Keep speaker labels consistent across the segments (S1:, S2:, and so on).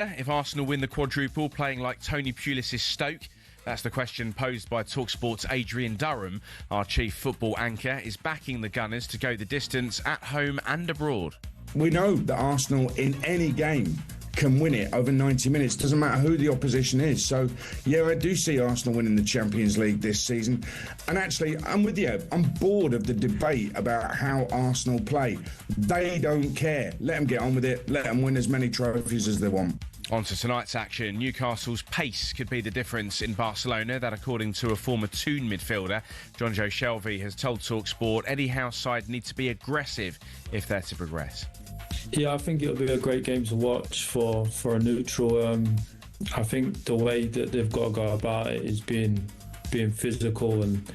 S1: If Arsenal win the quadruple, playing like Tony Pulis' Stoke? That's the question posed by talkSPORT's Adrian Durham. Our chief football anchor is backing the Gunners to go the distance at home and abroad.
S2: We know that Arsenal in any game can win it over 90 minutes. Doesn't matter who the opposition is. So, yeah, I do see Arsenal winning the Champions League this season. And actually, I'm with you. I'm bored of the debate about how Arsenal play. They don't care. Let them get on with it. Let them win as many trophies as they want.
S1: On to tonight's action. Newcastle's pace could be the difference in Barcelona. That, according to a former Toon midfielder, John Joe Shelvey, has told talkSPORT Eddie Howe's side need to be aggressive if they're to progress.
S3: Yeah, I think it'll be a great game to watch for a neutral. I think the way that they've got to go about it is being physical and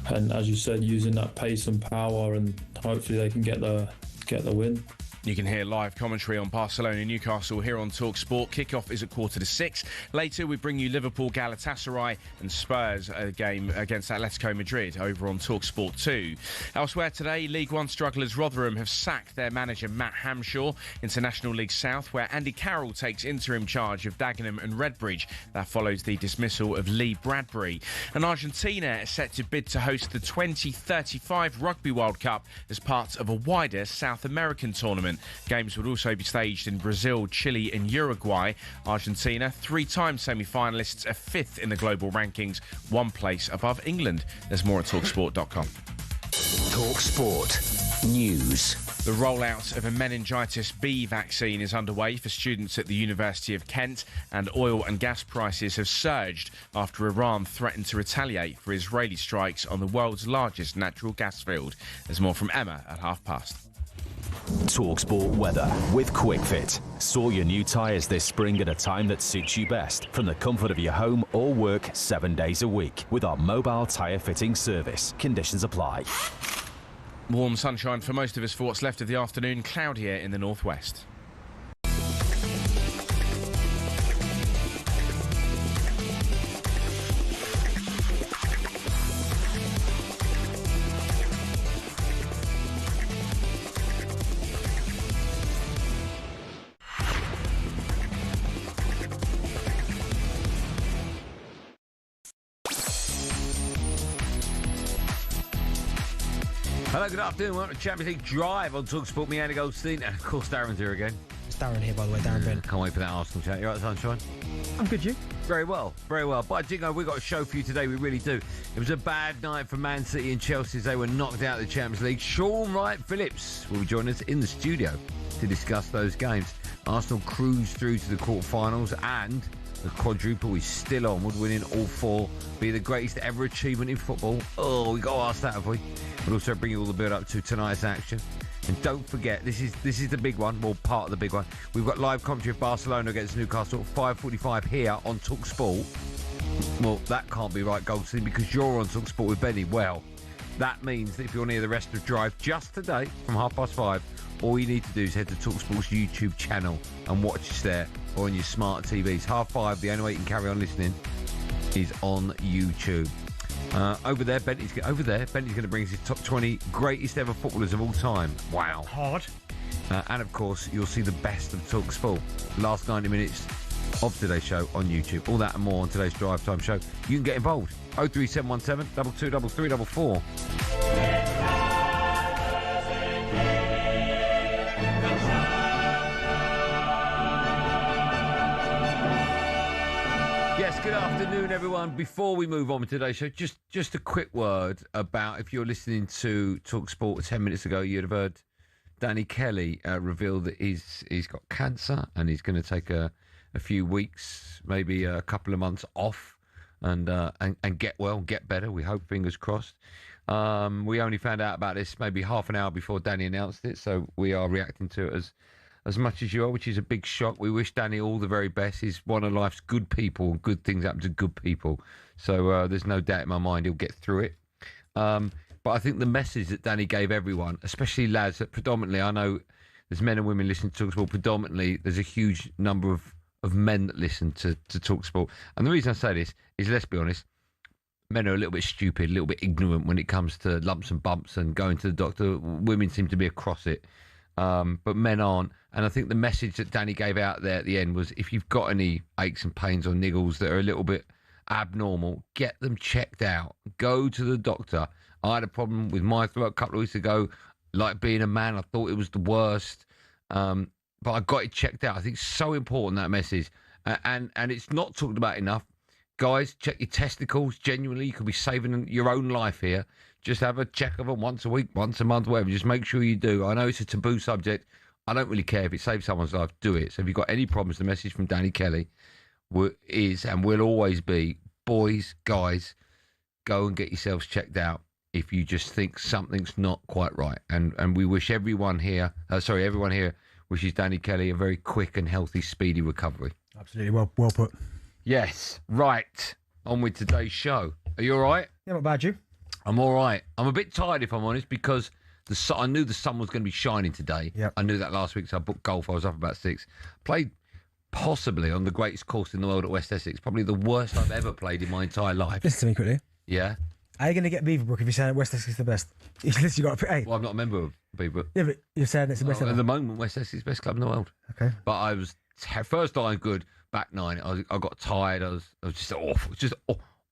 S3: as you said, using that pace and power, and hopefully they can get the win.
S1: You can hear live commentary on Barcelona and Newcastle here on talkSPORT. Kickoff is at 5:45. Later, we bring you Liverpool, Galatasaray and Spurs, a game against Atletico Madrid over on talkSPORT 2. Elsewhere today, League One strugglers Rotherham have sacked their manager Matt Hamshaw. International League South, where Andy Carroll takes interim charge of Dagenham and Redbridge. That follows the dismissal of Lee Bradbury. And Argentina is set to bid to host the 2035 Rugby World Cup as part of a wider South American tournament. Games would also be staged in Brazil, Chile and Uruguay. Argentina, three-time semi-finalists, are fifth in the global rankings, one place above England. There's more at talksport.com.
S4: talkSPORT News.
S1: The rollout of a meningitis B vaccine is underway for students at the University of Kent, and oil and gas prices have surged after Iran threatened to retaliate for Israeli strikes on the world's largest natural gas field. There's more from Emma at 5:30.
S4: talkSPORT weather with QuickFit. Saw your new tyres this spring at a time that suits you best, from the comfort of your home or work 7 days a week with our mobile tyre fitting service. Conditions apply.
S1: Warm sunshine for most of us for what's left of the afternoon, cloudier in the northwest.
S5: Hello, good afternoon. Welcome to Champions League Drive on talkSPORT. Me, Andy Goldstein, and of course Darren's here again.
S6: It's Darren here, by the way, Darren Bent.
S5: Can't wait for that Arsenal chat. You right, Sunshine?
S6: I'm good, you?
S5: Very well, very well. But I think we've got a show for you today, we really do. It was a bad night for Man City and Chelsea as they were knocked out of the Champions League. Shaun Wright-Phillips will be joining us in the studio to discuss those games. Arsenal cruised through to the quarterfinals, and the quadruple is still on. Would winning all four be the greatest ever achievement in football? Oh, we got to ask that, have we? We'll also bring you all the build-up to tonight's action. And don't forget, this is the big one, well, part of the big one. We've got live commentary of Barcelona against Newcastle at 5:45 here on talkSPORT. Well, that can't be right, Goldstein, because you're on talkSPORT with Benny. Well, that means that if you're near the rest of Drive just today from 5:30, all you need to do is head to talkSPORT's YouTube channel and watch us there, or on your smart TVs. 5:30, the only way you can carry on listening is on YouTube. Over there, Bentley's going to bring us his top 20 greatest ever footballers of all time. Wow.
S6: Hard.
S5: And of course, you'll see the best of talkSPORT. Last 90 minutes of today's show on YouTube. All that and more on today's Drive Time show. You can get involved. 03717 223344. Yes, good afternoon, everyone. Before we move on with today's show, just a quick word about, if you're listening to talkSPORT 10 minutes ago, you'd have heard Danny Kelly reveal that he's got cancer and he's going to take a few weeks, maybe a couple of months off and get well, get better. We hope, fingers crossed. We only found out about this maybe half an hour before Danny announced it, so we are reacting to it as much as you are, which is a big shock. We wish Danny all the very best. He's one of life's good people. Good things happen to good people. So there's no doubt in my mind he'll get through it. But I think the message that Danny gave everyone, especially lads, that predominantly, I know there's men and women listening to talkSPORT, predominantly there's a huge number of men that listen to talkSPORT. And the reason I say this is, let's be honest, men are a little bit stupid, a little bit ignorant when it comes to lumps and bumps and going to the doctor. Women seem to be across it. but men aren't. And I think the message that Danny gave out there at the end was, if you've got any aches and pains or niggles that are a little bit abnormal, get them checked out. Go to the doctor. I had a problem with my throat a couple of weeks ago. Like being a man, I thought it was the worst. But I got it checked out. I think it's so important, that message. And it's not talked about enough. Guys, check your testicles. Genuinely, you could be saving your own life here. Just have a check of them once a week, once a month, whatever. Just make sure you do. I know it's a taboo subject. I don't really care if it saves someone's life. Do it. So if you've got any problems, the message from Danny Kelly is and will always be, boys, guys, go and get yourselves checked out if you just think something's not quite right. And we wish everyone here wishes Danny Kelly a very quick and healthy, speedy recovery.
S6: Absolutely. Well put.
S5: Yes. Right. On with today's show. Are you all right?
S6: Yeah, not bad, you?
S5: I'm all right. I'm a bit tired, if I'm honest, because I knew the sun was going to be shining today.
S6: Yep.
S5: I knew that last week, so I booked golf. I was up about 6. Played possibly on the greatest course in the world at West Essex. Probably the worst I've ever played in my entire life.
S6: Listen to me quickly.
S5: Yeah?
S6: Are you going to get Beaverbrook if you're saying West Essex is the best? You got to, hey.
S5: Well, I'm not a member of Beaverbrook.
S6: Yeah, but you're saying it's the best ever.
S5: At the moment, West Essex is the best club in the world.
S6: Okay.
S5: But I was first line good, back 9. I got tired. I was just awful. Just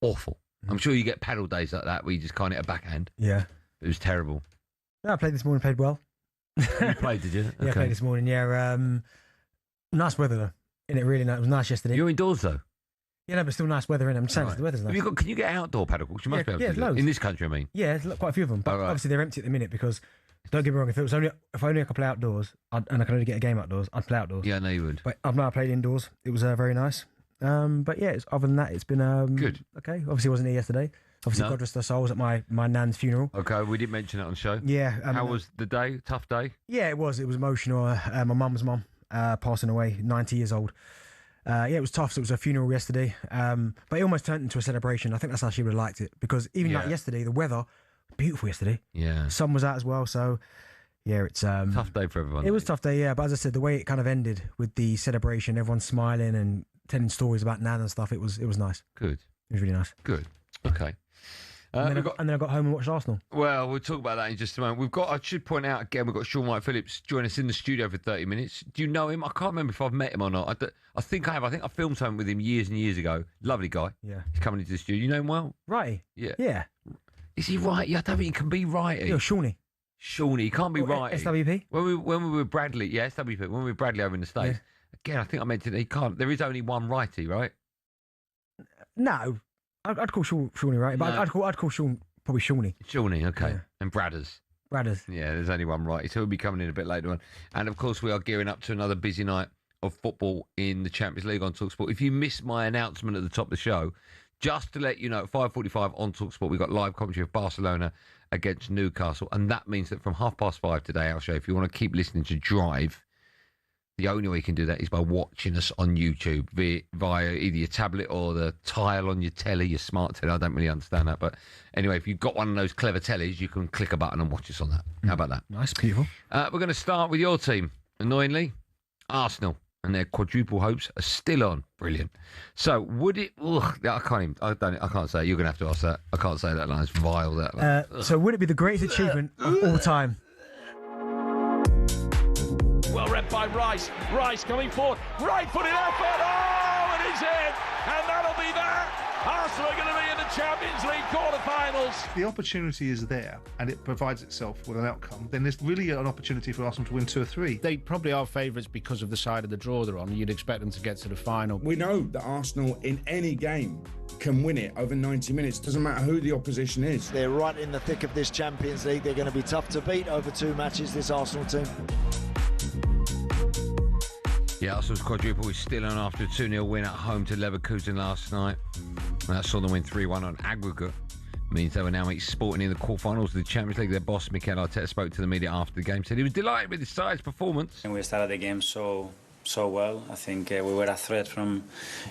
S5: awful. I'm sure you get paddle days like that where you just can't hit a backhand.
S6: Yeah.
S5: It was terrible.
S6: No, I played this morning, played well.
S5: You played, did you?
S6: Yeah, I played this morning, yeah. Nice weather, though. Isn't it really nice? It was nice yesterday.
S5: You're indoors, though?
S6: Yeah, no, but still nice weather, innit? I'm just saying,
S5: Right.
S6: the weather's nice.
S5: Can you get outdoor paddle courts? You must be able to.
S6: loads.
S5: In this country, I mean.
S6: Yeah, there's quite a few of them. But
S5: right.
S6: obviously they're empty at the minute because, don't get me wrong, if only I could play outdoors and I could only get a game outdoors, I'd play outdoors.
S5: Yeah, I know you would.
S6: But I've now played indoors. It was very nice. But yeah, other than that, it's been
S5: good.
S6: Okay, obviously I wasn't here yesterday. Obviously, God rest her soul, was at my nan's funeral.
S5: Okay, we didn't mention that on the show.
S6: Yeah.
S5: How was the day? Tough day?
S6: Yeah, it was. It was emotional. My mum's mum passing away, 90 years old. Yeah, it was tough. So it was a funeral yesterday. But it almost turned into a celebration. I think that's how she would have liked it. Because even like yesterday, the weather, beautiful yesterday.
S5: Yeah.
S6: Sun was out as well. So, yeah, it's...
S5: tough day for everyone.
S6: It was a tough day, yeah. But as I said, the way it kind of ended with the celebration, everyone smiling and telling stories about Nan and stuff, it was nice.
S5: Good.
S6: It was really nice.
S5: Good. Okay.
S6: And then I got home and watched Arsenal.
S5: Well, we'll talk about that in just a moment. I should point out again, we've got Shaun Wright-Phillips join us in the studio for 30 minutes. Do you know him? I can't remember if I've met him or not. I think I have. I think I filmed something with him years and years ago. Lovely guy.
S6: Yeah.
S5: He's coming into the studio. You know him well?
S6: Righty?
S5: Yeah.
S6: Yeah.
S5: Is he righty? I don't think he can be righty.
S6: Yo, Shawnee.
S5: Shawnee, he can't be righty.
S6: SWP?
S5: When we were with Bradley, yeah, SWP. When we were with Bradley over in the States, again, I think I mentioned he can't. There is only one righty, right?
S6: No. I'd call Shawnee righty, but
S5: No.
S6: I'd call Shaun probably Shawnee.
S5: Shawnee, okay.
S6: Yeah.
S5: And Bradders.
S6: Yeah,
S5: there's only one righty, so he'll be coming in a bit later on. And of course, we are gearing up to another busy night of football in the Champions League on talkSPORT. If you missed my announcement at the top of the show, just to let you know, at 5:45 on talkSPORT, we've got live commentary of Barcelona against Newcastle. And that means that from 5:30 today, our show, if you want to keep listening to Drive, the only way you can do that is by watching us on YouTube via either your tablet or the tile on your telly, your smart telly. I don't really understand that. But anyway, if you've got one of those clever tellies, you can click a button and watch us on that. How about that?
S6: Nice, beautiful.
S5: We're going to start with your team, annoyingly, Arsenal. And their quadruple hopes are still on. Brilliant. So, would it... Ugh, I can't say it. You're going to have to ask that. I can't say that line. It's vile, that line.
S6: So, would it be the greatest achievement of all time?
S7: Well read by Rice. Rice coming forward. Right-footed effort. Oh, and he's in. And that'll be that. Arsenal are going to be in the Champions League quarter-finals.
S8: The opportunity is there and it provides itself with an outcome, then there's really an opportunity for Arsenal to win 2 or 3.
S9: They probably are favourites because of the side of the draw they're on. You'd expect them to get to the final.
S2: We know that Arsenal in any game can win it over 90 minutes. Doesn't matter who the opposition is.
S10: They're right in the thick of this Champions League. They're going to be tough to beat over 2 matches, this Arsenal team.
S5: Yeah, Arsenal's quadruple is still on after a 2-0 win at home to Leverkusen last night. And that saw them win 3-1 on aggregate. Means they were now Sporting in the quarterfinals of the Champions League. Their boss, Michail Antonio, spoke to the media after the game, said he was delighted with his side's performance.
S11: And we started the game so well. I think we were a threat from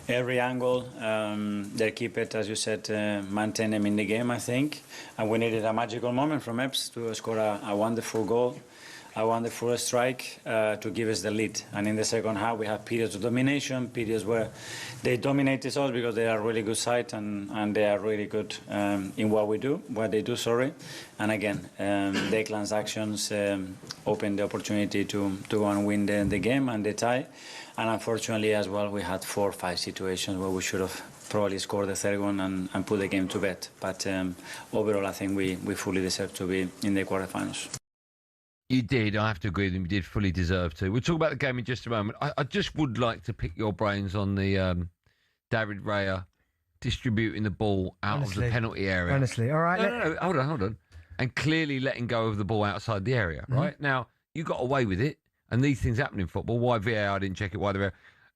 S11: every angle. Their keeper, as you said, maintained them in the game, I think. And we needed a magical moment from Epps to score a wonderful goal. a wonderful strike to give us the lead. And in the second half, we have periods of domination, periods where they dominated us because they are really good side and they are really good in what they do. And again, Declan's actions opened the opportunity to go and win the game and the tie. And unfortunately as well, we had 4 or 5 situations where we should have probably scored the third one and put the game to bed. But overall, I think we fully deserve to be in the quarterfinals.
S5: You did. I have to agree with him. You did fully deserve to. We'll talk about the game in just a moment. I just would like to pick your brains on the David Raya distributing the ball out of the penalty area.
S6: Honestly, all right.
S5: No, hold on. And clearly letting go of the ball outside the area, right? Now, you got away with it, and these things happen in football. Why VAR didn't check it? Why it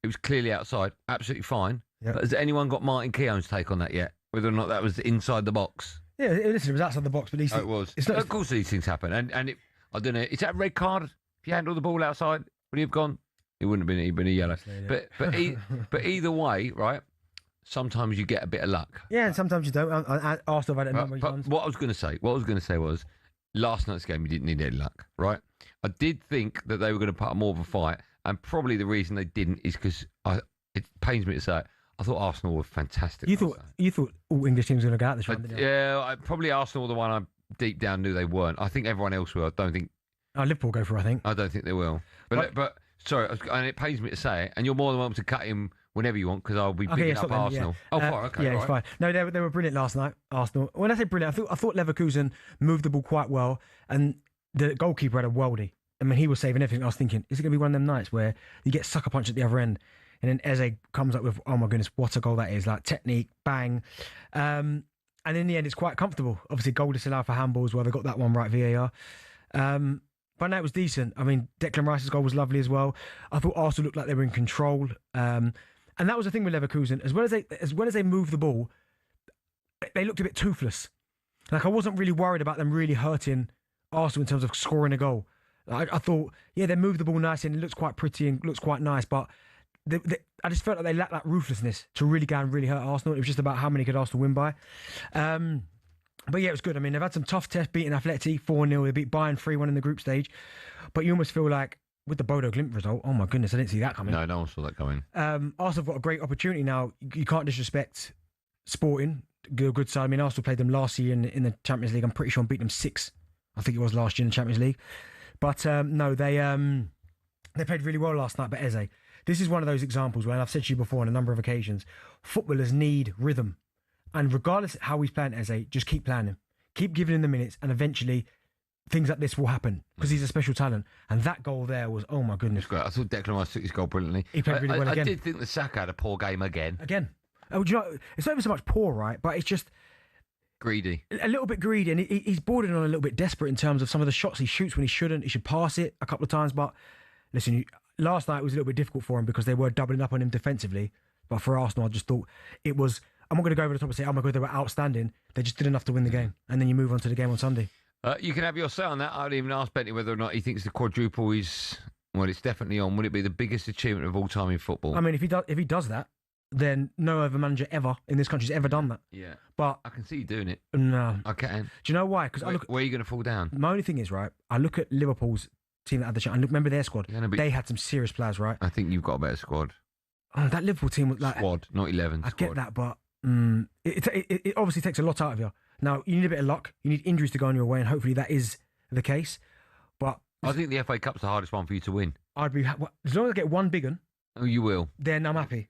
S5: was clearly outside. Absolutely fine. Yep. But has anyone got Martin Keown's take on that yet? Whether or not that was inside the box?
S6: Yeah, listen, it was outside the box, but
S5: it was. Of course, these things happen, and I don't know. Is that a red card? If you handle the ball outside, would he have gone? It wouldn't have been. He'd been a yellow. But either way, right? Sometimes you get a bit of luck.
S6: Yeah, and sometimes you don't. Arsenal have had it a number of times.
S5: What I was going to say was, last night's game, you didn't need any luck, right? I did think that they were going to put up more of a fight, and probably the reason they didn't is because it pains me to say it. I thought Arsenal were fantastic.
S6: You thought all English teams were going to go out this round, didn't you?
S5: Yeah, probably Arsenal were the one I deep down knew they weren't. I think everyone else will. I don't think.
S6: Liverpool go for it, I think.
S5: I don't think they will. But sorry, and it pains me to say it, and you're more than welcome to cut him whenever you want because I'll be picking up Arsenal. Yeah. Oh, fine, okay.
S6: Yeah, it's fine. No, they were brilliant last night, Arsenal. When I say brilliant, I thought Leverkusen moved the ball quite well, and the goalkeeper had a worldie. I mean, he was saving everything. I was thinking, is it going to be one of them nights where you get sucker punch at the other end, and then Eze comes up with, oh my goodness, what a goal that is! Like technique, bang. And in the end, it's quite comfortable. Obviously, goal disallowed for handballs. Well, they got that one right, VAR. But no, it was decent. I mean, Declan Rice's goal was lovely as well. I thought Arsenal looked like they were in control. And that was the thing with Leverkusen. As well as they moved the ball, they looked a bit toothless. Like, I wasn't really worried about them really hurting Arsenal in terms of scoring a goal. I thought, yeah, they moved the ball nice and it looks quite pretty and looks quite nice, but I just felt like they lacked that ruthlessness to really go and really hurt Arsenal. It was just about how many could Arsenal win by. But yeah, it was good. I mean, they've had some tough tests beating Atleti 4-0. They beat Bayern 3-1 in the group stage. But you almost feel like, with the Bodo Glimt result, oh my goodness, I didn't see that coming.
S5: No one saw that coming.
S6: Arsenal have got a great opportunity now. You can't disrespect Sporting, good side. I mean, Arsenal played them last year in the Champions League. I'm pretty sure I beat them 6. I think it was last year in the Champions League. But no, they played really well last night. But Eze, this is one of those examples where, and I've said to you before on a number of occasions, footballers need rhythm. And regardless of how he's playing Eze, just keep playing him. Keep giving him the minutes, and eventually things like this will happen because he's a special talent. And that goal there was, oh my goodness.
S5: Great. I thought Declan Rice took his goal brilliantly.
S6: He played really well again.
S5: I did think that Saka had a poor game again.
S6: Oh, do you know, it's not even so much poor, right? But it's just
S5: greedy.
S6: A little bit greedy, and he's bordering on a little bit desperate in terms of some of the shots he shoots when he shouldn't. He should pass it a couple of times. But listen, last night was a little bit difficult for him because they were doubling up on him defensively. But for Arsenal, I just thought it was, I'm not going to go over the top and say, oh my God, they were outstanding. They just did enough to win the game. And then you move on to the game on Sunday.
S5: You can have your say on that. I would even ask Bentley whether or not he thinks the quadruple is, well, it's definitely on. Would it be the biggest achievement of all time in football?
S6: I mean, if he does that, then no other manager ever in this country's ever done that.
S5: Yeah.
S6: But
S5: I can see you doing it.
S6: No.
S5: I can.
S6: Do you know why? Because
S5: where are you going to fall down?
S6: My only thing is, right, I look at Liverpool's team that had the chance, and remember their squad. They had some serious players, right?
S5: I think you've got a better squad.
S6: Oh, that Liverpool team was like...
S5: Squad, not 11.
S6: I get that, but it obviously takes a lot out of you. Now, you need a bit of luck. You need injuries to go on your way, and hopefully that is the case. But
S5: I think the FA Cup's the hardest one for you to win.
S6: I'd be... As long as I get one big one...
S5: Oh, you will.
S6: Then I'm happy.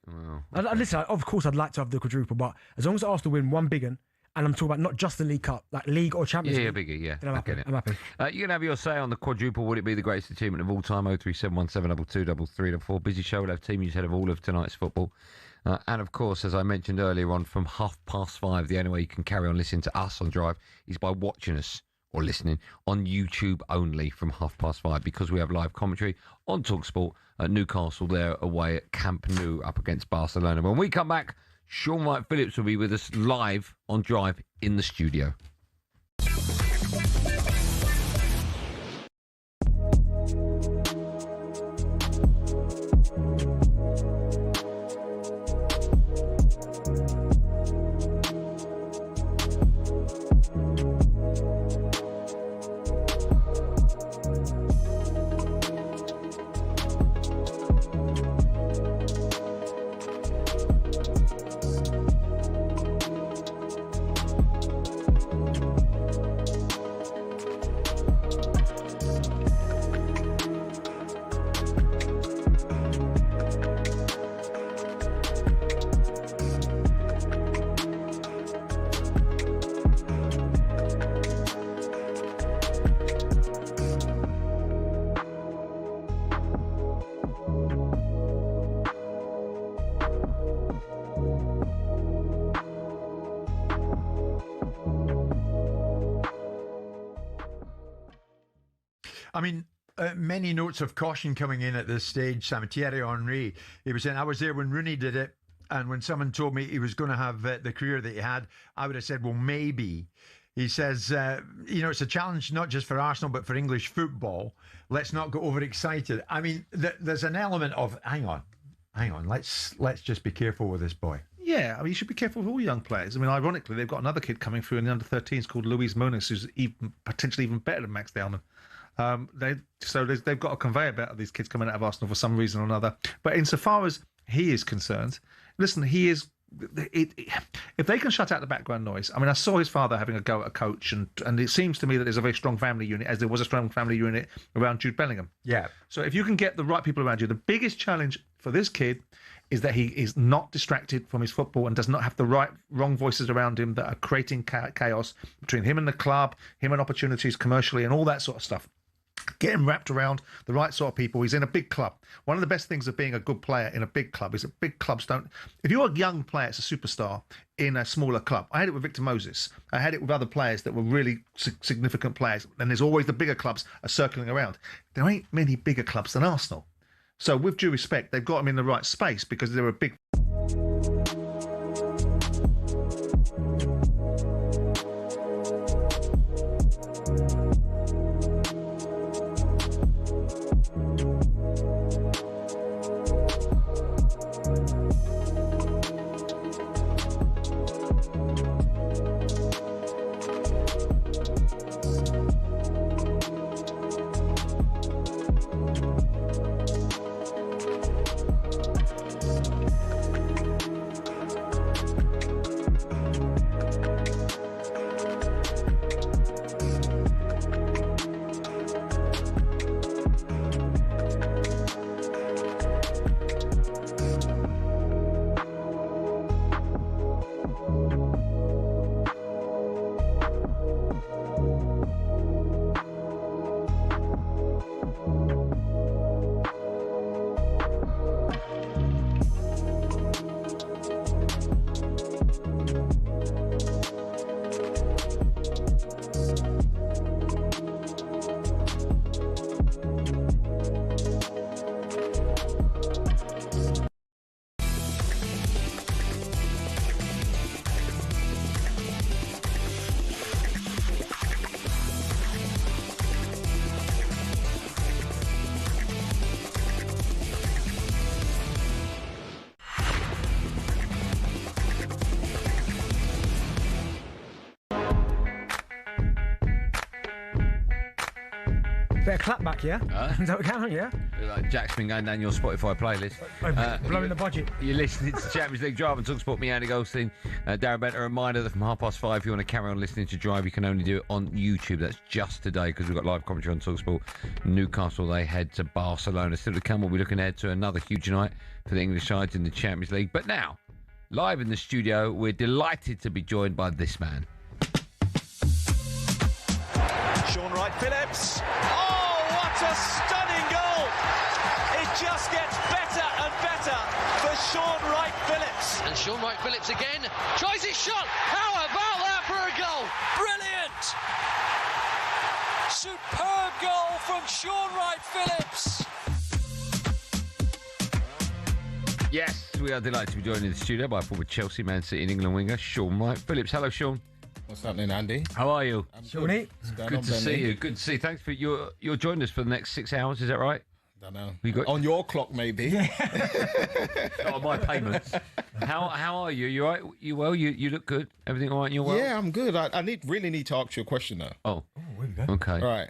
S5: Well,
S6: listen, of course I'd like to have the quadruple, but as long as Arsenal win one big one, and I'm talking about not just the League Cup, like League or Champions League.
S5: Yeah, bigger, yeah.
S6: Then I'm happy. I'm happy.
S5: You can have your say on the quadruple. Would it be the greatest achievement of all time? 03717223344. Busy show. We'll have team news ahead of all of tonight's football. And of course, as I mentioned earlier on, from 5:30, the only way you can carry on listening to us on Drive is by watching us or listening on YouTube only from 5:30, because we have live commentary on talkSPORT at Newcastle there away at Camp Nou up against Barcelona. When we come back, Shaun Wright-Phillips will be with us live on Drive in the studio.
S12: I mean, many notes of caution coming in at this stage. Thierry Henry, he was saying, I was there when Rooney did it, and when someone told me he was going to have the career that he had, I would have said, well, maybe. He says, it's a challenge not just for Arsenal, but for English football. Let's not get overexcited. I mean, there's an element of, hang on. Let's just be careful with this boy.
S8: Yeah, I mean, you should be careful with all young players. I mean, ironically, they've got another kid coming through in the under-13s called Luis Moniz, who's potentially even better than Max Dellman. They've got a conveyor belt of these kids coming out of Arsenal for some reason or another. But insofar as he is concerned, listen, he is. If they can shut out the background noise, I mean, I saw his father having a go at a coach, and it seems to me that there's a very strong family unit, as there was a strong family unit around Jude Bellingham.
S12: Yeah.
S8: So if you can get the right people around you, the biggest challenge for this kid is that he is not distracted from his football and does not have the wrong voices around him that are creating chaos between him and the club, him and opportunities commercially and all that sort of stuff. Get him wrapped around the right sort of people. He's in a big club. One of the best things of being a good player in a big club is that big clubs don't... If you're a young player, it's a superstar in a smaller club. I had it with Victor Moses. I had it with other players that were really significant players. And there's always the bigger clubs are circling around. There ain't many bigger clubs than Arsenal. So with due respect, they've got him in the right space because they're a big...
S6: Bit of clapback, yeah? Is that what counts, yeah?
S5: Like Jack's been going down your Spotify playlist.
S6: Blowing the budget.
S5: You're listening to Champions League Drive on talkSPORT. Me, Andy Goldstein, Darren Bent. A reminder that from 5:30, if you want to carry on listening to Drive, you can only do it on YouTube. That's just today because we've got live commentary on talkSPORT. Newcastle, they head to Barcelona. Still to come, we'll be looking ahead to another huge night for the English sides in the Champions League. But now, live in the studio, we're delighted to be joined by this man.
S7: Shaun Wright-Phillips. Oh, what a stunning goal! It just gets better and better for Shaun Wright-Phillips.
S13: And Shaun Wright-Phillips again tries his shot. How about that for a goal?
S7: Brilliant! Superb goal from Shaun Wright-Phillips.
S5: Yes, we are delighted to be joined in the studio by former Chelsea, Man City and England winger Shaun Wright-Phillips. Hello, Shaun.
S14: What's happening, Andy?
S5: How are you?
S6: Shawnee.
S5: Good to see you. Good to see you. Thanks for you're joining us for the next 6 hours. Is that right?
S14: Don't know.
S5: Got...
S14: On your clock, maybe.
S5: Not on my payments. How are you? You all right? You well? You look good. Everything all right? You're well?
S14: Yeah, I'm good. I really need to ask you a question though.
S5: Oh, okay.
S14: All right.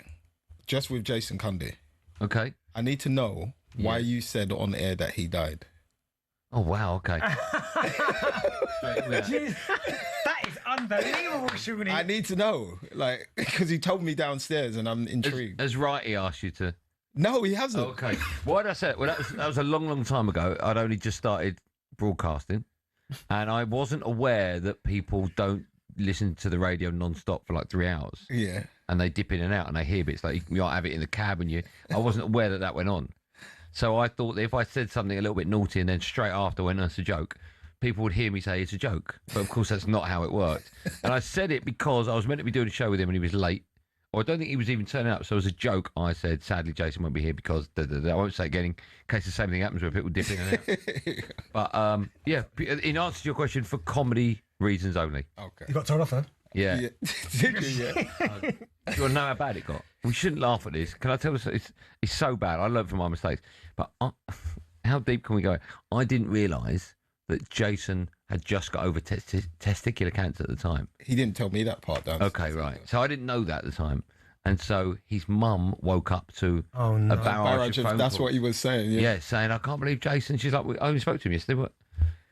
S14: Just with Jason Cundy.
S5: Okay.
S14: I need to know why you said on air that he died.
S5: Oh wow. Okay.
S6: Jeez, that is unbelievable, Shawnee.
S14: I need to know, like, because he told me downstairs, and I'm intrigued.
S5: Has Righty asked you to?
S14: No, he hasn't.
S5: Okay. Why did I say it? Well, that was a long time ago. I'd only just started broadcasting, and I wasn't aware that people don't listen to the radio non-stop for like 3 hours.
S14: Yeah.
S5: And they dip in and out, and they hear bits like you might have it in the cab, and I wasn't aware that went on. So I thought that if I said something a little bit naughty and then straight after went, it's a joke, people would hear me say it's a joke. But of course, that's not how it worked. And I said it because I was meant to be doing a show with him and he was late. or I don't think he was even turning up. So as a joke, I said, sadly, Jason won't be here because I won't say it again in case the same thing happens where people dip in and out. But yeah, in answer to your question, for comedy reasons only.
S14: Okay.
S6: You got told off, huh?
S5: Yeah.
S14: Did you? Yeah.
S5: Do you want to know how bad it got? We shouldn't laugh at this. Can I tell you? It's so bad. I learned from my mistakes. But how deep can we go? I didn't realise that Jason had just got over testicular cancer at the time.
S14: He didn't tell me that part, Dan.
S5: Okay, right. So I didn't know that at the time. And so his mum woke up to
S6: Oh, no.
S5: a barrage of phone
S14: That's
S5: calls.
S14: what he was saying. Yeah.
S5: Yeah, saying, I can't believe Jason. She's like, I only spoke to him yesterday. What?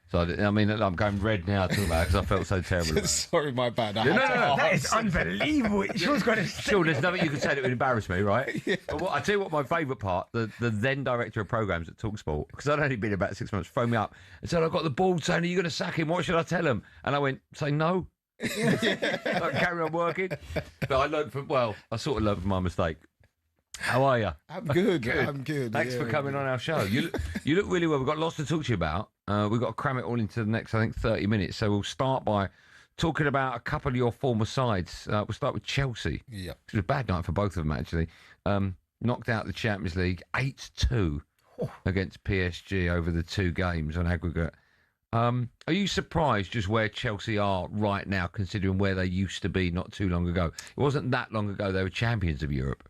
S5: So, I mean, I'm going red now talking about it because I felt so terrible about it.
S14: Sorry, my bad.
S5: No.
S6: That is unbelievable. Sean's got to...
S5: Sure, there's nothing you can say that would embarrass me, right? Yeah. But I tell you what, my favourite part, the then director of programmes at talkSPORT, because I'd only been about 6 months, phoned me up and said, I got the board saying, are you going to sack him? What should I tell him? And I went, say no. Like, carry on working. But I learned from, I sort of learned from my mistake. How are you?
S14: I'm good. I'm good.
S5: Thanks for coming on our show. You look really well. We've got lots to talk to you about. We've got to cram it all into the next, I think, 30 minutes. So we'll start by talking about a couple of your former sides. We'll start with Chelsea.
S14: Yeah.
S5: It was a bad night for both of them, actually. Knocked out the Champions League 8-2 against PSG over the 2 games on aggregate. Are you surprised just where Chelsea are right now, considering where they used to be not too long ago? It wasn't that long ago they were champions of Europe.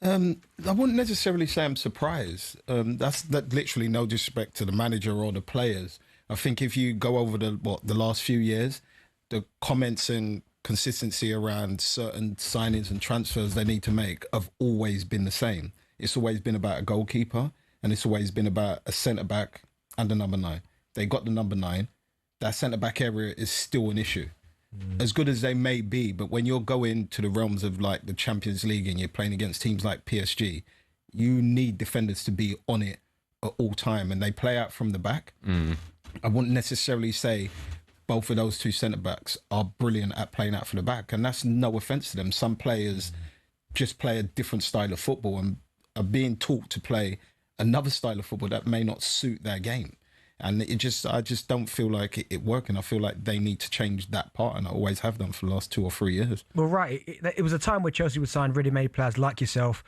S14: I wouldn't necessarily say I'm surprised. That's literally no disrespect to the manager or the players. I think if you go over the last few years, the comments and consistency around certain signings and transfers they need to make have always been the same. It's always been about a goalkeeper and it's always been about a centre-back and a number 9. They got the number 9. That centre-back area is still an issue. As good as they may be, but when you're going to the realms of like the Champions League and you're playing against teams like PSG, you need defenders to be on it at all time, and they play out from the back. I wouldn't necessarily say both of those 2 centre-backs are brilliant at playing out from the back, and that's no offence to them. Some players just play a different style of football and are being taught to play another style of football that may not suit their game. And I just don't feel like it working. I feel like they need to change that part, and I always have done for the last 2 or 3 years.
S6: Well, right. It was a time where Chelsea would sign ready-made players like yourself,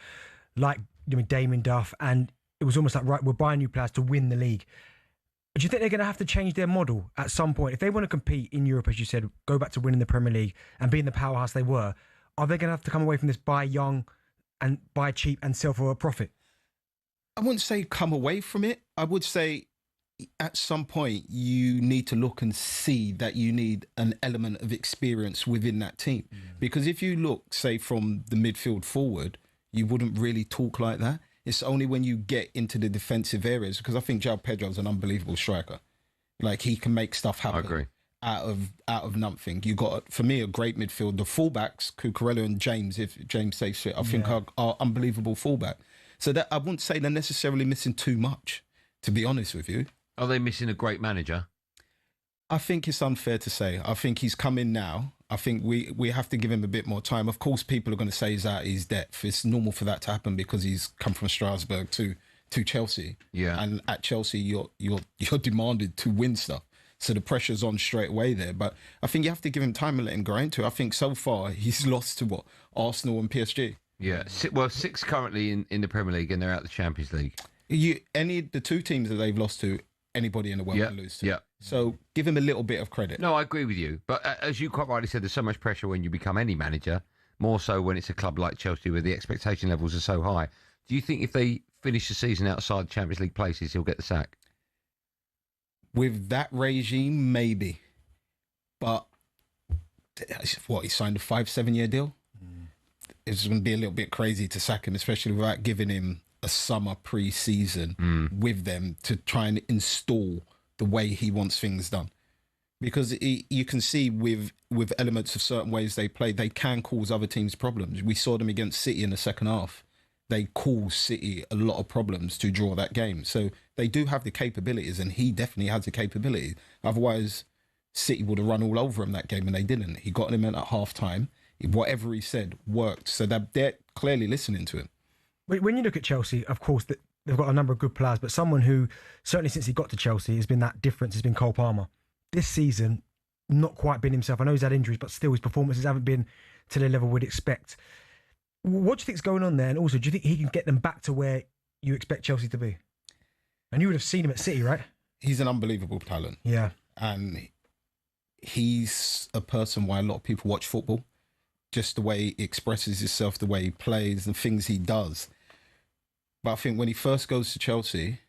S6: like Damien Duff, and it was almost like, right, we're buying new players to win the league. Do you think they're going to have to change their model at some point? If they want to compete in Europe, as you said, go back to winning the Premier League and being the powerhouse they were, are they going to have to come away from this buy young and buy cheap and sell for a profit?
S14: I wouldn't say come away from it. I would say at some point you need to look and see that you need an element of experience within that team. Because if you look, say, from the midfield forward, you wouldn't really talk like that. It's only when you get into the defensive areas, because I think João Pedro's an unbelievable striker. Like, he can make stuff happen.
S5: I agree.
S14: Out of nothing. You got, for me, a great midfield. The fullbacks, Cucurella and James, if James stays fit, I think are unbelievable fullback. So that I wouldn't say they're necessarily missing too much, to be honest with you.
S5: Are they missing a great manager?
S14: I think it's unfair to say. I think he's come in now. I think we have to give him a bit more time. Of course, people are going to say he's out of his depth. It's normal for that to happen because he's come from Strasbourg to Chelsea.
S5: Yeah.
S14: And at Chelsea, you're demanded to win stuff. So the pressure's on straight away there. But I think you have to give him time and let him grow into it. I think so far he's lost to Arsenal and PSG.
S5: Yeah. Well, 6 currently in the Premier League, and they're out of the Champions League.
S14: The 2 teams that they've lost to, anybody in the world can lose to.
S5: Yeah.
S14: So give him a little bit of credit.
S5: No, I agree with you. But as you quite rightly said, there's so much pressure when you become any manager, more so when it's a club like Chelsea where the expectation levels are so high. Do you think if they finish the season outside Champions League places, he'll get the sack?
S14: With that regime, maybe. But he signed a 5-7 year deal? It's going to be a little bit crazy to sack him, especially without giving him a summer pre-season with them to try and install the way he wants things done. Because you can see with elements of certain ways they play, they can cause other teams problems. We saw them against City in the second half. They caused City a lot of problems to draw that game. So they do have the capabilities, and he definitely has the capability. Otherwise, City would have run all over him that game, and they didn't. He got him in at half-time. Whatever he said worked. So they're clearly listening to him.
S6: When you look at Chelsea, of course, they've got a number of good players, but someone who, certainly since he got to Chelsea, has been that difference has been Cole Palmer. This season, not quite been himself. I know he's had injuries, but still his performances haven't been to the level we'd expect. What do you think's going on there? And also, do you think he can get them back to where you expect Chelsea to be? And you would have seen him at City, right?
S14: He's an unbelievable talent.
S6: Yeah.
S14: And he's a person why a lot of people watch football. Just the way he expresses himself, the way he plays, the things he does. But I think when he first goes to Chelsea,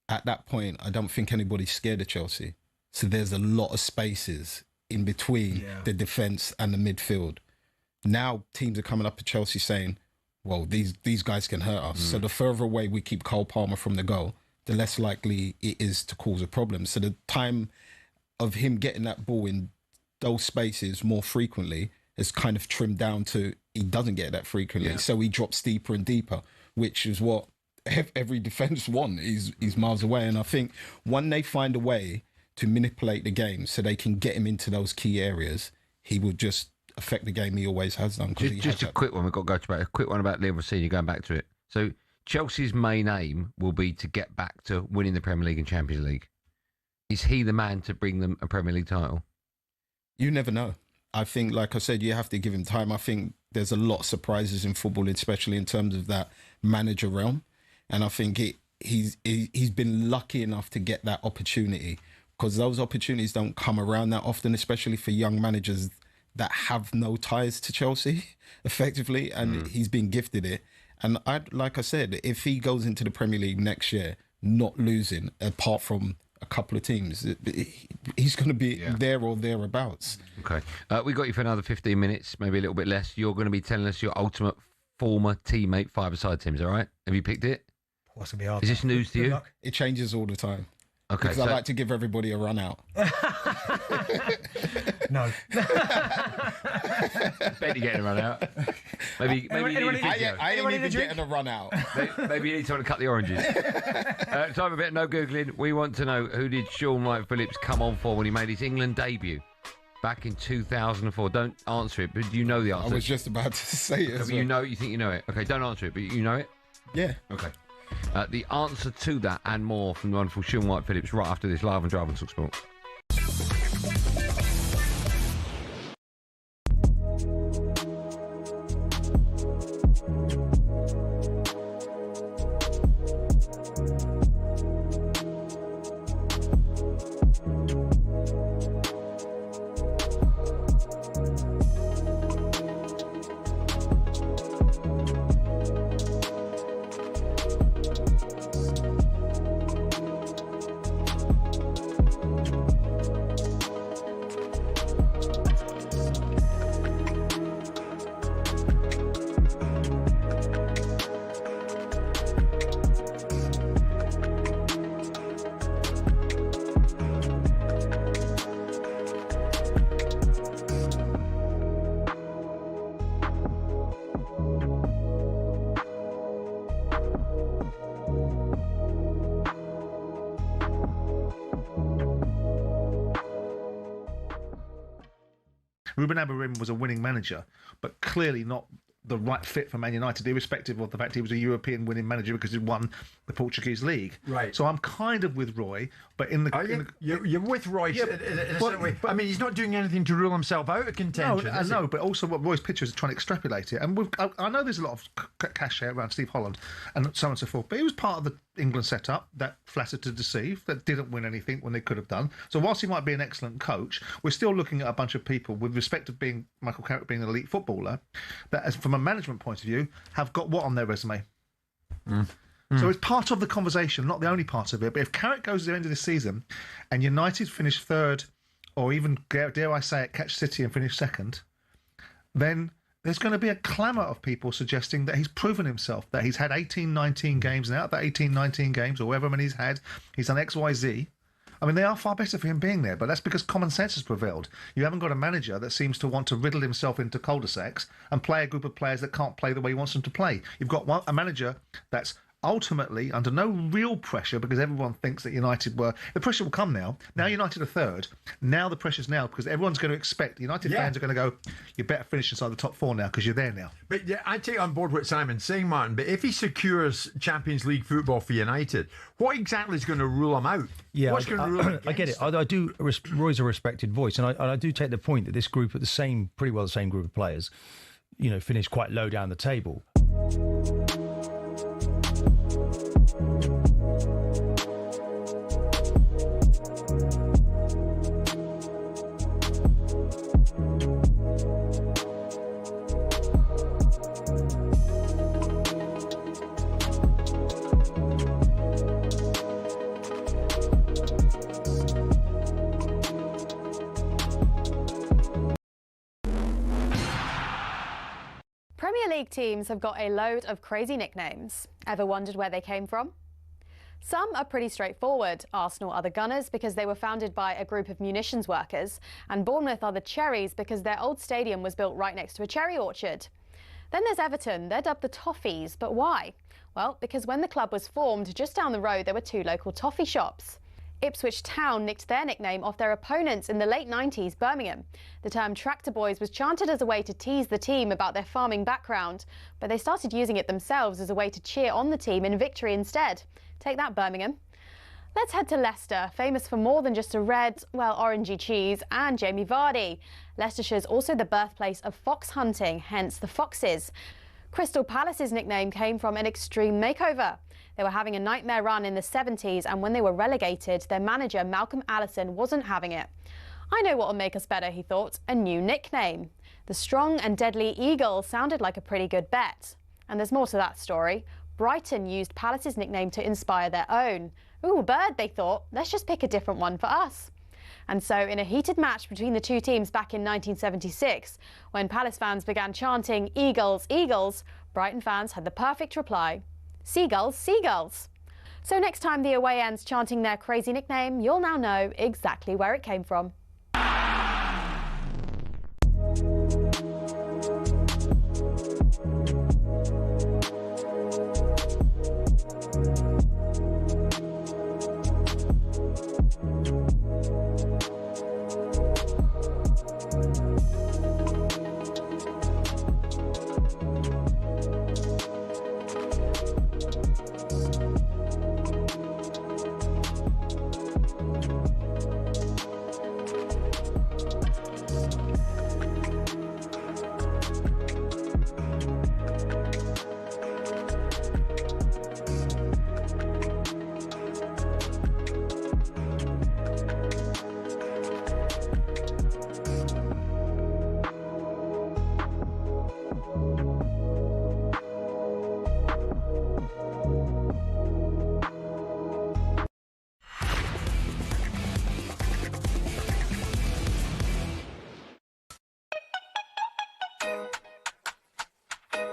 S14: at that point, I don't think anybody's scared of Chelsea. So there's a lot of spaces in between the defence and the midfield. Now teams are coming up to Chelsea saying, well, these guys can hurt us. So the further away we keep Cole Palmer from the goal, the less likely it is to cause a problem. So the time of him getting that ball in those spaces more frequently is kind of trimmed down to he doesn't get that frequently. Yeah. So he drops deeper and deeper, which is what every defence wants. He's miles away. And I think when they find a way to manipulate the game so they can get him into those key areas, he will just affect the game he always has done.
S5: Just a quick one. We've got to go to a quick one about Liam Rossini, going back to it. So Chelsea's main aim will be to get back to winning the Premier League and Champions League. Is he the man to bring them a Premier League title? You
S14: never know. I think, like I said, you have to give him time. I think there's a lot of surprises in football, especially in terms of that manager realm. And I think he's been lucky enough to get that opportunity, because those opportunities don't come around that often, especially for young managers that have no ties to Chelsea, effectively. And he's been gifted it. And like I said, if he goes into the Premier League next year, not losing, apart from a couple of teams, he's going to be there or thereabouts.
S5: Okay. We got you for another 15 minutes, maybe a little bit less. You're going to be telling us your ultimate former teammate five-a-side teams, all right? Have you picked it?
S6: What's going to be hard?
S5: Is this news to you?
S14: It changes all the time.
S5: Okay.
S14: Because I like to give everybody a run out.
S6: No.
S5: Bet you're getting a run out. Maybe you need
S14: I ain't even getting a run out.
S5: Maybe you need someone to cut the oranges. Time a bit, no Googling. We want to know, who did Shaun Wright-Phillips come on for when he made his England debut back in 2004? Don't answer it, but you know the answer.
S14: I was just about to say it.
S5: Okay, you think you know it. Okay, don't answer it, but you know it?
S14: Yeah.
S5: Okay. The answer to that and more from the wonderful Shaun Wright-Phillips right after this, live and drive on talkSPORT.
S8: Ruben Amorim was a winning manager, but clearly not the right fit for Man United, irrespective of the fact he was a European winning manager because he won the Portuguese league.
S12: Right.
S8: So I'm kind of with Roy, but in the...
S12: You're with Roy. I mean, he's not doing anything to rule himself out of contention.
S8: No, I know, but also what Roy's picture is trying to extrapolate it. And I know there's a lot of cachet around Steve Holland and so on and so forth, but he was part of the England setup that flattered to deceive, that didn't win anything when they could have done. So whilst he might be an excellent coach, we're still looking at a bunch of people, with respect of being Michael Carrick being an elite footballer, that, as from a management point of view, have got what on their resume? So it's part of the conversation, not the only part of it. But if Carrick goes to the end of the season and United finish third, or even, dare I say it, catch City and finish second, then there's going to be a clamour of people suggesting that he's proven himself, that he's had 18, 19 games, and out of that 18, 19 games, or however many he's had, he's done X, Y, Z. I mean, they are far better for him being there, but that's because common sense has prevailed. You haven't got a manager that seems to want to riddle himself into cul-de-sacs and play a group of players that can't play the way he wants them to play. You've got a manager that's ultimately under no real pressure, because everyone thinks that United were... The pressure will come now. Now United are third. Now the pressure's now, because everyone's going to expect... United fans are going to go, you better finish inside the top four now, because you're there now.
S12: But yeah, I take on board what Simon's saying, Martin, but if he secures Champions League football for United, what exactly is going to rule him out?
S15: Yeah,
S12: What's going to rule him against?
S15: I get it. I do. Roy's a respected voice, and I do take the point that this group are pretty well the same group of players. finished quite low down the table.
S16: Premier League teams have got a load of crazy nicknames. Ever wondered where they came from? Some are pretty straightforward. Arsenal are the Gunners because they were founded by a group of munitions workers, and Bournemouth are the Cherries because their old stadium was built right next to a cherry orchard. Then there's Everton. They're dubbed the Toffees, but why? Well, because when the club was formed, just down the road there were 2 local toffee shops. Ipswich Town nicked their nickname off their opponents in the late 90s, Birmingham. The term Tractor Boys was chanted as a way to tease the team about their farming background, but they started using it themselves as a way to cheer on the team in victory instead. Take that, Birmingham. Let's head to Leicester, famous for more than just a red, orangey cheese and Jamie Vardy. Leicestershire's also the birthplace of fox hunting, hence the Foxes. Crystal Palace's nickname came from an extreme makeover. They were having a nightmare run in the 70s, and when they were relegated, their manager, Malcolm Allison, wasn't having it. I know what will make us better, he thought, a new nickname. The Strong and Deadly Eagle sounded like a pretty good bet. And there's more to that story. Brighton used Palace's nickname to inspire their own. Ooh, a bird, they thought. Let's just pick a different one for us. And so, in a heated match between the two teams back in 1976, when Palace fans began chanting "Eagles, Eagles," Brighton fans had the perfect reply: "Seagulls, Seagulls." So next time the away end's chanting their crazy nickname, you'll now know exactly where it came from.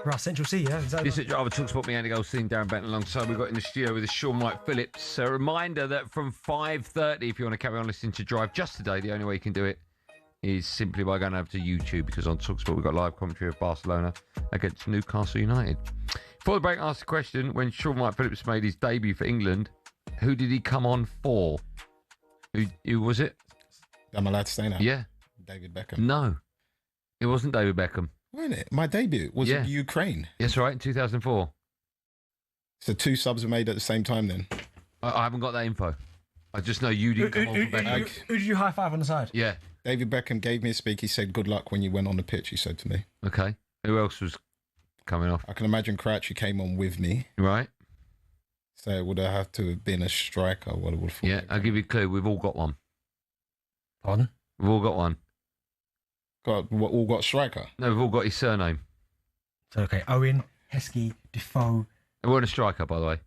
S6: Right, Central C, yeah?
S5: This is talkSPORT, me, Andy Goldstein Darren Bent, alongside we've got in the studio with us Shaun Wright-Phillips. A reminder that from 5:30, if you want to carry on listening to Drive just today, the only way you can do it is simply by going over to YouTube, because on talkSPORT we've got live commentary of Barcelona against Newcastle United. Before the break, I asked the question, when Shaun Wright-Phillips made his debut for England, who did he come on for? Who was it?
S14: I'm allowed to say now?
S5: Yeah.
S14: David Beckham.
S5: No, it wasn't David Beckham.
S14: Wasn't it? My debut was in Ukraine.
S5: Yes, right, in 2004.
S14: So 2 subs were made at the same time then?
S5: I haven't got that info. I just know you didn't come on for Beckham.
S6: Who did you high five on the side?
S5: Yeah.
S14: David Beckham gave me a speak. He said, "Good luck when you went on the pitch," he said to me.
S5: Okay. Who else was coming off?
S14: I can imagine Crouchy came on with me.
S5: Right.
S14: So it would have to have been a striker. What I would have thought.
S5: Yeah, I'll give you a clue. We've all got one.
S6: Pardon?
S5: We've all got one.
S14: All got striker?
S5: No, we've all got his surname.
S6: So, okay, Owen, Heskey, Defoe.
S5: We're on a striker, by the way.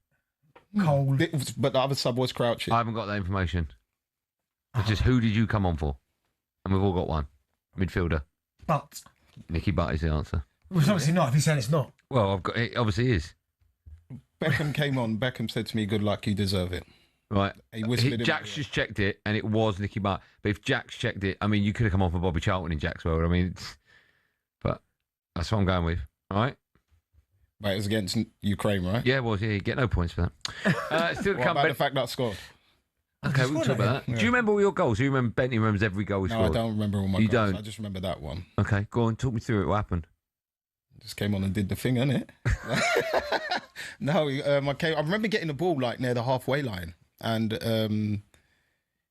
S6: Cole.
S14: But the other sub was Crouchy.
S5: I haven't got that information. It's just, who did you come on for? And we've all got one. Midfielder.
S6: But.
S5: Nicky Butt is the answer.
S6: Well, it's obviously not, if he's saying it's not.
S5: Well, it obviously is.
S14: Beckham came on. Beckham said to me, "Good luck, you deserve it."
S5: Right.
S14: He whispered
S5: Jack's just checked it, and it was Nicky Butt. But if Jack's checked it, I mean, you could have come on for Bobby Charlton in Jack's world. I mean, but that's what I'm going with. All right.
S14: Right, it was against Ukraine, right?
S5: Yeah, it was. Yeah, you get no points for that. Still
S14: what
S5: come
S14: about the fact that I scored?
S5: Okay, we'll talk about that.
S14: Yeah.
S5: Do you remember all your goals? Do you remember Bentley remembers every goal he
S14: No,
S5: scored?
S14: I don't remember all my
S5: you
S14: goals.
S5: Don't?
S14: I just remember that one.
S5: Okay, go on. Talk me through it. What happened?
S14: Just came on and did the thing, innit? No, I remember getting the ball like near the halfway line. And you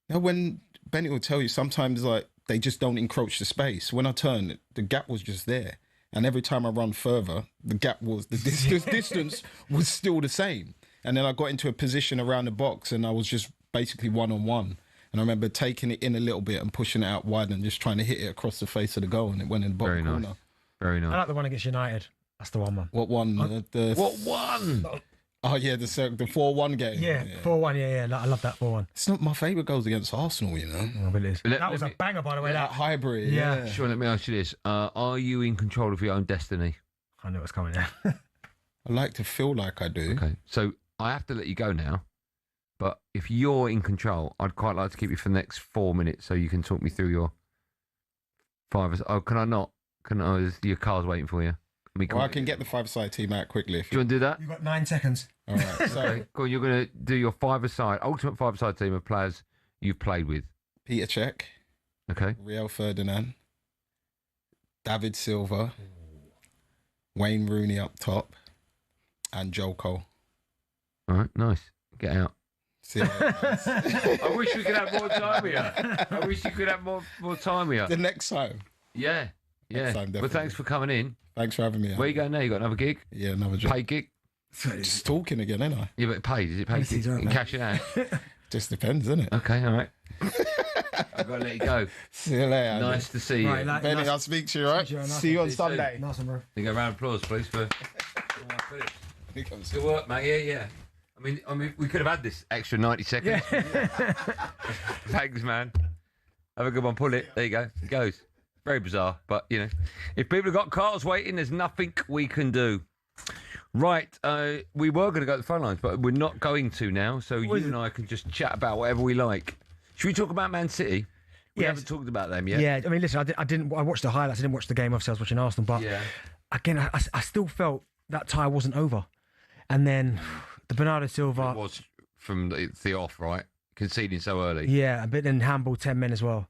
S14: know, when Bennett will tell you, sometimes like they just don't encroach the space. When I turned, the gap was just there. And every time I run further, the distance was still the same. And then I got into a position around the box and I was just basically one-on-one. And I remember taking it in a little bit and pushing it out wide and just trying to hit it across the face of the goal, and it went in the bottom corner.
S5: Very nice.
S6: I like the one against United. That's the one, man.
S14: What one?
S5: What one?
S14: Oh, yeah, the 4-1 game.
S6: Yeah, 4-1, yeah. I love that 4-1.
S14: It's not my favourite goals against Arsenal, you know.
S6: Oh, but it is. That was a banger, by the way. That
S14: Highbury,
S6: yeah.
S5: Sure, let me ask you this. Are you in control of your own destiny?
S6: I know what's coming there.
S14: I like to feel like I do.
S5: Okay, so I have to let you go now. But if you're in control, I'd quite like to keep you for the next 4 minutes so you can talk me through your five. Oh, can I not? Your car's waiting for you.
S14: I can get the five-side team out quickly.
S5: Do you want to do that?
S6: You've got 9 seconds.
S14: All right. So,
S5: okay, cool. You're going to do your ultimate five-side team of players you've played with.
S14: Peter Cech.
S5: Okay.
S14: Michail Ferdinand. David Silva. Wayne Rooney up top. And Joel Cole.
S5: All right, nice. Get out.
S14: See you later, guys.
S5: I wish we could have more time here. I wish you could have more time here.
S14: The next time.
S5: Yeah.
S14: Next time,
S5: Well, thanks for coming in.
S14: Thanks for having me.
S5: Where you going now? You got another gig?
S14: Yeah, another job.
S5: Paid gig?
S14: Just talking again, ain't I?
S5: Yeah, but paid. Is it paid? You cash it out?
S14: Just depends, isn't it?
S5: Okay, all right. I've got to let you go.
S14: See you later.
S5: Nice to see you.
S14: Right, Benny, I'll speak to you, right? See you on Sunday.
S6: Nice one, bro.
S5: You go round of applause, please, for Phillips. Good work, mate. Yeah. I mean, we could have had this extra 90 seconds. Yeah. Thanks, man. Have a good one. Pull it. There you go. It goes. Very bizarre, but, you know, if people have got cars waiting, there's nothing we can do. Right, we were going to go to the phone lines, but we're not going to now, so you and I can just chat about whatever we like. Should we talk about Man City? We haven't talked about them yet.
S6: Yeah, I mean, listen, I watched the highlights. I didn't watch the game. Obviously, I was watching Arsenal, but again, I still felt that tie wasn't over. And then the Bernardo Silva...
S5: It was from the off, right? Conceding so early.
S6: Yeah, but then handball 10 men as well.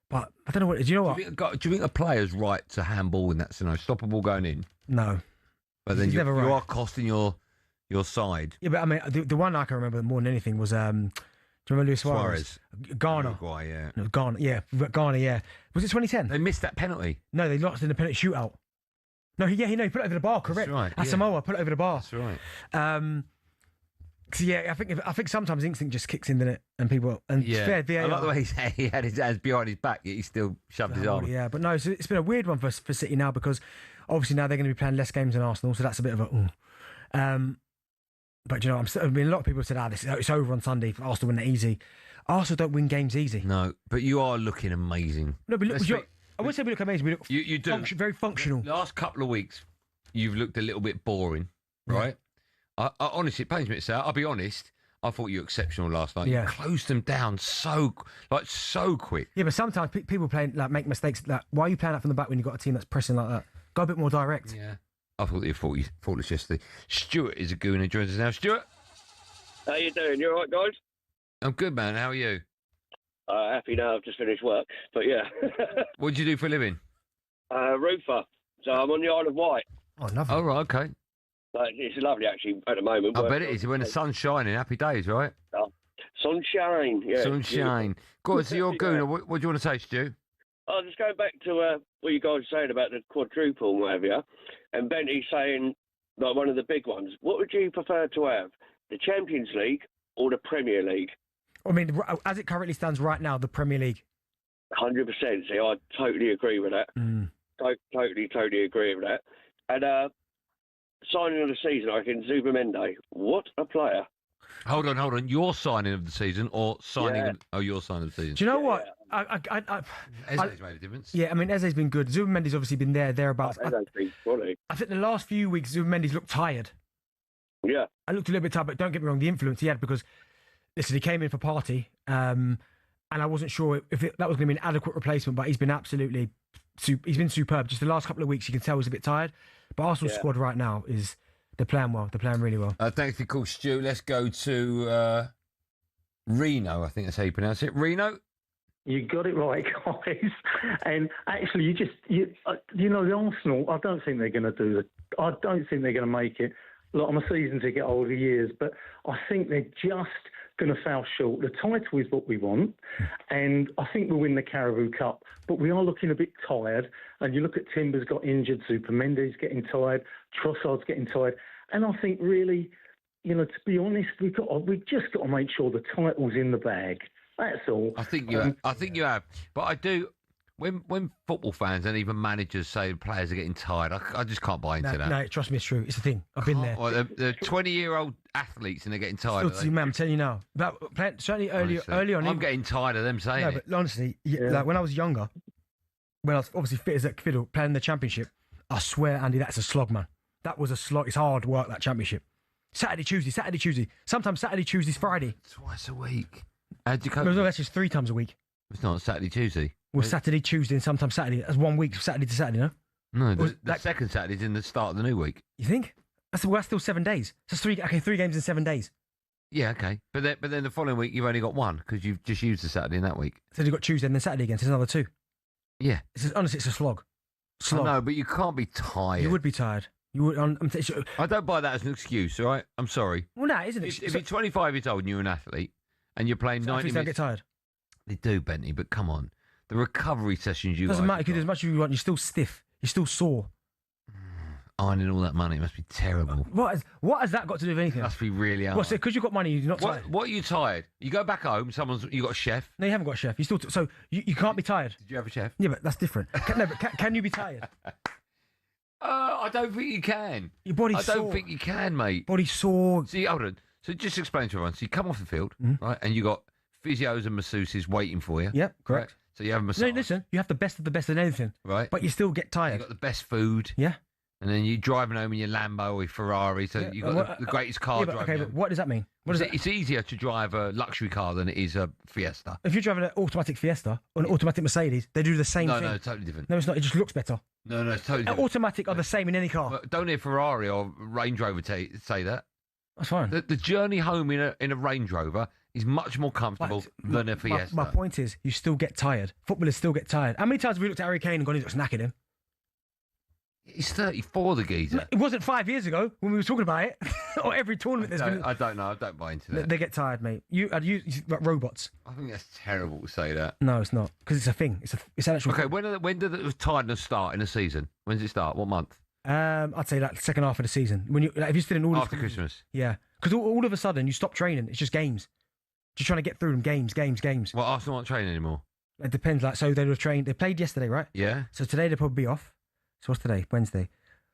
S6: But I don't know what... Do you know what?
S5: Do you think a player's right to handball in that scenario? Stop a ball going in?
S6: No.
S5: But then you are costing your side.
S6: Yeah, but I mean, the one I can remember more than anything was... do you remember Luis Suarez? Ghana.
S5: Uruguay, yeah.
S6: No, Ghana, yeah. Was it 2010?
S5: They missed that penalty.
S6: No, they lost in the penalty shootout. No, he put it over the bar, correct.
S5: That's right.
S6: Asamoah put it over the bar.
S5: That's right.
S6: So yeah, I think sometimes instinct just kicks in, doesn't it? And people fair VAR.
S5: I like the way he had his hands behind his back, yet he still shoved his arm.
S6: Yeah, but no, so it's been a weird one for City now because obviously now they're going to be playing less games than Arsenal, so that's a bit of a. But you know, a lot of people have said, it's over on Sunday. Arsenal win it easy. Arsenal don't win games easy.
S5: No, but you are looking amazing.
S6: No, but I would say we look amazing. We look
S5: you do
S6: very functional.
S5: The last couple of weeks, you've looked a little bit boring, right? I honestly, it pains me to say. I'll be honest. I thought you were exceptional last night.
S6: Yeah.
S5: You closed them down so quick.
S6: Yeah, but sometimes people make mistakes. Like, why are you playing out from the back when you've got a team that's pressing like that? Go a bit more direct.
S5: Yeah. I thought you thoughtless yesterday. Stuart is a goon and joins us now. Stuart,
S17: how you doing? You all right, guys?
S5: I'm good, man. How are you?
S17: Happy now. I've just finished work, but yeah.
S5: What do you do for a living?
S17: Roofer. So I'm on the Isle of Wight.
S6: Oh, lovely.
S5: Oh, right, okay.
S17: It's lovely, actually, at the moment.
S5: I bet it is. When the sun's shining, happy days, right?
S17: Sunshine, yeah.
S5: Sunshine. Go on, so you're a goon. What do you want to say, Stu?
S17: I'll just go back to what you guys were saying about the quadruple and what have you. And Bentley saying, like, one of the big ones. What would you prefer to have, the Champions League or the Premier League?
S6: I mean, as it currently stands right now, the Premier League.
S17: 100%. See, I totally agree with that. Totally agree with that. And signing of the season, I think Zubimende. What a player!
S5: Hold on. Your signing of the season or signing? Your signing of the season.
S6: Do you know what?
S5: Eze's made a difference.
S6: Yeah, I mean, Eze's been good. Zubamendi's obviously been thereabouts.
S17: Eze's been funny.
S6: I think the last few weeks, Zubamendi's looked tired.
S17: Yeah.
S6: I looked a little bit tired, but don't get me wrong, the influence he had because, listen, he came in for Partey, and I wasn't sure if that was going to be an adequate replacement, but he's been absolutely he's been superb. Just the last couple of weeks, you can tell he's a bit tired. But Arsenal's squad right now they're playing well. They're playing really well.
S5: Thanks for your call, Stu. Let's go to Reno. I think that's how you pronounce it. Reno.
S18: You got it right, guys. And actually, the Arsenal. I don't think they're going to do it. I don't think they're going to make it. Look, I'm a season ticket holder years, but I think they're just going to fall short. The title is what we want, and I think we'll win the Carabao Cup. But we are looking a bit tired. And you look at Timber's got injured, Mendes getting tired, Trossard's getting tired, and I think really, to be honest, we've just got to make sure the title's in the bag. That's all.
S5: I think you have. But I do. When football fans and even managers say players are getting tired, I just can't buy into that.
S6: No, trust me, it's true. It's a thing. I've been there.
S5: Well, they're 20-year-old athletes and they're getting tired.
S6: Man, I'm telling you now. Certainly early on.
S5: I'm getting tired of them saying
S6: it. But honestly, like when I was younger, when I was obviously fit as a fiddle, playing the championship, I swear, Andy, that's a slog, man. That was a slog. It's hard work, that championship. Saturday, Tuesday. Sometimes Saturday, Tuesdays, Friday.
S5: Twice a week. How'd you cope?
S6: No, that's just 3 times a week.
S5: It's not Saturday, Tuesday.
S6: Well, Saturday, Tuesday, and sometimes Saturday. That's 1 week, Saturday to Saturday, no?
S5: No, the second Saturday's in the start of the new week.
S6: You think? That's still 7 days. So 3 games in 7 days.
S5: Yeah, okay. But then the following week, you've only got 1 because you've just used the Saturday in that week.
S6: So you've got Tuesday and then Saturday again, so it's another 2.
S5: Yeah.
S6: Honestly, it's a slog.
S5: No, but you can't be tired.
S6: You would be tired. You would.
S5: I don't buy that as an excuse, all right? I'm sorry.
S6: Well, no, it isn't.
S5: If you're 25 years old and you're an athlete and you're playing 90 minutes...
S6: don't get tired.
S5: They do, Bentley, but come on. The recovery sessions you
S6: doesn't matter, because as much as you want, you're still stiff. You're still sore.
S5: Earning all that money must be terrible.
S6: What has that got to do with anything?
S5: It must be really hard.
S6: What's it? Because you've got money, you're not tired.
S5: What are you tired? You go back home, you got a chef.
S6: No, you haven't got a chef. You still so you can't be tired.
S5: Did you have a chef?
S6: Yeah, but that's different. Can you be tired?
S5: I don't think you can.
S6: Your body's sore.
S5: I don't think you can, mate.
S6: Body's sore.
S5: See, hold on. So just explain to everyone. So you come off the field, right, and you got physios and masseuses waiting for you.
S6: Yep, correct.
S5: Right? So you have a massage.
S6: No, listen, you have the best of the best in anything.
S5: Right.
S6: But you still get tired.
S5: You got the best food.
S6: Yeah.
S5: And then you're driving home in your Lambo or your Ferrari, so you've got the greatest car driving.
S6: Okay, but what does that mean?
S5: It's easier to drive a luxury car than it is a Fiesta.
S6: If you're driving an automatic Fiesta or an automatic Mercedes, they do the same thing.
S5: No, totally different.
S6: No, it's not. It just looks better.
S5: No, it's totally different.
S6: Automatic are the same in any car.
S5: But don't hear Ferrari or Range Rover say that.
S6: That's fine.
S5: The journey home in a Range Rover is much more comfortable than a Fiesta.
S6: My point is, you still get tired. Footballers still get tired. How many times have we looked at Harry Kane and gone, he's got knackered him?
S5: He's 34, the geezer.
S6: It wasn't 5 years ago when we were talking about it. Or every tournament there's been...
S5: I don't know. I don't buy into that.
S6: They get tired, mate. You like robots.
S5: I think that's terrible to say that.
S6: No, it's not. Because it's a thing. It's an actual
S5: Okay,
S6: thing.
S5: when did the tiredness start in a season? When does it start? What month?
S6: I'd say like the second half of the season. When if you're still in all
S5: after Christmas.
S6: Yeah. Because all of a sudden you stop training. It's just games. Just trying to get through them. Games.
S5: Well, Arsenal aren't training anymore.
S6: It depends. Like, so they were trained. They played yesterday, right?
S5: Yeah.
S6: So today they'll probably be off. So what's today? Wednesday.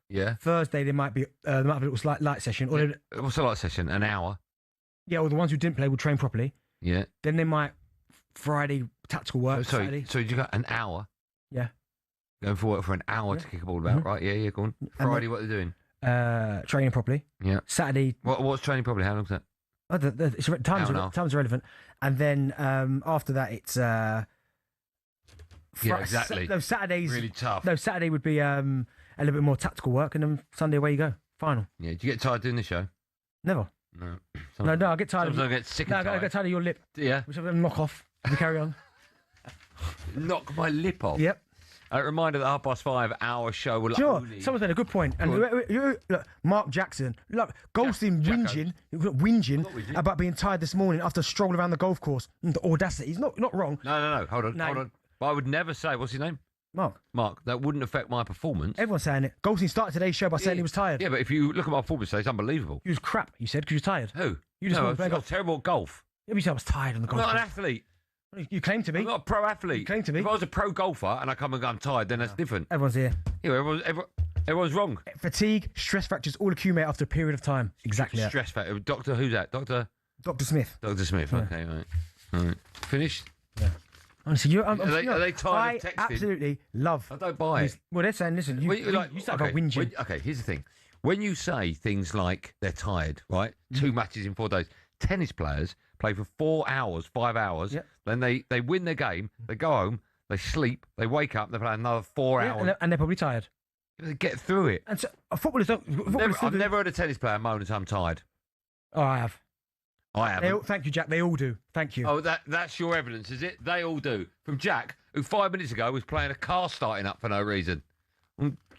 S5: Yeah.
S6: Thursday, they might have a little light session. Or
S5: what's a light session? An hour?
S6: Yeah, or the ones who didn't play will train properly.
S5: Yeah.
S6: Then they might Friday tactical work. Saturday.
S5: So you got an hour?
S6: Yeah.
S5: Going for work for an hour to kick a ball about, right? Yeah, go on. Friday, what are they doing?
S6: Training properly.
S5: Yeah.
S6: Saturday.
S5: What's training properly? How long's that?
S6: Time's irrelevant. And then after that, it's...
S5: yeah, exactly.
S6: No, Saturday's...
S5: Really tough.
S6: No, Saturday would be... a little bit more tactical work, and then Sunday, away you go. Final.
S5: Yeah. Do you get tired doing the show?
S6: Never.
S5: No.
S6: No, I get tired of...
S5: I get sick and tired.
S6: I get tired of your lip.
S5: Yeah.
S6: Which I'm going to knock off. You carry on.
S5: Knock my lip off?
S6: Yep.
S5: A reminder that 5:30 our show will only...
S6: Someone's made a good point. And look, Mark Jackson, look, Goldstein whinging about being tired this morning after a stroll around the golf course. The audacity. He's not wrong.
S5: No. Hold on. But I would never say... What's his name? Mark, that wouldn't affect my performance.
S6: Everyone's saying it. Goldstein started today's show by saying he was tired.
S5: Yeah, but if you look at my performance today, it's unbelievable.
S6: He was crap, you said, because you're tired.
S5: Who?
S6: You just want to play golf.
S5: Terrible at golf.
S6: Yeah, but you said I was tired on the golf
S5: I'm not
S6: course.
S5: an athlete.
S6: You claim to be.
S5: I'm not a pro athlete.
S6: You claim to be.
S5: If I was a pro golfer and I come and go, I'm tired, then that's different.
S6: Everyone's here.
S5: Yeah, everyone's wrong.
S6: Fatigue, stress fractures all accumulate after a period of time. Exactly.
S5: Stress factor. Doctor, who's that? Dr.
S6: Smith.
S5: Dr. Smith. Yeah. Okay, right. Finished?
S6: Yeah. Honestly, are
S5: they tired of texting?
S6: I absolutely love.
S5: I don't buy it.
S6: Well, they're saying, listen, you start about whinging.
S5: Okay, here's the thing. When you say things like they're tired, right? 2 matches in 4 days. Tennis players play for 4 hours, 5 hours.
S6: Yep.
S5: Then they win their game. They go home. They sleep. They wake up. They play another 4 hours.
S6: And they're probably tired.
S5: They get through it.
S6: And so footballers don't.
S5: I've never heard a tennis player moan that I'm tired.
S6: Oh, I have.
S5: I haven't.
S6: Thank you, Jack. They all do. Thank you.
S5: Oh, that's your evidence, is it? They all do. From Jack, who 5 minutes ago was playing a car starting up for no reason.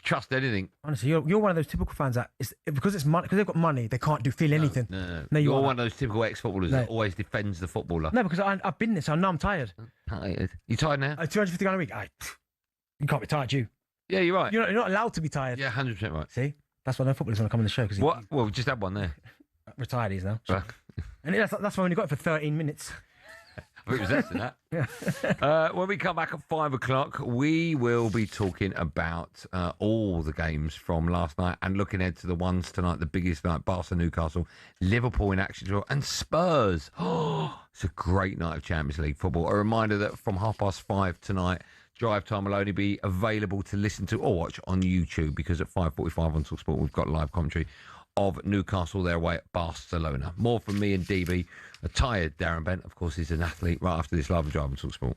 S5: trust anything.
S6: Honestly, you're one of those typical fans that because it's money, because they've got money, they can't feel anything.
S5: No,
S6: you're
S5: one of those typical ex-footballers that always defends the footballer.
S6: No, because I've been this. I know I'm tired.
S5: Tired? You tired now?
S6: £250 a week. You can't be tired, you.
S5: Yeah, you're right.
S6: You're not allowed to be tired.
S5: Yeah, 100% right.
S6: See, that's why no footballers want to come on the show.
S5: What? Well, we just had one there.
S6: Retired he's now. And that's why I only got it for 13 minutes.
S5: I think it was less than that. When we come back at 5 o'clock, we will be talking about all the games from last night and looking ahead to the ones tonight, the biggest night, Barca, Newcastle, Liverpool in action as well, and Spurs. Oh, it's a great night of Champions League football. A reminder that from 5:30 tonight, Drive Time will only be available to listen to or watch on YouTube, because at 5:45 on talkSPORT, we've got live commentary of Newcastle their way at Barcelona. More from me and DB. A tired Darren Bent, of course, he's an athlete, right after this live drive on talkSPORT.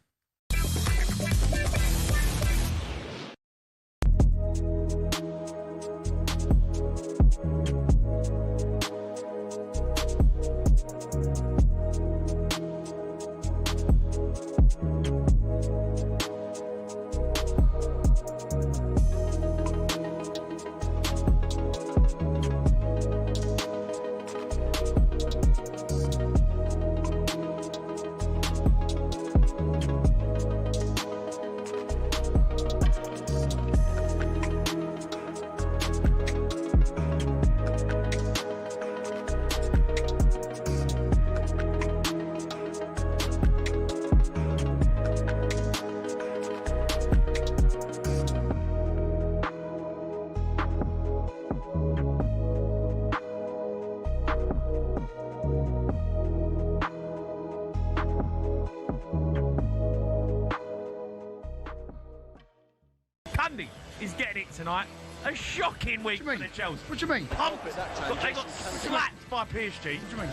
S7: Andy is getting it tonight. A shocking week for the Chelsea.
S19: What do you mean?
S7: Pumped. They got slapped by PSG.
S19: What do you mean?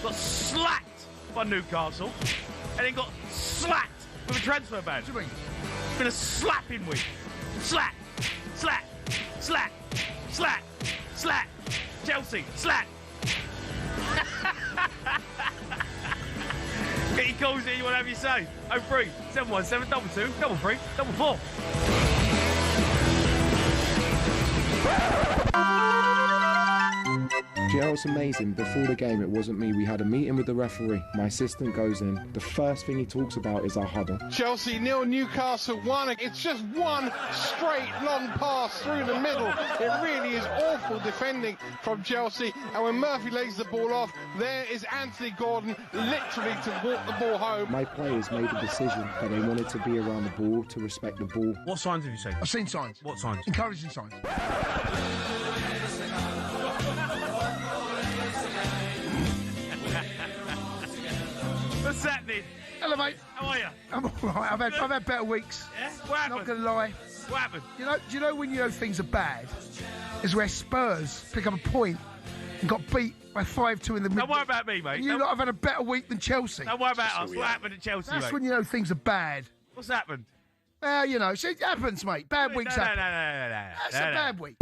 S7: Got slapped by Newcastle. And then got slapped with a transfer ban.
S19: What do you mean?
S7: It's been a slapping week. Slap, slap, slap, slap, slap. Chelsea, slap. Get your calls in, you want to have your say. 03 717 22 33 44.
S20: Do you know what's amazing? Before the game, it wasn't me. We had a meeting with the referee. My assistant goes in. The first thing he talks about is our huddle.
S21: Chelsea 0, Newcastle 1. It's just one straight long pass through the middle. It really is awful defending from Chelsea. And when Murphy lays the ball off, there is Anthony Gordon literally to walk the ball home.
S20: My players made a decision that they wanted to be around the ball, to respect the ball.
S7: What signs have you seen?
S19: I've seen signs.
S7: What signs?
S19: Encouraging signs.
S7: What's happening?
S19: Hello, mate.
S7: How are you?
S19: I'm all right. I've had better weeks.
S7: Yeah? What happened?
S19: Not gonna lie.
S7: What happened?
S19: Do you know when you know things are bad? Is where Spurs pick up a point and got beat by 5-2 in the middle.
S7: Don't worry about me, mate.
S19: And you lot have had a better week than Chelsea.
S7: Don't worry about us. What happened at Chelsea,
S19: That's
S7: mate?
S19: when you know things are bad.
S7: What's happened?
S19: Well, you know, it happens, mate. Bad weeks happen.
S7: No.
S19: That's a bad week.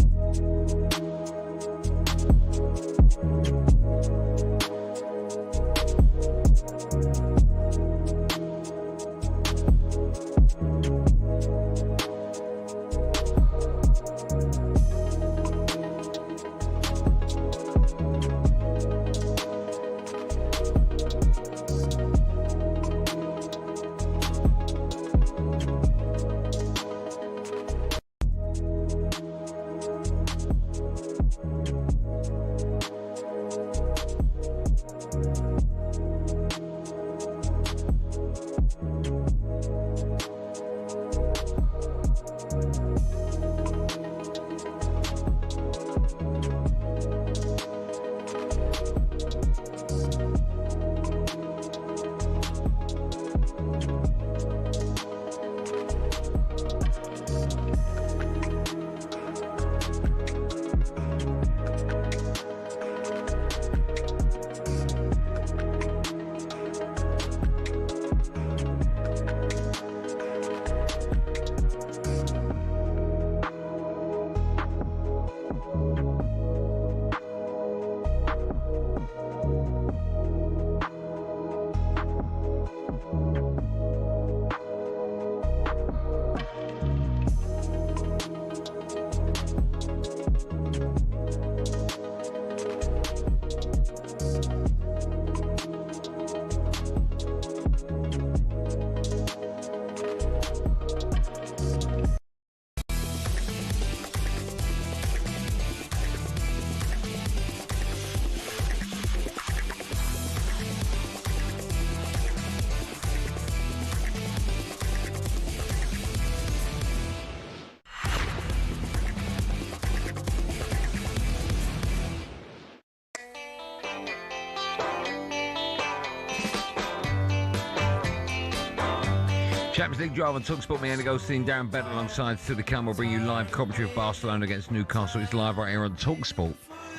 S5: Champions League drive on talkSPORT. Me, Andy Goldstein Darren Bent alongside to the camera. We'll bring you live commentary of Barcelona against Newcastle. It's live right here on talkSPORT.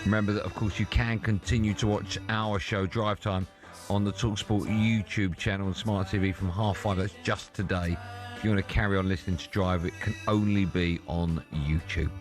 S5: Remember that, of course, you can continue to watch our show, Drive Time, on the talkSPORT YouTube channel and Smart TV from 5:30. That's just today. If you want to carry on listening to Drive, it can only be on YouTube.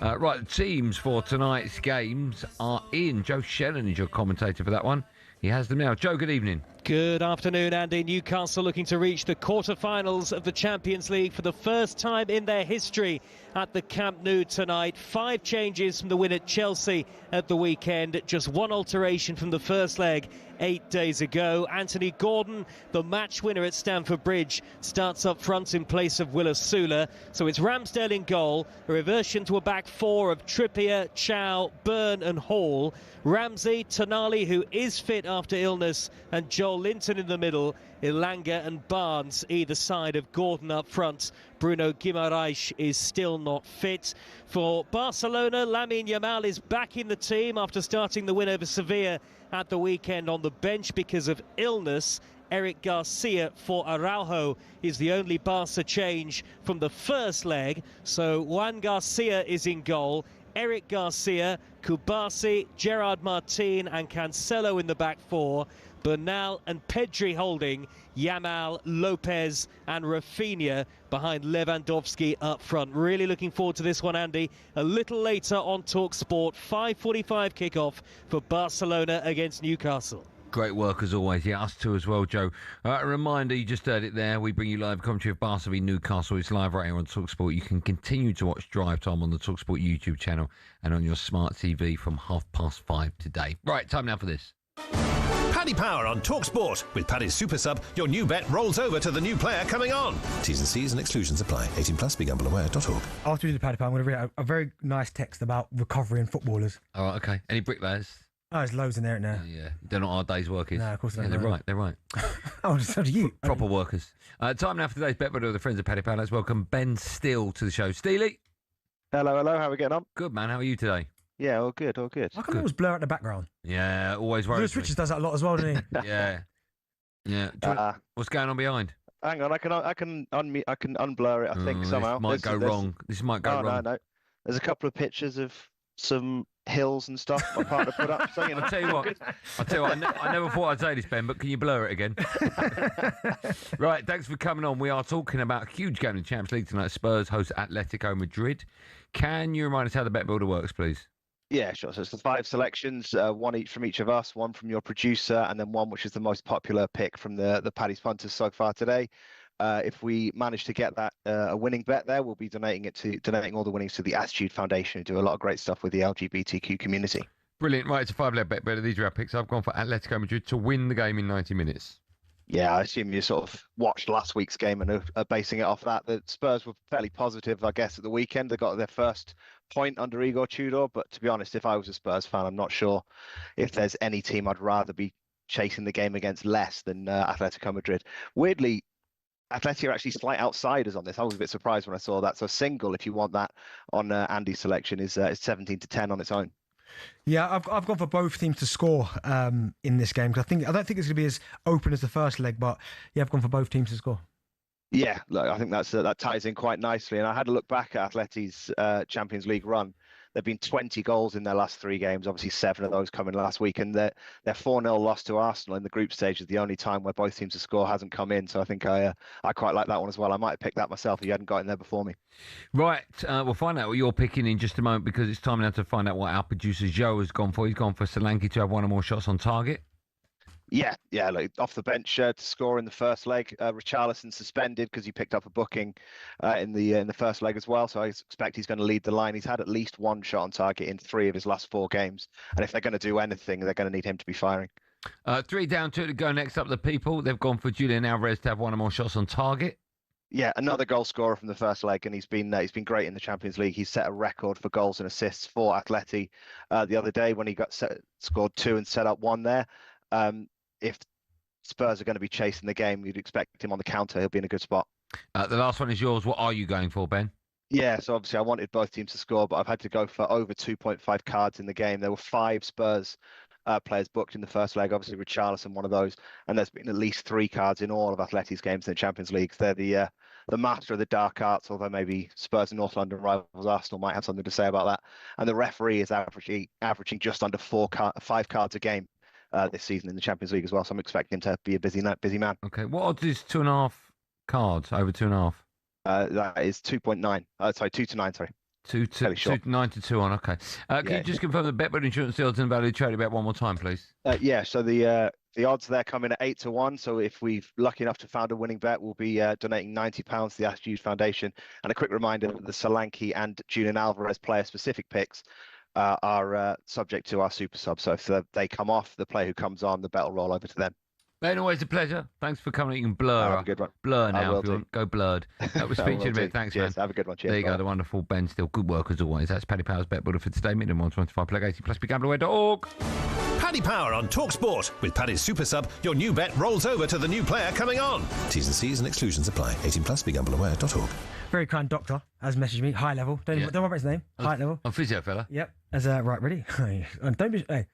S5: Right, the teams for tonight's games are in. Joe Shannon is your commentator for that one. He has them now. Joe, good evening.
S3: Good afternoon, Andy. Newcastle looking to reach the quarter-finals of the Champions League for the first time in their history at the Camp Nou tonight. 5 changes from the win at Chelsea at the weekend. Just 1 alteration from the first leg 8 days ago. Anthony Gordon, the match winner at Stamford Bridge, starts up front in place of Willis Sula. So it's Ramsdale in goal, a reversion to a back 4 of Trippier, Chow, Byrne and Hall. Ramsey, Tonali, who is fit after illness, and Joel Linton in the middle. Ilanga and Barnes either side of Gordon up front. Bruno Guimaraes is still not fit. For Barcelona, Lamine Yamal is back in the team after starting the win over Sevilla at the weekend on the bench because of illness. Eric Garcia for Araujo is the only Barca change from the first leg. So Juan Garcia is in goal. Eric Garcia, Kubasi, Gerard Martin and Cancelo in the back 4. Bernal and Pedri holding, Yamal, Lopez and Rafinha behind Lewandowski up front. Really looking forward to this one, Andy. A little later on talkSPORT, 5:45 kickoff for Barcelona against Newcastle.
S5: Great work as always. Yeah, us too as well, Joe. A reminder, you just heard it there. We bring you live commentary of Barca v Newcastle. It's live right here on talkSPORT. You can continue to watch Drive Time on the talkSPORT YouTube channel and on your smart TV from 5:30 today. Right, time now for this.
S22: Paddy Power on talkSPORT. With Paddy's Super Sub, your new bet rolls over to the new player coming on. T's and C's and exclusions apply. 18 plus, begambleaware.org.
S6: After we do the Paddy Power, I'm going to read out a very nice text about recovery in footballers.
S5: All right, okay. Any bricklayers?
S6: Oh, there's loads in there now.
S5: Yeah, they're not our day's workers.
S6: No, of course not.
S5: Yeah, they're right. They're right.
S6: Oh, so do you.
S5: Proper workers. Time now for today's bet with the friends of Paddy Power. Let's welcome Ben Steele to the show. Steely.
S23: Hello. How are we getting on?
S5: Good, man. How are you today?
S23: Yeah, all good.
S6: How come it always blur out the background?
S5: Yeah, always worries.
S6: Lewis Richards does that a lot as well, doesn't he?
S5: Yeah. What's going on behind?
S23: Hang on, I can unblur it. I think somehow.
S5: This might go wrong. This might go wrong.
S23: No. There's a couple of pictures of some hills and stuff my partner put up. So,
S5: I'll tell you what. I never thought I'd say this, Ben, but can you blur it again? Right, thanks for coming on. We are talking about a huge game in the Champions League tonight. Spurs host Atletico Madrid. Can you remind us how the bet builder works, please?
S23: Yeah, sure. So it's the 5 selections, one each from each of us, one from your producer, and then one which is the most popular pick from the Paddy's punters so far today. If we manage to get that a winning bet there, we'll be donating all the winnings to the Attitude Foundation, who do a lot of great stuff with the LGBTQ community.
S5: Brilliant. Right, it's a 5-leg bet. These are our picks. I've gone for Atletico Madrid to win the game in 90 minutes.
S23: Yeah, I assume you sort of watched last week's game and are basing it off that. The Spurs were fairly positive, I guess, at the weekend. They got their first point under Igor Tudor, but to be honest, if I was a Spurs fan, I'm not sure if there's any team I'd rather be chasing the game against less than Atletico Madrid. Weirdly, Atleti are actually slight outsiders on this. I was a bit surprised when I saw that. So a single, if you want that on Andy's selection, is 17-10 on its own.
S6: Yeah, I've gone for both teams to score in this game because I don't think it's going to be as open as the first leg, but yeah, I've gone for both teams to score.
S23: Yeah, look, I think that ties in quite nicely. And I had a look back at Atleti's Champions League run. There've been 20 goals in their last 3 games. Obviously, 7 of those coming last week, and their 4-0 loss to Arsenal in the group stage is the only time where both teams to score hasn't come in. So I think I quite like that one as well. I might have picked that myself if you hadn't got in there before me.
S5: Right, we'll find out what you're picking in just a moment because it's time now to find out what our producer Joe has gone for. He's gone for Solanke to have 1 or more shots on target.
S23: Yeah, like off the bench to score in the first leg. Richarlison suspended because he picked up a booking in the first leg as well. So I expect he's going to lead the line. He's had at least 1 shot on target in 3 of his last 4 games. And if they're going to do anything, they're going to need him to be firing.
S5: 3 down, 2 to go. Next up, the people. They've gone for Julian Alvarez to have 1 or more shots on target.
S23: Yeah, another goal scorer from the first leg, and he's been great in the Champions League. He's set a record for goals and assists for Atleti the other day when he scored 2 and set up 1 there. If Spurs are going to be chasing the game, you'd expect him on the counter. He'll be in a good spot.
S5: The last one is yours. What are you going for, Ben?
S23: Yeah, so obviously I wanted both teams to score, but I've had to go for over 2.5 cards in the game. There were 5 Spurs players booked in the first leg. Obviously, Richarlison, one of those. And there's been at least 3 cards in all of Atleti's games in the Champions League. They're the master of the dark arts, although maybe Spurs and North London rivals Arsenal might have something to say about that. And the referee is averaging just under 5 cards a game this season in the Champions League as well. So I'm expecting him to be a busy man.
S5: Okay, what odds is 2.5 cards, over 2.5?
S23: That is 2.9. Sorry, 2 to 9, sorry.
S5: 9 to 2 on, okay. Can you just confirm the BetBud Insurance odds and value trading bet one more time, please?
S23: So the odds there come in at 8 to 1. So if we're lucky enough to find a winning bet, we'll be donating £90 to the Ask Hughes Foundation. And a quick reminder that the Solanke and Julian Alvarez player-specific picks are subject to our super sub. So if they come off, the player who comes on, the bet will roll over to them.
S5: Ben, always a pleasure. Thanks for coming. You can blur.
S23: Have a good one.
S5: Blur now if you want. Go blurred. We'll speak to you in a bit. Thanks,
S23: Cheers.
S5: man.
S23: Have a good one. Cheers.
S5: There you go. The wonderful Ben Still. Good work as always. That's Paddy Power's Bet Builder for today. Minimum 125. Plug 80 plus begambleaware.org.
S22: Paddy Power on talkSPORT. With Paddy's Super Sub, your new bet rolls over to the new player coming on. T's and C's and exclusions apply. 18 plus begambleaware.org.
S6: Very kind doctor has messaged me. High level. Don't worry about his name. High level.
S5: I'm Physio fella.
S6: Yep. As right, ready? Don't do that.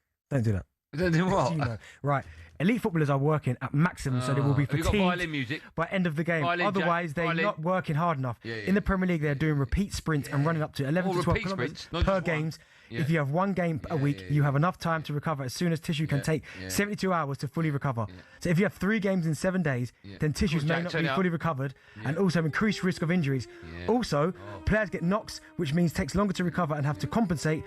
S5: Don't do what?
S6: Right. Elite footballers are working at maximum, so they will be
S5: Have you
S6: fatigued
S5: got violin music?
S6: by end of the game.
S5: Violin,
S6: Otherwise,
S5: Jack.
S6: they're
S5: Violin.
S6: not working hard enough.
S5: Yeah, yeah.
S6: In the Premier League, they're doing repeat sprints and running up to 11 to 12
S5: repeat
S6: kilometres
S5: sprints, not
S6: per
S5: just one.
S6: games.
S5: Yeah.
S6: If you have one game a week, you have enough time to recover as soon as tissue can take 72 hours to fully recover. So if you have 3 games in 7 days, then tissues may not be fully recovered and also have increased risk of injuries. Also, players get knocks, which means takes longer to recover and have to compensate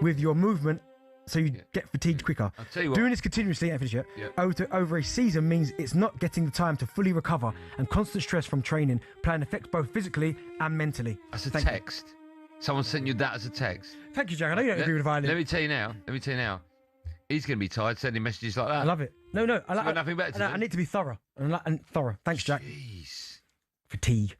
S6: with your movement, so you get fatigued quicker.
S5: I'll tell you what.
S6: Doing this continuously over a season means it's not getting the time to fully recover, and constant stress from training playing affects both physically and mentally.
S5: That's a text. Someone sent you that as a text.
S6: Thank you, Jack. I know you don't agree with violin.
S5: Let me tell you now. He's going to be tired sending messages like that.
S6: I love it. No. I like
S5: nothing better to do.
S6: I need to be thorough and thorough. Thanks, Jack.
S5: Jeez.
S6: Fatigue.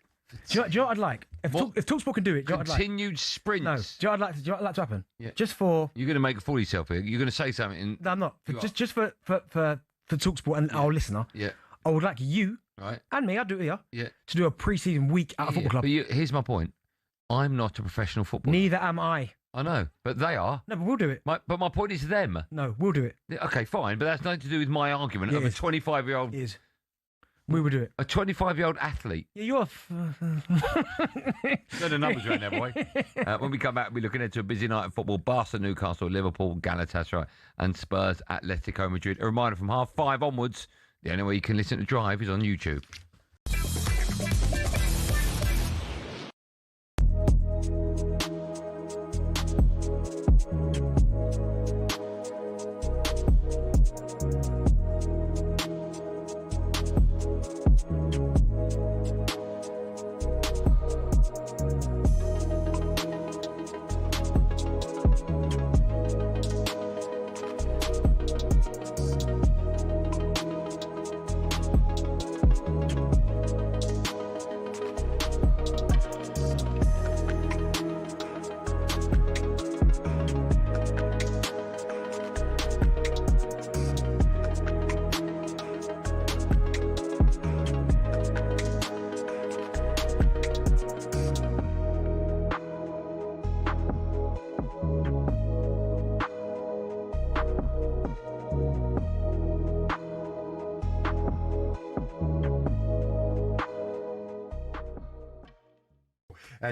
S6: Do you know what I'd like? If talkSPORT can do it, do you know what I'd like?
S5: Continued sprints.
S6: No. Do you know what I'd like to happen?
S5: Yeah.
S6: Just for...
S5: You're going to make a fool of yourself here. You're going to say something.
S6: No, I'm not. Just for talkSPORT and our listener.
S5: Yeah.
S6: I would like you and me, I'd do it here, to do a pre-season week at a football club.
S5: But here's my point. I'm not a professional footballer.
S6: Neither am I.
S5: I know, but they are.
S6: No, but we'll do it.
S5: But my point is them.
S6: No, we'll do it.
S5: Okay, fine, but that's nothing to do with my argument of a 25-year-old...
S6: It is. We will do it.
S5: A 25-year-old athlete.
S6: Yeah, you're...
S5: No, the numbers around there, boy. When we come back, we're looking into a busy night of football. Barca, Newcastle, Liverpool, Galatasaray and Spurs, Atletico Madrid. A reminder from 5:30 onwards, the only way you can listen to Drive is on YouTube.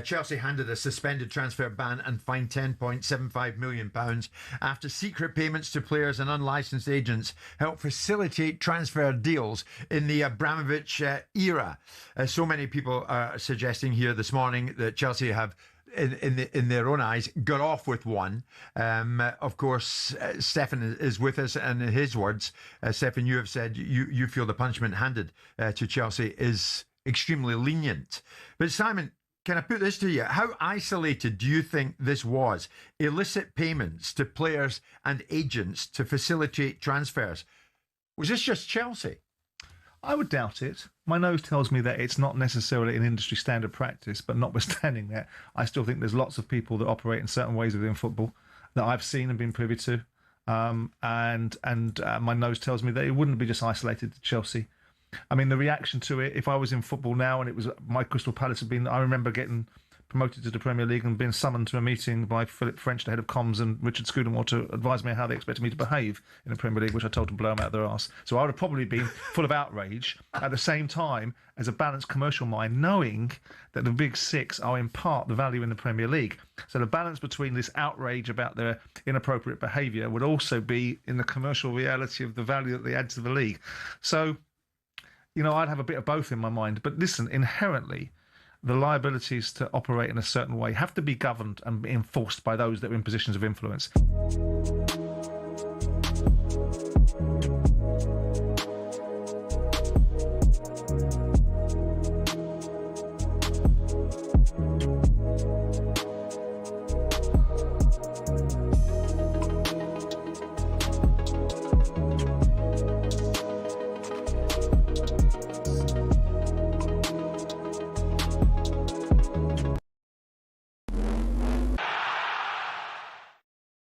S12: Chelsea handed a suspended transfer ban and fined £10.75 million after secret payments to players and unlicensed agents helped facilitate transfer deals in the Abramovich era. So many people are suggesting here this morning that Chelsea have, in their own eyes, got off with one. Of course, Stefan is with us, and in his words, Stefan, you have said you feel the punishment handed to Chelsea is extremely lenient. But Simon, can I put this to you? How isolated do you think this was? Illicit payments to players and agents to facilitate transfers. Was this just Chelsea?
S8: I would doubt it. My nose tells me that it's not necessarily an industry standard practice, but notwithstanding that, I still think there's lots of people that operate in certain ways within football that I've seen and been privy to. And my nose tells me that it wouldn't be just isolated to Chelsea. I mean, the reaction to it, if I was in football now and it was my Crystal Palace had been, I remember getting promoted to the Premier League and been summoned to a meeting by Philip French, the head of comms, and Richard Scudamore to advise me how they expected me to behave in the Premier League, which I told them to blow them out their arse. So I would have probably been full of outrage at the same time as a balanced commercial mind, knowing that the big six are in part the value in the Premier League. So the balance between this outrage about their inappropriate behaviour would also be in the commercial reality of the value that they add to the league. So, you know, I'd have a bit of both in my mind. But listen, inherently, the liabilities to operate in a certain way have to be governed and be enforced by those that are in positions of influence.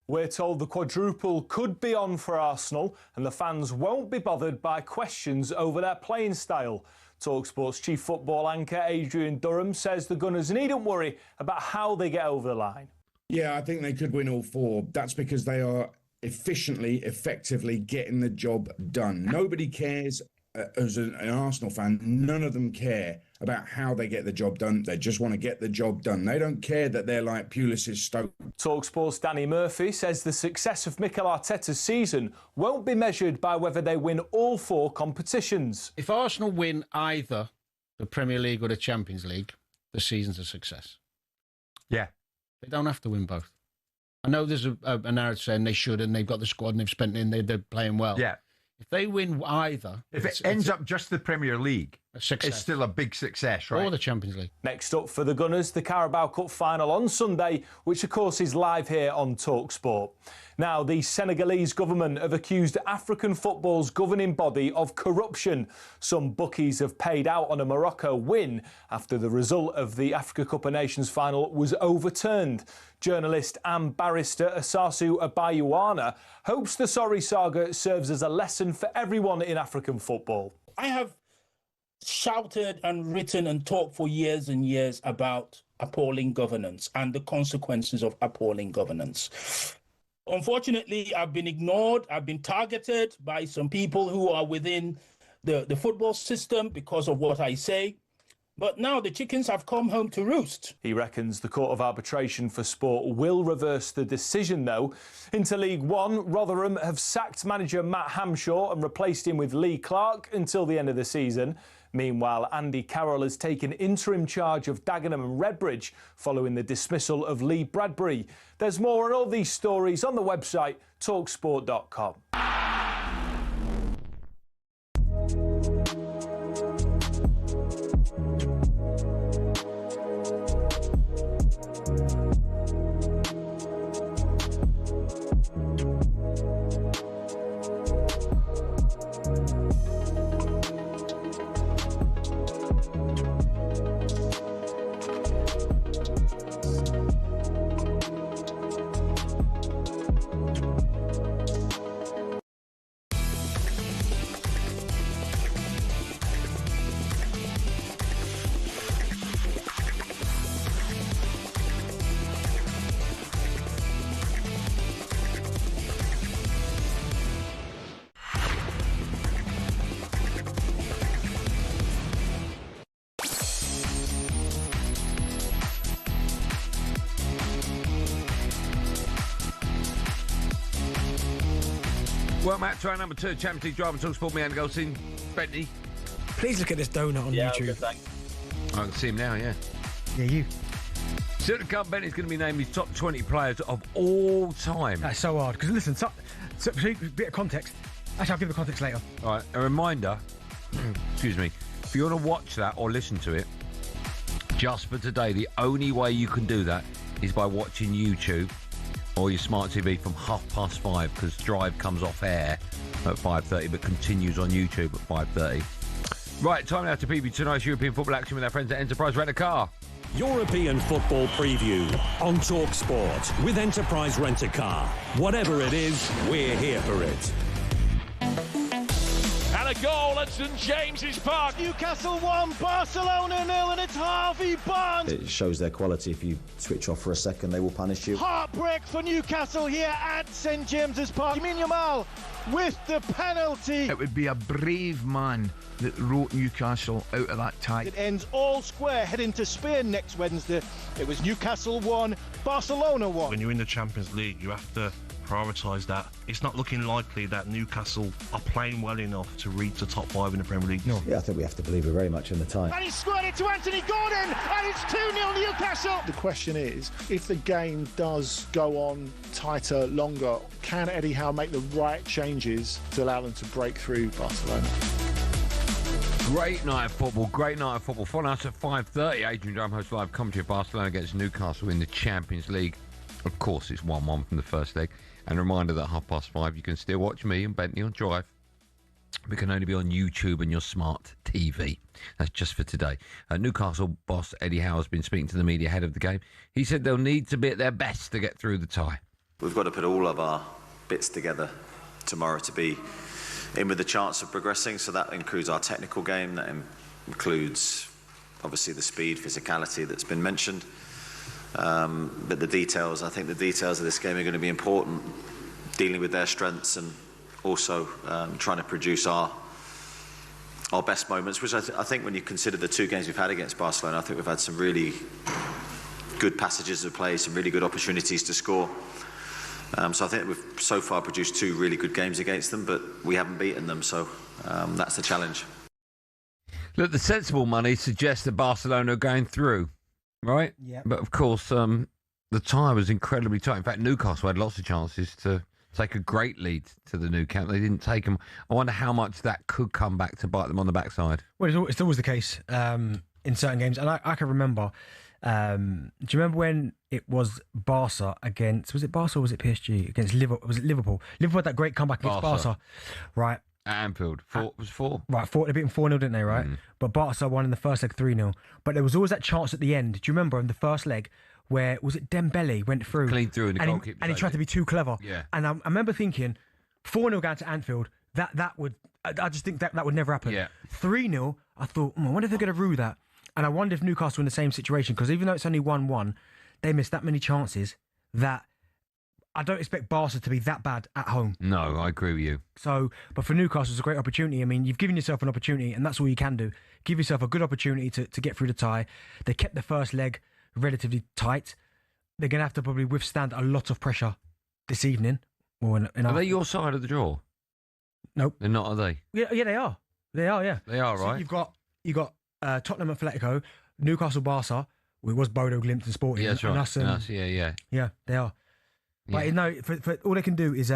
S1: We're told the quadruple could be on for Arsenal and the fans won't be bothered by questions over their playing style. talkSPORT's chief football anchor Adrian Durham says the Gunners needn't worry about how they get over the line.
S2: Yeah, I think they could win all four. That's because they are effectively getting the job done. Nobody cares. As an Arsenal fan, none of them care about how they get the job done. They just want to get the job done. They don't care that they're like Pulis's Stoke.
S1: talkSPORT's Danny Murphy says the success of Mikel Arteta's season won't be measured by whether they win all four competitions.
S4: If Arsenal win either the Premier League or the Champions League, the season's a success.
S12: Yeah.
S4: They don't have to win both. I know there's a narrative saying they should and they've got the squad and they've spent in, they're playing well.
S12: Yeah.
S4: If they win either...
S12: If it ends up just the Premier League, it's still a big success, right?
S4: Or the Champions League.
S1: Next up for the Gunners, the Carabao Cup final on Sunday, which of course is live here on talkSPORT. Now, the Senegalese government have accused African football's governing body of corruption. Some bookies have paid out on a Morocco win after the result of the Africa Cup of Nations final was overturned. Journalist and barrister Asasu Abayuana hopes the sorry saga serves as a lesson for everyone in African football.
S9: I have shouted and written and talked for years and years about appalling governance and the consequences of appalling governance. Unfortunately, I've been ignored. I've been targeted by some people who are within the football system because of what I say. But now the chickens have come home to roost.
S1: He reckons the Court of Arbitration for Sport will reverse the decision, though. Into League One, Rotherham have sacked manager Matt Hamshaw and replaced him with Lee Clark until the end of the season. Meanwhile, Andy Carroll has taken interim charge of Dagenham and Redbridge following the dismissal of Lee Bradbury. There's more on all these stories on the website talksport.com.
S5: Well, Matt, to our number 2 Champions League drive and talkSPORT, me Andy Goldstein Bentley.
S6: Please look at this donut on YouTube.
S5: Good, thanks. I can see him now, yeah.
S6: Yeah, you.
S5: Still to come, Bentley's going to be named his top 20 players of all time.
S6: That's so hard, because listen, so a bit of context. Actually, I'll give the context later.
S5: All right, a reminder, excuse me, if you want to watch that or listen to it, just for today, the only way you can do that is by watching YouTube or your smart TV from 5:30, because Drive comes off air at 5:30 but continues on YouTube at 5:30. Right, time now to preview tonight's European football action with our friends at Enterprise Rent a Car.
S24: European football preview on talkSPORT with Enterprise Rent a Car. Whatever it is, we're here for it.
S7: And a goal at St James's Park.
S10: Newcastle 1, Barcelona 0, and it's Harvey Barnes.
S11: It shows their quality. If you switch off for a second, they will punish you.
S10: Heartbreak for Newcastle here at St James's Park. Lamine Yamal with the penalty.
S13: It would be a brave man that wrote Newcastle out of that tie.
S10: It ends all square heading to Spain next Wednesday. It was Newcastle 1, Barcelona 1.
S15: When you're in the Champions League, you have to prioritise that. It's not looking likely that Newcastle are playing well enough to reach the top 5 in the Premier League.
S11: No. Yeah, I think we have to believe we're very much in the tie.
S10: And he's squared it to Anthony Gordon, and it's 2-0 Newcastle.
S25: The question is, if the game does go on tighter, longer, can Eddie Howe make the right changes to allow them to break through Barcelona?
S5: Great night of football, great night of football. Follow us at 5:30. Adrian Durham hosts live commentary of Barcelona against Newcastle in the Champions League. Of course, it's 1-1 from the first leg. And a reminder that 5:30, you can still watch me and Bentley on Drive. We can only be on YouTube and your smart TV. That's just for today. Newcastle boss Eddie Howe has been speaking to the media ahead of the game. He said they'll need to be at their best to get through the tie.
S26: We've got to put all of our bits together tomorrow to be in with the chance of progressing. So that includes our technical game. That includes, obviously, the speed, physicality that's been mentioned. But the details, I think the details of this game are going to be important, dealing with their strengths and also trying to produce our best moments, which I think when you consider the 2 games we've had against Barcelona, I think we've had some really good passages of play, some really good opportunities to score. So I think we've so far produced 2 really good games against them, but we haven't beaten them, so that's the challenge.
S5: Look, the sensible money suggests that Barcelona are going through. Right?
S6: Yeah.
S5: But of course, the tie was incredibly tight. In fact, Newcastle had lots of chances to take a great lead to the Nou Camp. They didn't take them. I wonder how much that could come back to bite them on the backside.
S6: Well, it's always the case in certain games. And I can remember, do you remember when it was Barca against, was it Barca or was it PSG? Against Liverpool? Was it Liverpool? Liverpool had that great comeback against Barca. Right.
S5: At Anfield. It was 4.
S6: Right, they beat them 4-0, didn't they, right? But Barca won in the first leg 3-0. But there was always that chance at the end. Do you remember in the first leg where, was it Dembele went through?
S5: Clean through and the goalkeeper.
S6: And he tried to be too clever.
S5: Yeah.
S6: And I remember thinking, 4-0 going to Anfield, that would, I just think that would never happen.
S5: Yeah.
S6: 3-0, I thought, I wonder if they're going to rue that. And I wonder if Newcastle in the same situation, because even though it's only 1-1, they missed that many chances that I don't expect Barca to be that bad at home.
S5: No, I agree with you.
S6: So, but for Newcastle, it's a great opportunity. I mean, you've given yourself an opportunity, and that's all you can do. Give yourself a good opportunity to get through the tie. They kept the first leg relatively tight. They're going to have to probably withstand a lot of pressure this evening. Are
S5: they your side of the draw?
S6: Nope.
S5: They're not, are they?
S6: Yeah, they are. They are, yeah.
S5: They are, right?
S6: So you've got Tottenham, Atletico, Newcastle, Barca. It was Bodo, Glimt, and Sporting.
S5: Yeah, that's right.
S6: And us,
S5: yeah.
S6: Yeah, they are. But no, for all they can do is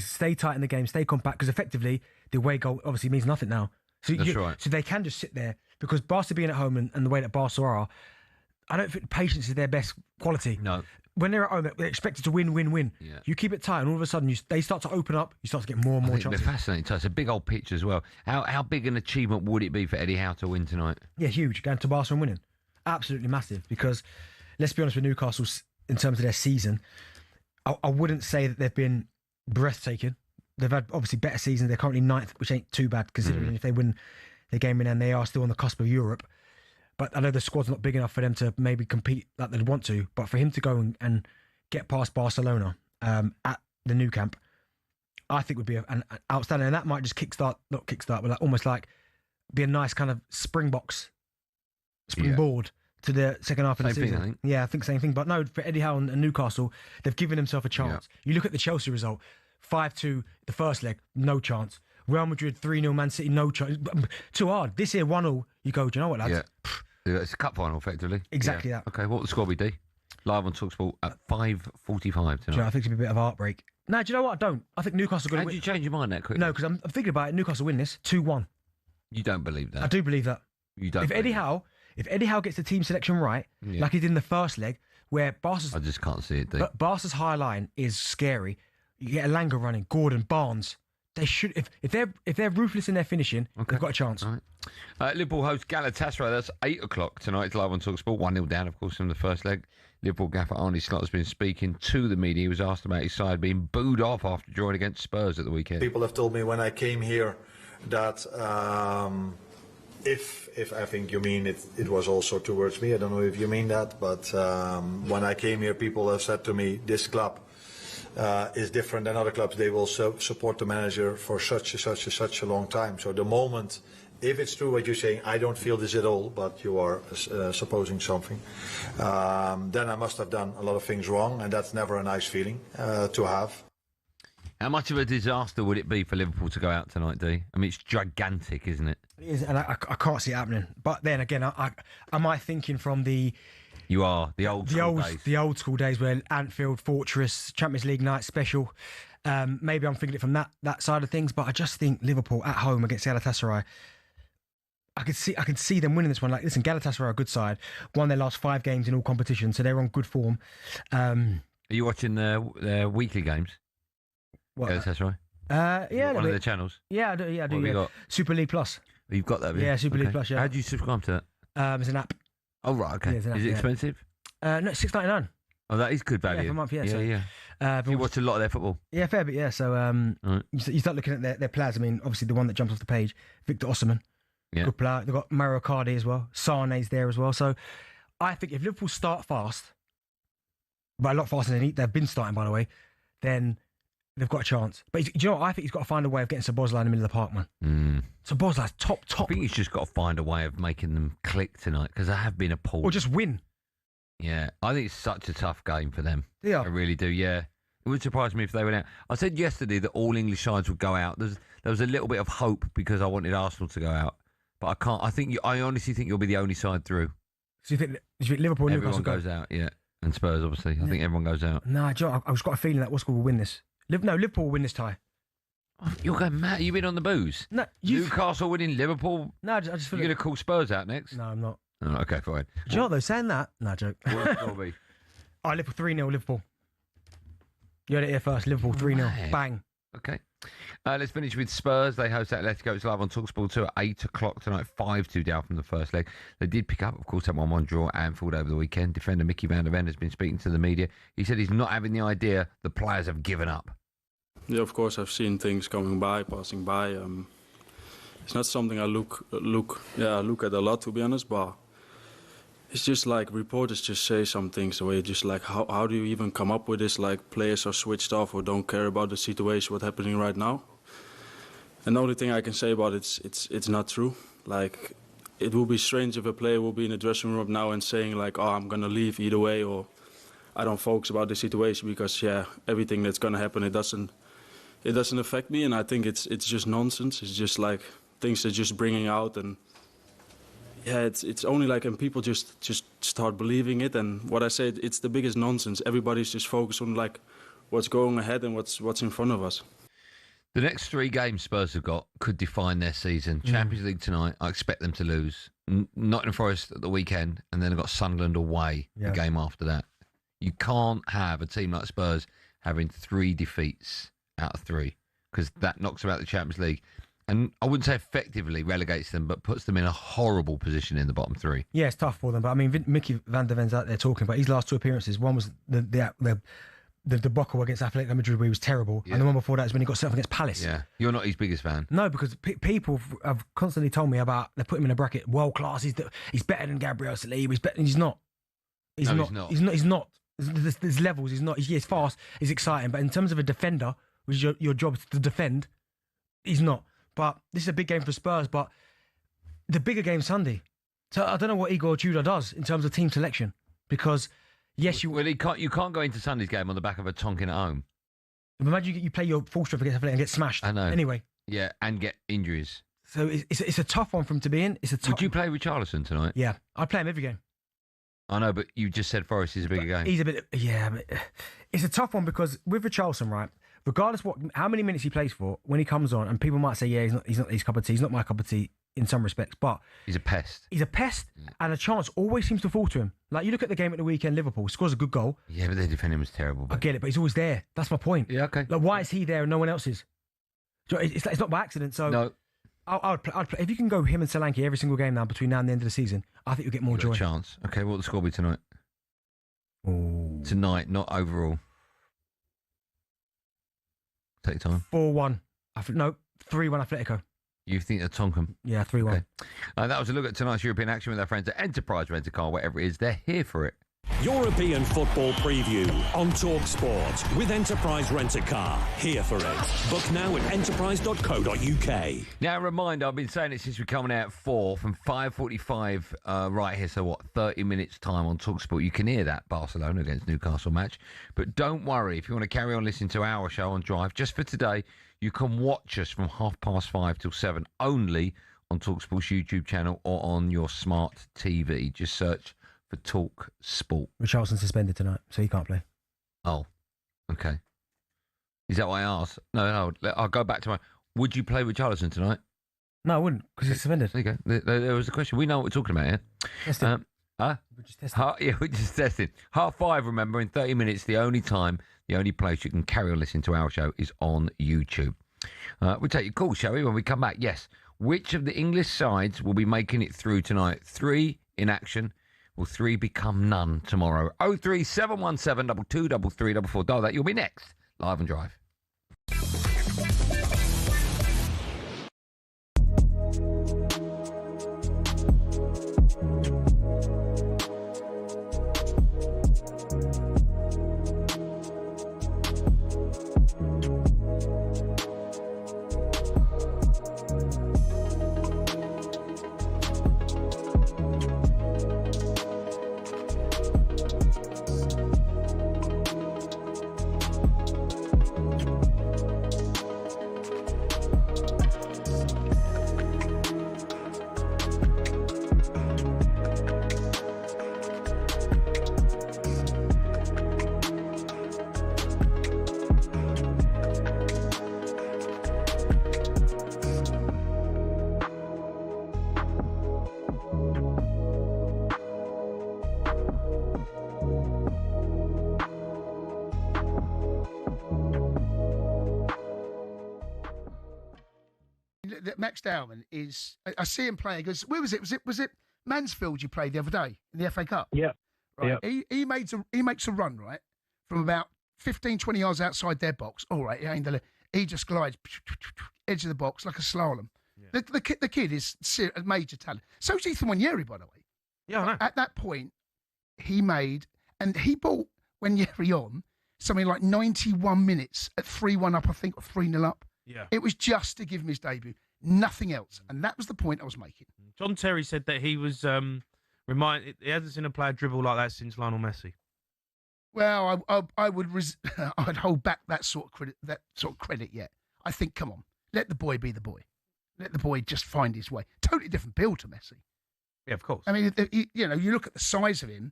S6: stay tight in the game, stay compact, because effectively the away goal obviously means nothing now. So
S5: that's right.
S6: So they can just sit there, because Barca being at home and the way that Barca are, I don't think patience is their best quality.
S5: No.
S6: When they're at home, they're expected to win.
S5: Yeah.
S6: You keep it tight, and all of a sudden they start to open up. You start to get more and more chances.
S5: They're fascinating. So it's a big old pitch as well. How big an achievement would it be for Eddie Howe to win tonight?
S6: Yeah, huge. Going to Barca and winning, absolutely massive. Because let's be honest with Newcastle. In terms of their season, I wouldn't say that they've been breathtaking. They've had obviously better seasons. They're currently 9th, which ain't too bad considering if they win the game in, and they are still on the cusp of Europe. But I know the squad's not big enough for them to maybe compete like they'd want to. But for him to go and get past Barcelona at the Nou Camp, I think would be an outstanding. And that might just not kickstart, but almost like be a nice kind of springboard to the second half of the season.
S5: Thing, I think.
S6: Yeah, I think same thing. But no, for Eddie Howe and Newcastle, they've given themselves a chance. Yeah. You look at the Chelsea result, 5-2 the first leg, no chance. Real Madrid 3-0, Man City, no chance. Too hard. This year 1-0, you go, do you know what, lads?
S5: Yeah. It's a cup final, effectively.
S6: Exactly that.
S5: Okay, what will the squad be, D? Live on talkSPORT at 5:45 tonight.
S6: Do you know, I think it's a bit of a heartbreak. No, do you know what? I don't. I think Newcastle going to win.
S5: How did you change your mind that quickly?
S6: No, because I'm thinking about it. Newcastle win this 2-1.
S5: You don't believe that?
S6: I do believe that.
S5: You don't.
S6: If Eddie Howe gets the team selection right, like he did in the first leg, where Barca's...
S5: I just can't see it, D.
S6: But Barca's high line is scary. You get Elanga running, Gordon, Barnes. They should, if they're ruthless in their finishing, they've got a chance.
S5: All right. Liverpool host Galatasaray. That's 8 o'clock tonight. It's live on talkSPORT. 1-0 down, of course, from the first leg. Liverpool gaffer Arne Slot has been speaking to the media. He was asked about his side being booed off after drawing against Spurs at the weekend.
S14: People have told me when I came here that if I think you mean it was also towards me. I don't know if you mean that, but when I came here, people have said to me, this club is different than other clubs. They will support the manager for such a long time. So the moment, if it's true what you're saying, I don't feel this at all, but you are supposing something, then I must have done a lot of things wrong, and that's never a nice feeling to have.
S5: How much of a disaster would it be for Liverpool to go out tonight, D? I mean, it's gigantic, isn't it?
S6: It is, and I can't see it happening. But then again, am I thinking from the...
S5: You are, the old days.
S6: The old school days where Anfield, Fortress, Champions League night special. Maybe I'm thinking it from that side of things, but I just think Liverpool at home against Galatasaray, I can see them winning this one. Like, listen, Galatasaray are a good side. Won their last 5 games in all competitions, so they're on good form.
S5: Are you watching their weekly games?
S6: What?
S5: Galatasaray?
S6: Yeah.
S5: One of the channels?
S6: Yeah, I do. Yeah,
S5: What have you got?
S6: Super League Plus.
S5: You've got that, have you?
S6: Yeah, Super League Plus, yeah.
S5: How do you subscribe to that?
S6: It's an app.
S5: Oh, right, okay.
S6: Yeah, it's an app,
S5: is it
S6: yeah.
S5: expensive?
S6: No, it's $6.99.
S5: Oh, that is good value.
S6: Yeah, for a month, yeah.
S5: Yeah. You watch a lot of their football?
S6: Yeah, fair bit, yeah. So
S5: right.
S6: you start looking at their players. I mean, obviously the one that jumps off the page, Victor Osimhen.
S5: Yeah.
S6: Good player. They've got Mario Icardi as well. Sane's there as well. So I think if Liverpool start fast, but a lot faster than they've been starting, by the way, then they've got a chance. But do you know what? I think he's got to find a way of getting Szoboszlai in the middle of the park, man. Szoboszlai's top.
S5: I think he's just got to find a way of making them click tonight, because they have been appalled.
S6: Or just win.
S5: Yeah, I think it's such a tough game for them.
S6: Yeah.
S5: I really do, yeah. It would surprise me if they went out. I said yesterday that all English sides would go out. There was a little bit of hope because I wanted Arsenal to go out. But I can't. I honestly think you'll be the only side through.
S6: So you think Liverpool and Newcastle
S5: goes out, yeah. And Spurs, obviously. I think everyone goes out.
S6: No, Joe, I've just got a feeling that Liverpool will win this. Liverpool will win this tie.
S5: Oh, you're going mad. You've been on the booze.
S6: No,
S5: Newcastle winning, Liverpool.
S6: No, I just feel
S5: you're going to call Spurs out next?
S6: No, I'm not.
S5: Oh, okay, fine.
S6: Do you know what, though? Saying that? No, joke.
S5: What's it be?
S6: Liverpool 3-0, Liverpool. You heard it here first. Liverpool 3-0. Bang.
S5: Okay. Let's finish with Spurs. They host Atletico. It's live on talkSPORT 2 at 8 o'clock tonight. 5-2 down from the first leg. They did pick up, of course, that 1-1 draw at Anfield over the weekend. Defender Mickey van der Ven has been speaking to the media. He said he's not having the idea the players have given up.
S16: Yeah, of course, I've seen things passing by. It's not something I look at a lot, to be honest, but it's just like reporters just say some things the way just like how do you even come up with this, like players are switched off or don't care about the situation, what's happening right now. And the only thing I can say about it's not true. Like, it will be strange if a player will be in the dressing room now and saying like, oh, I'm gonna leave either way, or I don't focus about the situation because everything that's gonna happen, it doesn't affect me. And I think it's just nonsense. It's just like things they're just bringing out, and it's only like, and people just start believing it. And what I said, it's the biggest nonsense. Everybody's just focused on like what's going ahead and what's in front of us.
S5: The next 3 games Spurs have got could define their season. Champions League tonight, I expect them to lose. Nottingham Forest at the weekend, and then they've got Sunderland away the game after that. You can't have a team like Spurs having 3 defeats out of 3, because that knocks them out of the Champions League. And I wouldn't say effectively relegates them, but puts them in a horrible position in the bottom 3.
S6: Yeah, it's tough for them. But I mean, Mickey van der Ven's out there talking about his last 2 appearances. One was the debacle against Atletico Madrid, where he was terrible, and the one before that is when he got set up against Palace.
S5: Yeah, you're not his biggest fan.
S6: No, because people have constantly told me about, they put him in a bracket, world class. He's better than Gabriel Saliba. He's better. He's not. He's not. There's levels. He's not. He's fast. He's exciting. But in terms of a defender, which is your job to defend, he's not. But this is a big game for Spurs. But the bigger game Sunday. So I don't know what Igor Tudor does in terms of team selection, because. Yes,
S5: you can't go into Sunday's game on the back of a Tonkin at home.
S6: Imagine you play your full strength against Atletico and get smashed.
S5: I know.
S6: Anyway.
S5: Yeah, and get injuries.
S6: So it's a tough one for him to be in.
S5: Would you play Richarlison tonight?
S6: Yeah, I'd play him every game.
S5: I know, but you just said Forest is a bigger game.
S6: He's a bit, but it's a tough one because with Richarlison, right? Regardless how many minutes he plays for, when he comes on, and people might say, yeah, he's not his cup of tea. He's not my cup of tea in some respects, but
S5: he's a pest.
S6: He's a pest, and a chance always seems to fall to him. Like, you look at the game at the weekend, Liverpool scores a good goal.
S5: Yeah, but their defending was terrible.
S6: I get it, but he's always there. That's my point.
S5: Yeah, okay.
S6: Like, why is he there and no one else is? So it's not by accident. So
S5: no.
S6: I'd play. If you can go him and Solanke every single game now between now and the end of the season, I think you'll get more joy.
S5: A chance. Okay, what will the score be tonight? tonight, not overall. Take your time.
S6: 4-1. No, 3-1 Atletico.
S5: You think the Tonkin?
S6: Yeah, 3-1.
S5: Okay. That was a look at tonight's European action with our friends at Enterprise Rent-A-Car, whatever it is. They're here for it.
S24: European football preview on talkSPORT with Enterprise Rent-A-Car. Here for it. Book now at enterprise.co.uk.
S5: Now, a reminder, I've been saying it since we're coming out at 4 from 5:45 right here. So, 30 minutes time on talkSPORT. You can hear that Barcelona against Newcastle match. But don't worry, if you want to carry on listening to our show on Drive, just for today, you can watch us from 5:30 till 7 only on talkSPORT's YouTube channel or on your smart TV. Just search for talkSPORT.
S6: Richarlison suspended tonight, so he can't play.
S5: Oh, okay. Is that what I asked? No, I'll go back to my... Would you play Richarlison tonight?
S6: No, I wouldn't, because he's suspended.
S5: There you go. There was a question. We know what we're talking about here.
S6: Testing.
S5: Huh?
S6: We're just testing.
S5: We're just testing. 5:30, remember, in 30 minutes, the only place you can carry on listening to our show is on YouTube. We'll take your call, shall we, when we come back? Yes. Which of the English sides will be making it through tonight? 3 in action. Will 3 become none tomorrow? 03717 223344. Dial that. You'll be next. Live and Drive.
S3: Max Dowman is. I see him playing. He goes, where was it? Was it Mansfield you played the other day in the FA Cup?
S17: Yeah.
S3: Right.
S17: Yeah.
S3: He makes a run, right, from about 15, 20 yards outside their box. All right, he just glides edge of the box like a slalom. Yeah. The kid is a major talent. So is Ethan Wanyeri, by the way.
S17: Yeah, I know.
S3: At that point, he bought Wanyeri on something like 91 minutes at 3-1 up, I think, or 3-0 up.
S17: Yeah.
S3: It was just to give him his debut. Nothing else. And that was the point I was making.
S17: John Terry said that he was he hasn't seen a player dribble like that since Lionel Messi.
S3: Well, I would I'd hold back that sort of credit yet. I think, come on, let the boy be the boy. Let the boy just find his way. Totally different build to Messi.
S17: Yeah, of course.
S3: I mean, you look at the size of him.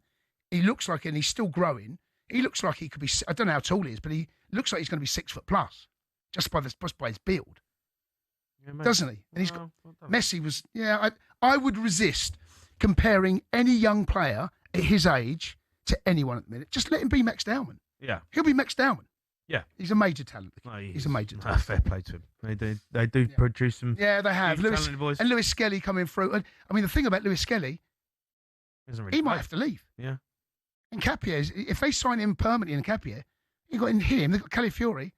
S3: He looks like, and he's still growing. He looks like he could be. I don't know how tall he is, but he looks like he's going to be 6 foot plus, just by his build. Yeah, doesn't he? And Messi was. Yeah, I would resist comparing any young player at his age to anyone at the minute. Just let him be Max Dowman.
S17: Yeah,
S3: he'll be Max Dowman.
S17: Yeah,
S3: he's a major talent.
S17: No,
S3: he's a major talent.
S17: Fair play to him. They do produce some.
S3: Yeah, they have.
S17: Talented boys.
S3: And Lewis Skelly coming through. And, I mean, the thing about Lewis Skelly, he might have to leave.
S17: Yeah.
S3: And Capierre, if they sign him permanently in Capierre, you got in him. They've got Calafiori.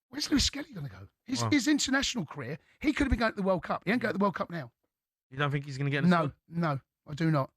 S3: Where's Lewis Skelly going to go? His international career, he could have been going to the World Cup. He ain't going to the World Cup now.
S17: You don't think he's going to get in
S3: No, I do not.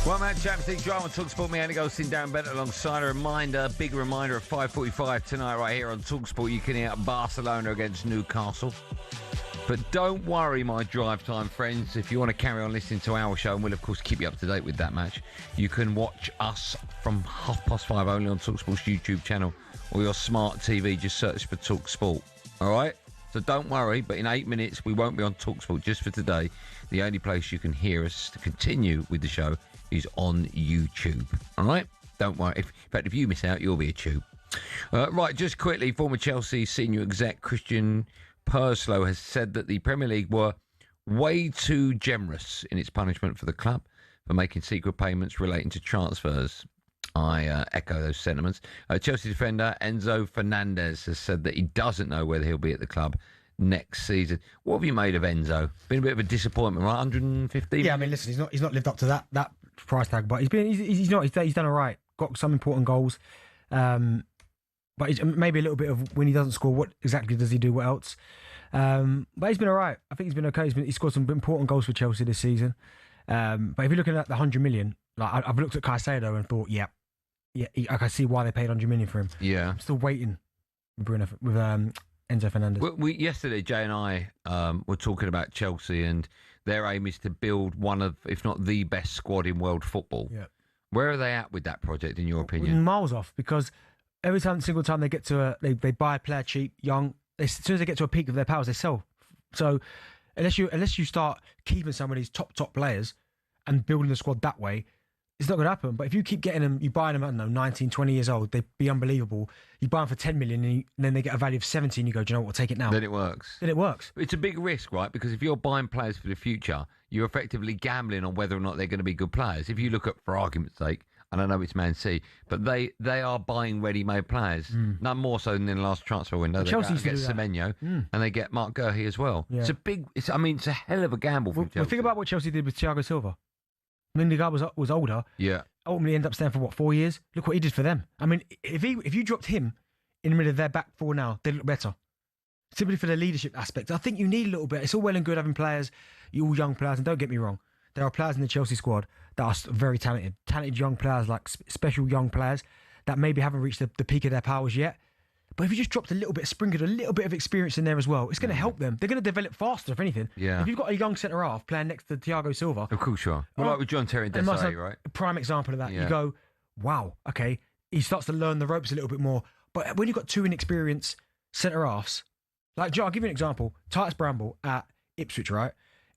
S5: Well, man, Champions League drive on talkSPORT. Me, Andy Goldstein Darren Bent, alongside a big reminder of 5:45 tonight right here on talkSPORT. You can hear Barcelona against Newcastle. But don't worry, my drive time friends. If you want to carry on listening to our show, and we'll, of course, keep you up to date with that match, you can watch us from 5:30 only on talkSPORT's YouTube channel or your smart TV. Just search for talkSPORT. All right? So don't worry, but in 8 minutes, we won't be on talkSPORT just for today. The only place you can hear us to continue with the show is on YouTube. All right? Don't worry. In fact, if you miss out, you'll be a tube. Right, just quickly, former Chelsea senior exec Christian Purslow has said that the Premier League were way too generous in its punishment for the club for making secret payments relating to transfers. I echo those sentiments. Chelsea defender Enzo Fernandez has said that he doesn't know whether he'll be at the club next season. What have you made of Enzo? Been a bit of a disappointment, right? 115.
S6: Yeah, I mean, listen, he's not lived up to that price tag, but he's done all right. Got some important goals, but he's maybe a little bit of when he doesn't score. What exactly does he do? What else? But he's been all right. I think he's been okay. He's scored some important goals for Chelsea this season. But if you're looking at the 100 million, like I've looked at Caicedo and thought, yeah, I can see why they paid 100 million for him.
S5: Yeah,
S6: I'm still waiting with Enzo Fernandez.
S5: Yesterday, Jay and I were talking about Chelsea, and their aim is to build one of, if not the best squad in world football.
S6: Yeah.
S5: Where are they at with that project, in your opinion?
S6: Miles off, because every single time they get to they buy a player cheap, young. As soon as they get to a peak of their powers, they sell. So unless you start keeping some of these top players and building the squad that way, it's not going to happen. But if you keep getting them, you buy them, I don't know, 19, 20 years old, they'd be unbelievable. You buy them for 10 million and then they get a value of 17, you go, do you know what, we'll take it now.
S5: Then it works. It's a big risk, right? Because if you're buying players for the future, you're effectively gambling on whether or not they're going to be good players. If you look at, for argument's sake, and I know it's Man City, but they are buying ready-made players. None more so than in the last transfer window.
S6: Chelsea
S5: get Semenyo and they get Mark Guehi as well.
S6: Yeah.
S5: It's a hell of a gamble for Chelsea.
S6: Well, think about what Chelsea did with Thiago Silva. I mean, the guy was older.
S5: Yeah.
S6: Ultimately ended up staying for 4 years. Look what he did for them. I mean, if you dropped him in the middle of their back four now, they'd look better. Simply for the leadership aspect. I think you need a little bit. It's all well and good having players, you all young players, and don't get me wrong, there are players in the Chelsea squad that are very talented young players, like special young players that maybe haven't reached the peak of their powers yet. But if you just dropped a little bit, sprinkled a little bit of experience in there as well, it's going to help them. They're going to develop faster, if anything.
S5: Yeah.
S6: If you've got a young centre half playing next to Thiago Silva,
S5: of course you are. Well, like with John Terry and Desai, right?
S6: A prime example of that.
S5: Yeah.
S6: You go, wow, okay, he starts to learn the ropes a little bit more. But when you've got two inexperienced centre halves, like Joe, I'll give you an example. Titus Bramble at Ipswich, right?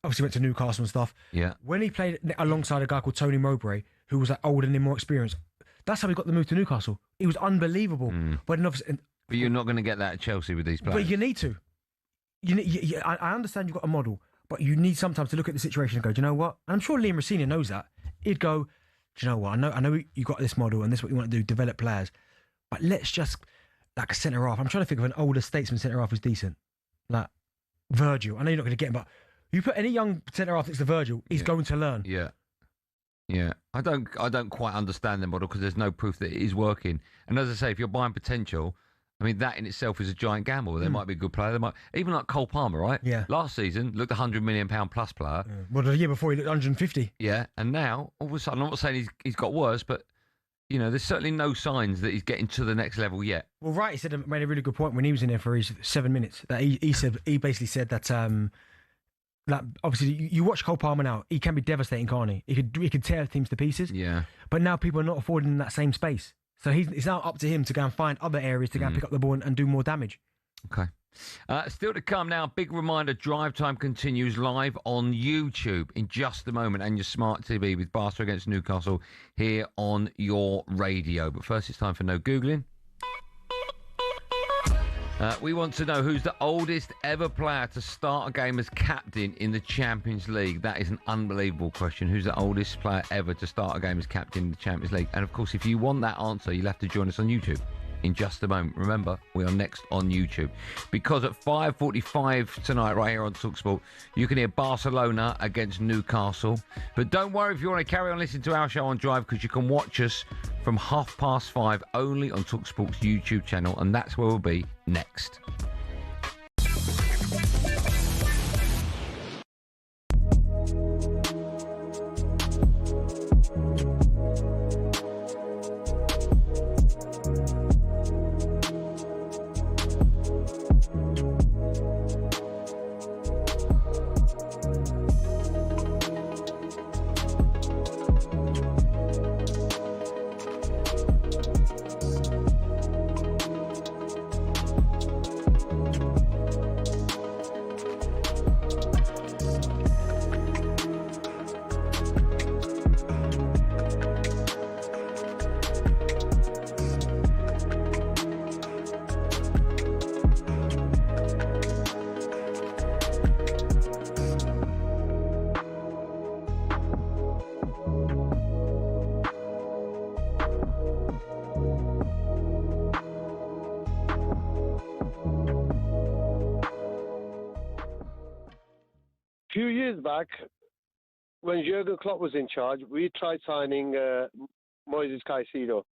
S6: Obviously went to Newcastle and stuff.
S5: Yeah.
S6: When he played alongside a guy called Tony Mowbray, who was like older and more experienced, that's how he got the move to Newcastle. He was unbelievable. But
S5: you're not going to get that at Chelsea with these players.
S6: But you need to. I understand you've got a model, but you need sometimes to look at the situation and go, do you know what? And I'm sure Liam Rossini knows that. He'd go, do you know what? I know you got this model and this is what you want to do, develop players. But let's just, like a centre half. I'm trying to think of an older statesman centre half who's decent. Like Virgil. I know you're not going to get him, but you put any young centre half next to Virgil, he's going to learn.
S5: Yeah. Yeah. I don't quite understand the model because there's no proof that it is working. And as I say, if you're buying potential, I mean, that in itself is a giant gamble. There might be a good player. There might even like Cole Palmer, right?
S6: Yeah.
S5: Last season looked £100 million plus player.
S6: Yeah. Well, the year before he looked 150.
S5: Yeah, and now all of a sudden, I'm not saying he's got worse, but you know, there's certainly no signs that he's getting to the next level yet.
S6: Well, right, he made a really good point when he was in there for his 7 minutes. That he basically said that obviously you watch Cole Palmer now, he can be devastating, can't he? He could tear teams to pieces.
S5: Yeah.
S6: But now people are not affording him that same space. So it's now up to him to go and find other areas to go and pick up the ball and do more damage.
S5: Okay. Still to come now, big reminder, Drive Time continues live on YouTube in just a moment and your smart TV with Barca against Newcastle here on your radio. But first it's time for No Googling. We want to know who's the oldest ever player to start a game as captain in the Champions League. That is an unbelievable question. Who's the oldest player ever to start a game as captain in the Champions League? And of course, if you want that answer, you'll have to join us on YouTube in just a moment. Remember, we are next on YouTube. Because at 5:45 tonight, right here on talkSPORT, you can hear Barcelona against Newcastle. But don't worry if you want to carry on listening to our show on Drive, because you can watch us from 5:30 only on talkSPORT's YouTube channel, and that's where we'll be next.
S18: few years back, when Jurgen Klopp was in charge, we tried signing Moises Caicedo,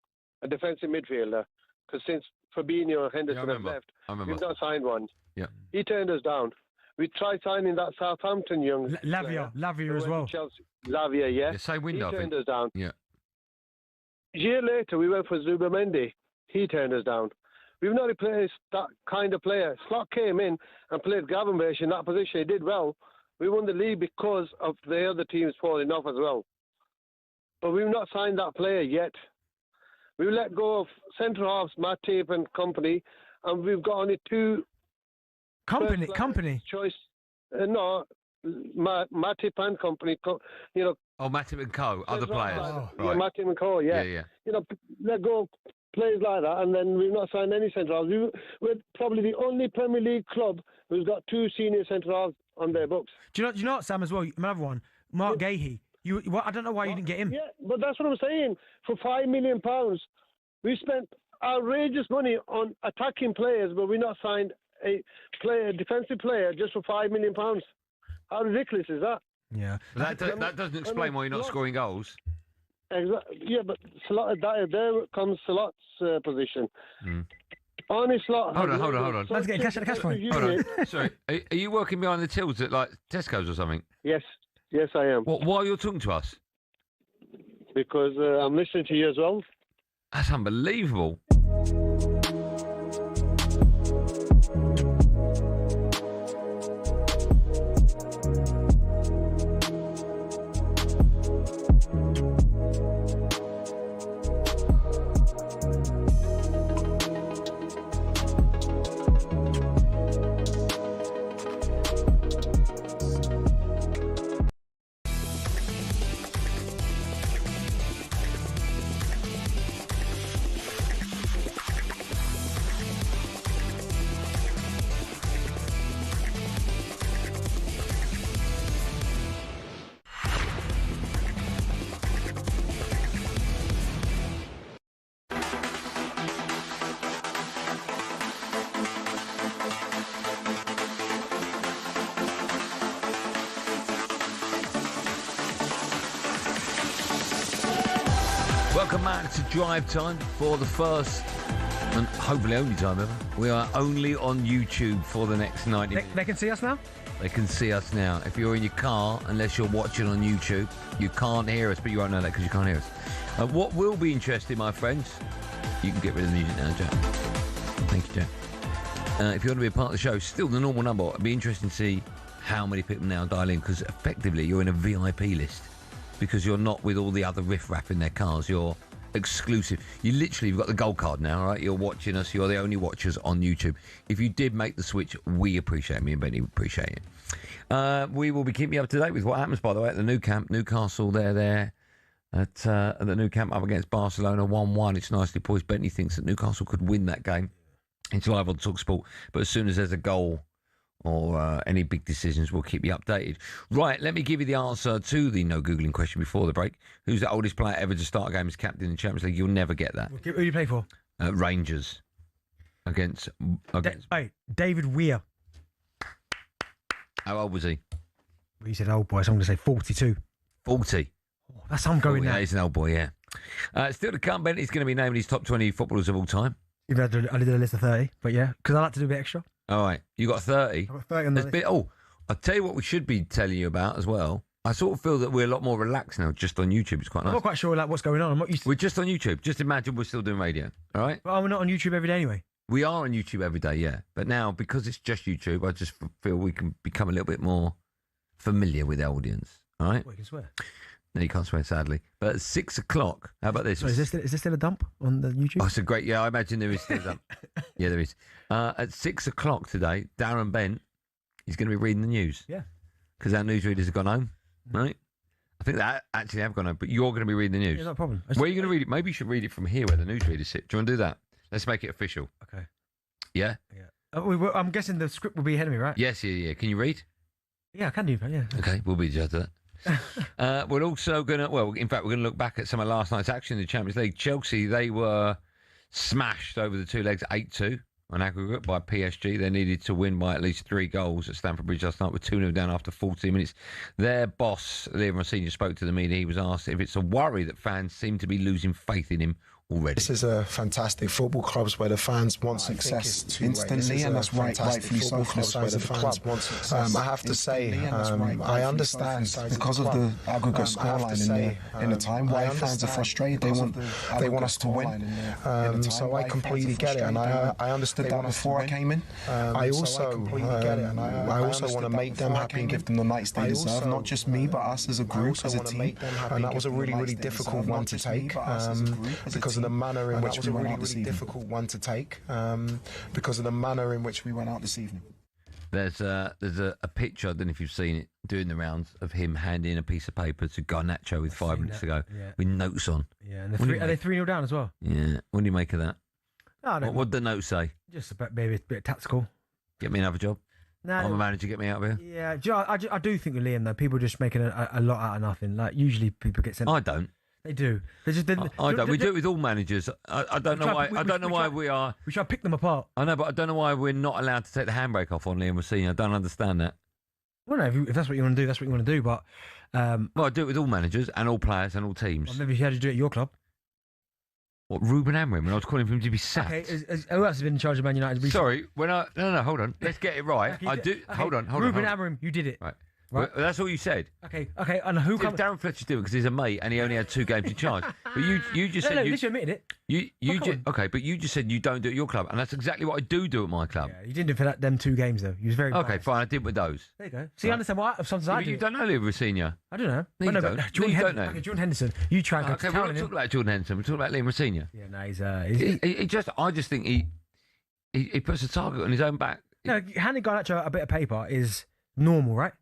S18: a defensive midfielder, because since Fabinho and Henderson have left, we've not signed one.
S5: Yeah.
S18: He turned us down. We tried signing that Southampton young
S6: Lavia as well.
S18: Lavia, yeah.
S5: Same window.
S18: He turned us down.
S5: Yeah.
S18: A year later, we went for Zubamendi. He turned us down. We've not replaced that kind of player. Slot came in and played Gravenberch in that position. He did well. We won the league because of the other teams falling off as well. But we've not signed that player yet. We've let go of centre halves, Matip and company, and we've got only two.
S6: Company.
S18: Choice. No, Matip and company. You know.
S5: Oh, Matip and Co. Other players.
S18: Yeah,
S5: Right.
S18: Matip and Co. Yeah.
S5: Yeah.
S18: You know, let go of players like that, and then we've not signed any centre halves. We're probably the only Premier League club who's got two senior centre halves on their books.
S6: Do you know what, Sam, as well? Another one, Mark Gahey. I don't know why you didn't get him.
S18: Yeah, but that's what I'm saying. For £5 million, we spent outrageous money on attacking players, but we not signed a defensive player just for £5 million. How ridiculous is that?
S6: Yeah.
S5: But that doesn't explain why you're not scoring goals.
S18: Exactly. Yeah, but there comes Slot's position. Arne Slot.
S5: Hold on.
S6: Let's get cash at the cash point.
S5: Hold on. Sorry. Are you working behind the tills at like Tesco's or something?
S18: Yes, I am.
S5: What? While you're talking to us?
S18: Because I'm listening to you as well.
S5: That's unbelievable. Welcome back to Drive Time for the first and hopefully only time ever. We are only on YouTube for the next 90 minutes.
S6: They can see us now?
S5: They can see us now. If you're in your car, unless you're watching on YouTube, you can't hear us, but you won't know that because you can't hear us. What will be interesting, my friends, you can get rid of the music now, Jack. Thank you, Jack. If you want to be a part of the show, still the normal number. It'd be interesting to see how many people now dial in, because effectively you're in a VIP list. Because you're not with all the other riff-raff in their cars. You're exclusive. You literally have got the gold card now, right? You're watching us. You're the only watchers on YouTube. If you did make the switch, we appreciate it. Me and Benny appreciate it. We will be keeping you up to date with what happens, by the way, at the new camp. Newcastle, they're there at the new camp up against Barcelona, 1-1. It's nicely poised. Benny thinks that Newcastle could win that game. It's live on talkSPORT. But as soon as there's a goal or any big decisions, we'll keep you updated. Right, let me give you the answer to the no Googling question before the break. Who's the oldest player ever to start a game as captain in the Champions League? You'll never get that.
S6: Who do you play for?
S5: Rangers. Against
S6: David Weir.
S5: How old was he?
S6: Well, you said old boy, so I'm going to say 42.
S5: 40.
S6: Oh, that's how I'm going now.
S5: Yeah, he's an old boy, yeah. Still to come, Bent is going to be named his top 20 footballers of all time.
S6: Even though I did a list of 30, but yeah, because I like to do a bit extra.
S5: All right, you got 30.
S6: I've got 30 on the list.
S5: I'll tell you what we should be telling you about as well. I sort of feel that we're a lot more relaxed now, just on YouTube. It's quite nice.
S6: I'm not quite sure what's going on.
S5: We're just on YouTube. Just imagine we're still doing radio, all right?
S6: Well, we're not on YouTube every day anyway.
S5: We are on YouTube every day, yeah. But now, because it's just YouTube, I just feel we can become a little bit more familiar with the audience, all right?
S6: Well, you can swear.
S5: No, you can't swear, sadly. But at 6 o'clock, how about this?
S6: So is this still a dump on the YouTube?
S5: Oh, it's a great, I imagine there is still a dump. Yeah, there is. At 6 o'clock today, Darren Bent is going to be reading the news.
S6: Yeah.
S5: Because our newsreaders have gone home, right? I think they actually have gone home, but you're going to be reading the news.
S6: Yeah, no problem.
S5: Where are you going to read it? Maybe you should read it from here where the newsreaders sit. Do you want to do that? Let's make it official.
S6: Okay.
S5: Yeah?
S6: Yeah. I'm guessing the script will be ahead of me, right?
S5: Yes, yeah. Can you read?
S6: Yeah, I can do that, yeah.
S5: Okay, we'll be judged at that. We're also going to, in fact, we're going to look back at some of last night's action in the Champions League. Chelsea, they were smashed over the two legs 8-2 on aggregate by PSG. They needed to win by at least 3 goals at Stamford Bridge last night with 2-0 down after 14 minutes. Their boss, Liam Senior, spoke to the media. He was asked if it's a worry that fans seem to be losing faith in him already.
S8: This is a fantastic football club where the fans want success instantly, and that's rightfully so from the size of the club. I have to say, I understand because of the aggregate scoreline in the time why fans are frustrated. They want us to win. So I completely get it, and I understood that before I came in. I also want to make them happy and give them the nights they deserve, not just me, but us as a group, as a team. And that was a really, really difficult one to take because of the manner in which we went out this evening. Because of the manner in which we went out this evening.
S5: There's a picture, I don't know if you've seen it, doing the rounds of him handing a piece of paper to Garnacho with 5 minutes to go, with notes on.
S6: Yeah, and are they 3-0 down as well?
S5: Yeah. What do you make of that? What did the note say?
S6: Just maybe a bit tactical.
S5: Get me another job.
S6: No,
S5: I'm a manager, get me out of here.
S6: Yeah, I do think with Liam, though, people are just making a lot out of nothing. Like, usually people get sent...
S5: I don't.
S6: They do.
S5: I don't. We do it with all managers. I don't know why. I don't know why we are.
S6: We try to pick them apart.
S5: I know, but I don't know why we're not allowed to take the handbrake off on Liam Rosini. I don't understand that.
S6: Well, no, if that's what you want to do, that's what you want to do. But
S5: well, I do it with all managers and all players and all teams.
S6: Well, maybe you had to do it at your club.
S5: What, Ruben Amorim? When I was calling for him to be sacked.
S6: Okay, who else has been in charge of Man United recently?
S5: Sorry, no, hold on. Let's get it right.
S6: Okay,
S5: I do.
S6: Okay,
S5: hold on.
S6: Ruben Amorim, you did it.
S5: Right.
S6: Right.
S5: Well, that's all you said.
S6: Okay, and who comes?
S5: Darren Fletcher's doing it because he's a mate and he only had 2 games in charge. But you just said
S6: at least you admitted it.
S5: But you just said you don't do it at your club, and that's exactly what I do at my club.
S6: Yeah, you didn't do it for them 2 games though. You was very
S5: okay.
S6: biased.
S5: Fine, I did with those.
S6: There you go. See, I understand why sometimes I do.
S5: You don't know Liam Senior.
S6: I don't know.
S5: No, you don't.
S6: Okay, Jordan Henderson. You try and
S5: okay, we're not talking about Jordan Henderson. We're talking about Liam Senior.
S6: Yeah, no,
S5: I just think he puts a target on his own back.
S6: No, handing Garnacho a bit of paper is normal, right?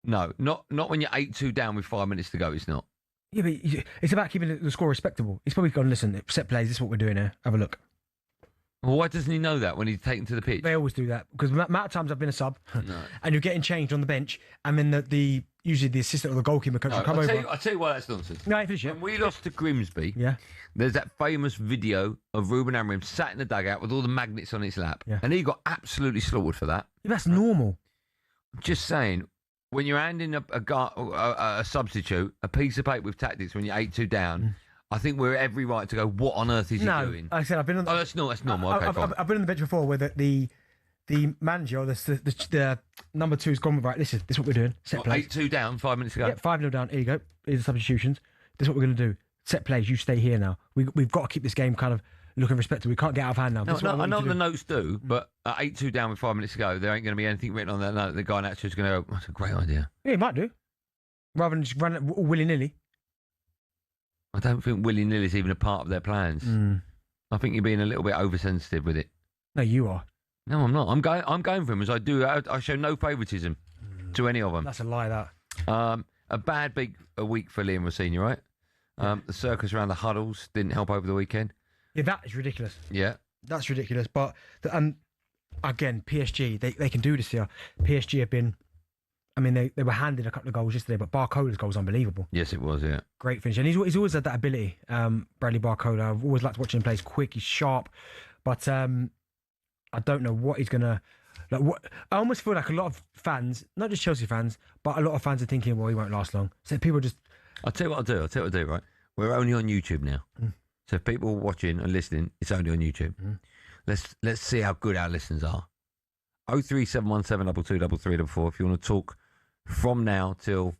S5: No, not when you're 8-2 down with 5 minutes to go. It's not.
S6: Yeah, but it's about keeping the score respectable. He's probably gone, listen, set plays, this is what we're doing here. Have a look.
S5: Well, why doesn't he know that when he's taken to the pitch?
S6: They always do that. Because the amount of times I've been a sub and you're getting changed on the bench and then usually the assistant or the goalkeeper coach will come over.
S5: I'll tell you why that's nonsense.
S6: No, finish it.
S5: When we lost to Grimsby,
S6: yeah,
S5: there's that famous video of Ruben Amorim sat in the dugout with all the magnets on his lap.
S6: Yeah.
S5: And he got absolutely slaughtered for that.
S6: Yeah, that's normal.
S5: I'm just saying, when you're handing a substitute a piece of paper with tactics when you're 8-2 down, I think we're every right to go, what on earth is he doing?
S6: Like I said, I've been on the...
S5: that's normal. Okay, fine.
S6: I've been on the bench before where the manager or the number 2's gone with, right, this is what we're doing. Set plays.
S5: 8-2 down, 5 minutes ago.
S6: Yeah, 5-0 down. Here you go. Here's the substitutions. This is what we're going to do. Set plays. You stay here now. We've got to keep this game kind of looking respectable. We can't get out of hand now.
S5: I know what the notes do, but at 8-2 down with 5 minutes to go, there ain't going to be anything written on that note. The guy naturally is going to go, that's a great idea.
S6: Yeah, he might do. Rather than just run it willy-nilly.
S5: I don't think willy-nilly is even a part of their plans. I think you're being a little bit oversensitive with it.
S6: No, you are.
S5: No, I'm not. I'm going for him as I do. I show no favouritism to any of them.
S6: That's a lie, that.
S5: A bad big week for Liam Rosini, right? The circus around the huddles didn't help over the weekend.
S6: Yeah, that is ridiculous.
S5: Yeah.
S6: That's ridiculous. But, again, PSG, they can do this here. PSG have been... I mean, they were handed a couple of goals yesterday, but Barcola's goal was unbelievable.
S5: Yes, it was, yeah.
S6: Great finish. And he's always had that ability, Bradley Barcola. I've always liked watching him play. He's quick, he's sharp. But I don't know what he's going to... I almost feel like a lot of fans, not just Chelsea fans, but a lot of fans are thinking, well, he won't last long. So people just...
S5: I'll tell you what I'll do, right? We're only on YouTube now. So if people are watching and listening, it's only on YouTube. Let's see how good our listeners are. 03717 223344 if you want to talk from now till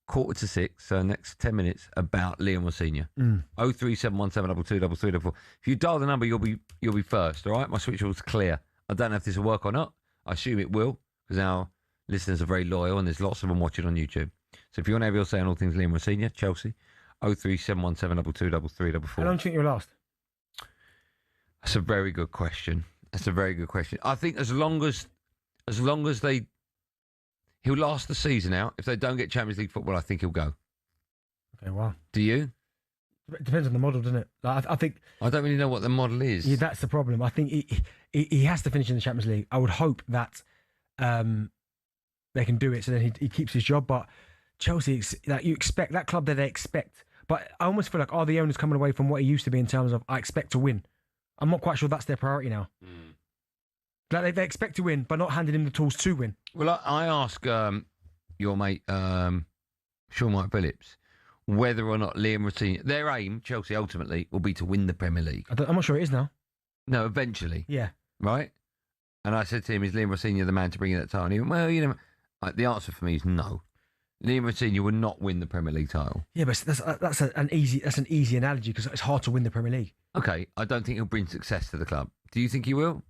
S5: 5:45, so next 10 minutes, about Liam Senior. 03717 223344. If you dial the number, you'll be first, all right? My switchboard's clear. I don't know if this will work or not. I assume it will, because our listeners are very loyal and there's lots of them watching on YouTube. So if you want to have your say on all things Liam Senior, Chelsea, 03717 223344.
S6: How long do you think you'll last?
S5: That's a very good question. I think as long as he'll last the season out. If they don't get Champions League football, I think he'll go.
S6: Okay, wow.
S5: Do you?
S6: It depends on the model, doesn't it? Like, I think...
S5: I don't really know what the model is.
S6: Yeah, that's the problem. I think he has to finish in the Champions League. I would hope that they can do it so then he keeps his job. But Chelsea, you expect that club that they expect. But I almost feel like, are the owners coming away from what he used to be in terms of, I expect to win? I'm not quite sure that's their priority now. Like they expect to win, but not handing him the tools to win.
S5: Well, I ask your mate Shaun Wright-Phillips whether or not Liam Rosenior, their aim, Chelsea ultimately, will be to win the Premier League.
S6: I'm not sure it is now.
S5: No, eventually.
S6: Yeah.
S5: Right? And I said to him, is Liam Rosenior the man to bring in that title? And he went, well, the answer for me is no. Liam Rosenior will not win the Premier League title.
S6: Yeah, but that's an easy analogy because it's hard to win the Premier League.
S5: Okay, I don't think he'll bring success to the club. Do you think he will?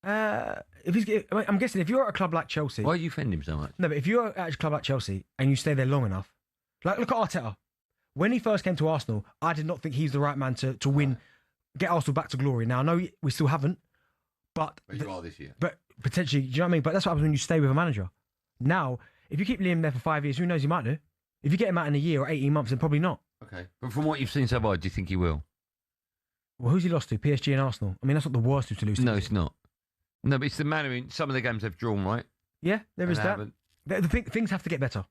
S6: I'm guessing if you're at a club like Chelsea...
S5: Why do you defend him so much?
S6: No, but if you're at a club like Chelsea and you stay there long enough... Like, look at Arteta. When he first came to Arsenal, I did not think he's the right man to win, get Arsenal back to glory. Now, I know we still haven't, but
S5: you are this year.
S6: But potentially, do you know what I mean? But that's what happens when you stay with a manager. Now, if you keep Liam there for 5 years, who knows, he might do. If you get him out in a year or 18 months, then probably not.
S5: Okay. But from what you've seen so far, do you think he will?
S6: Well, who's he lost to? PSG and Arsenal. I mean, that's not the worst two to lose to.
S5: No, it's not. No, but it's the manner in some of the games they've drawn, right?
S6: Yeah, there is that. Things have to get better.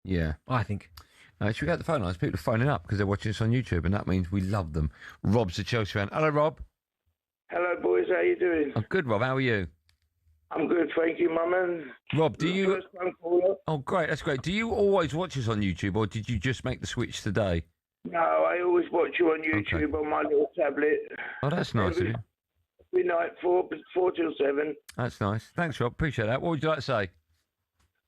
S5: Yeah.
S6: I think.
S5: Should we go to the phone lines? People are phoning up because they're watching us on YouTube, and that means we love them. Rob's a Chelsea fan. Hello, Rob.
S2: Hello, boys. How you doing?
S5: I'm good, Rob. How are you?
S2: I'm good, thank you, my man.
S5: Rob, do you...
S2: First-time caller.
S5: Oh, great. That's great. Do you always watch us on YouTube, or did you just make the switch today?
S2: No, I always watch you on YouTube on my little tablet.
S5: Oh, that's nice of you.
S2: Every night, 4 till 7.
S5: That's nice. Thanks, Rob. Appreciate that. What would you like to say?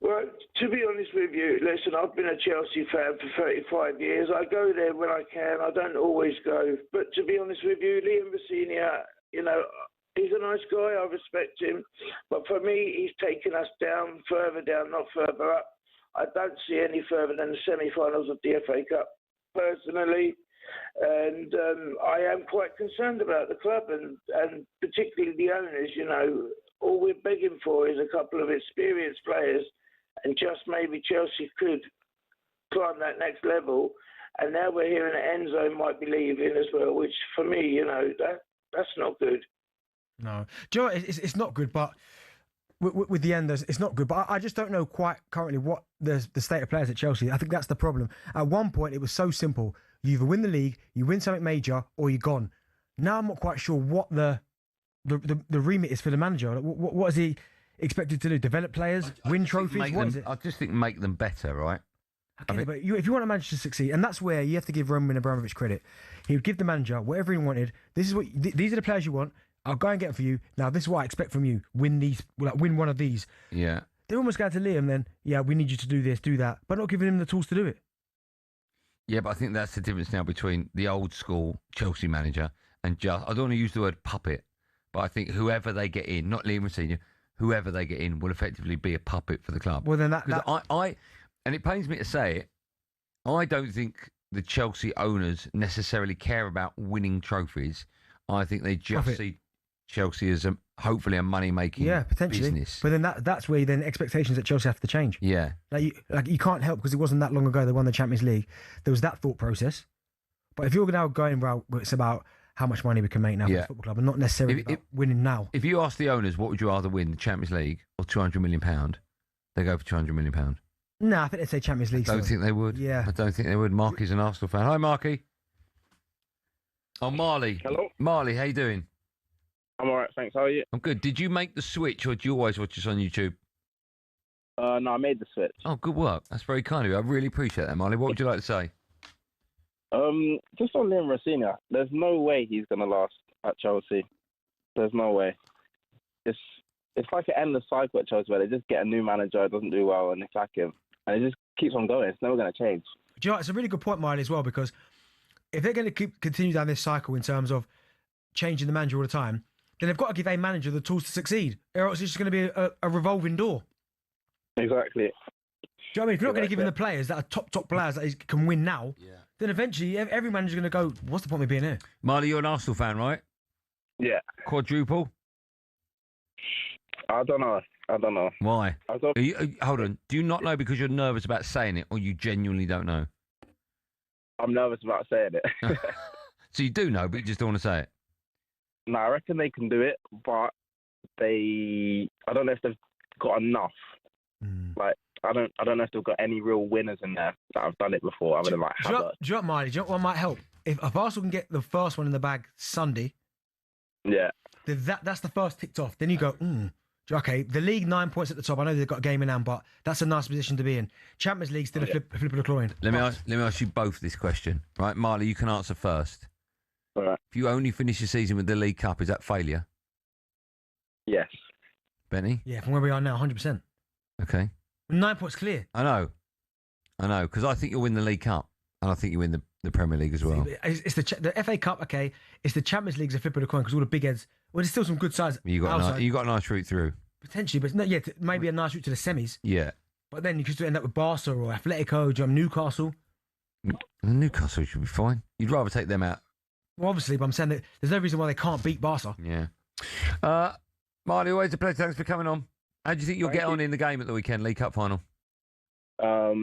S2: Well, to be honest with you, listen, I've been a Chelsea fan for 35 years. I go there when I can. I don't always go. But to be honest with you, Liam Rosenior, he's a nice guy. I respect him. But for me, he's taken us down, further down, not further up. I don't see any further than the semi-finals of the FA Cup, personally. And I am quite concerned about the club and particularly the owners. All we're begging for is a couple of experienced players, and just maybe Chelsea could climb that next level. And now we're hearing that Enzo might be leaving as well, which for me, that's not good.
S6: No. Do you know what? It's not good, but with the Enders, it's not good. But I just don't know quite currently what the state of players at Chelsea. I think that's the problem. At one point, it was so simple. You either win the league, you win something major, or you're gone. Now I'm not quite sure what the remit is for the manager. What is he expected to do? Develop players, win trophies? What is it?
S5: I just think make them better, right?
S6: Okay, but if you want a manager to succeed, and that's where you have to give Roman Abramovich credit. He would give the manager whatever he wanted. These are the players you want. I'll go and get them for you. Now, this is what I expect from you. Win one of these.
S5: Yeah.
S6: They're almost going to Liam then, yeah, we need you to do this, do that, but not giving him the tools to do it.
S5: Yeah, but I think that's the difference now between the old school Chelsea manager and I don't want to use the word puppet, but I think whoever they get in, not Liam Rosenior, whoever they get in will effectively be a puppet for the club.
S6: Well, then
S5: I and it pains me to say it, I don't think the Chelsea owners necessarily care about winning trophies. I think they just see Chelsea as hopefully a money-making business.
S6: But then that's where then expectations at Chelsea have to change.
S5: Yeah.
S6: Like you can't help because it wasn't that long ago they won the Champions League. There was that thought process. But if you're now going, well, it's about how much money we can make now for the football club and not necessarily about winning now.
S5: If you ask the owners, what would you rather win, the Champions League or £200 million, they go for £200 million.
S6: No, I think they'd say Champions League.
S5: I don't think they would.
S6: Yeah.
S5: I don't think they would. Marky's an Arsenal fan. Hi, Marky. Oh, Marley.
S19: Hello.
S5: Marley, how you doing?
S19: I'm all right, thanks. How are you?
S5: I'm good. Did you make the switch or do you always watch us on YouTube?
S19: No, I made the switch.
S5: Oh, good work. That's very kind of you. I really appreciate that, Marley. What would you like to say?
S19: Just on Liam Rosenior, there's no way he's going to last at Chelsea. There's no way. It's like an endless cycle at Chelsea where they just get a new manager, doesn't do well, and they sack him. And it just keeps on going. It's never going to change.
S6: Do you know, it's a really good point, Marley, as well, because if they're going to continue down this cycle in terms of changing the manager all the time, then they've got to give a manager the tools to succeed, or else it's just going to be a revolving door.
S19: Exactly.
S6: Do you know what I mean? If you're not going to give him the players that are top players that he can win now, then eventually every manager's going to go, what's the point of me being here?
S5: Marley, you're an Arsenal fan, right?
S19: Yeah.
S5: Quadruple?
S19: I don't know.
S5: Why? Hold on. Do you not know because you're nervous about saying it, or you genuinely don't know?
S19: I'm nervous about saying it.
S5: So you do know, but you just don't want to say it?
S19: No, I reckon they can do it, but I don't know if they've got enough. Like, I don't know if they've got any real winners in there that have done it before, other than like Havertz.
S6: Do you know what, Marley? Do you know what might help? If Arsenal can get the first one in the bag Sunday,
S19: then
S6: That's the first ticked off. Then you go, okay, the league 9 points at the top. I know they've got a game in hand, but that's a nice position to be in. Champions League still a flip of the coin.
S5: Let me ask you both this question, right? Marley, you can answer first.
S19: All right.
S5: If you only finish the season with the League Cup, is that failure?
S19: Yes.
S5: Benny?
S6: Yeah, from where we are now, 100%.
S5: Okay.
S6: 9 points clear.
S5: I know, because I think you'll win the League Cup, and I think you win the Premier League as well.
S6: It's the FA Cup, okay. It's the Champions League's a flip of the coin because all the big heads. Well, there's still some good sides.
S5: You got a nice route through.
S6: Potentially, but maybe a nice route to the semis.
S5: Yeah.
S6: But then you could still end up with Barca or Atletico, Newcastle.
S5: Newcastle should be fine. You'd rather take them out.
S6: Well, obviously, but I'm saying that there's no reason why they can't beat Barca.
S5: Yeah. Marley, always a pleasure. Thanks for coming on. How do you think you'll get on in the game at the weekend, League Cup final?
S19: I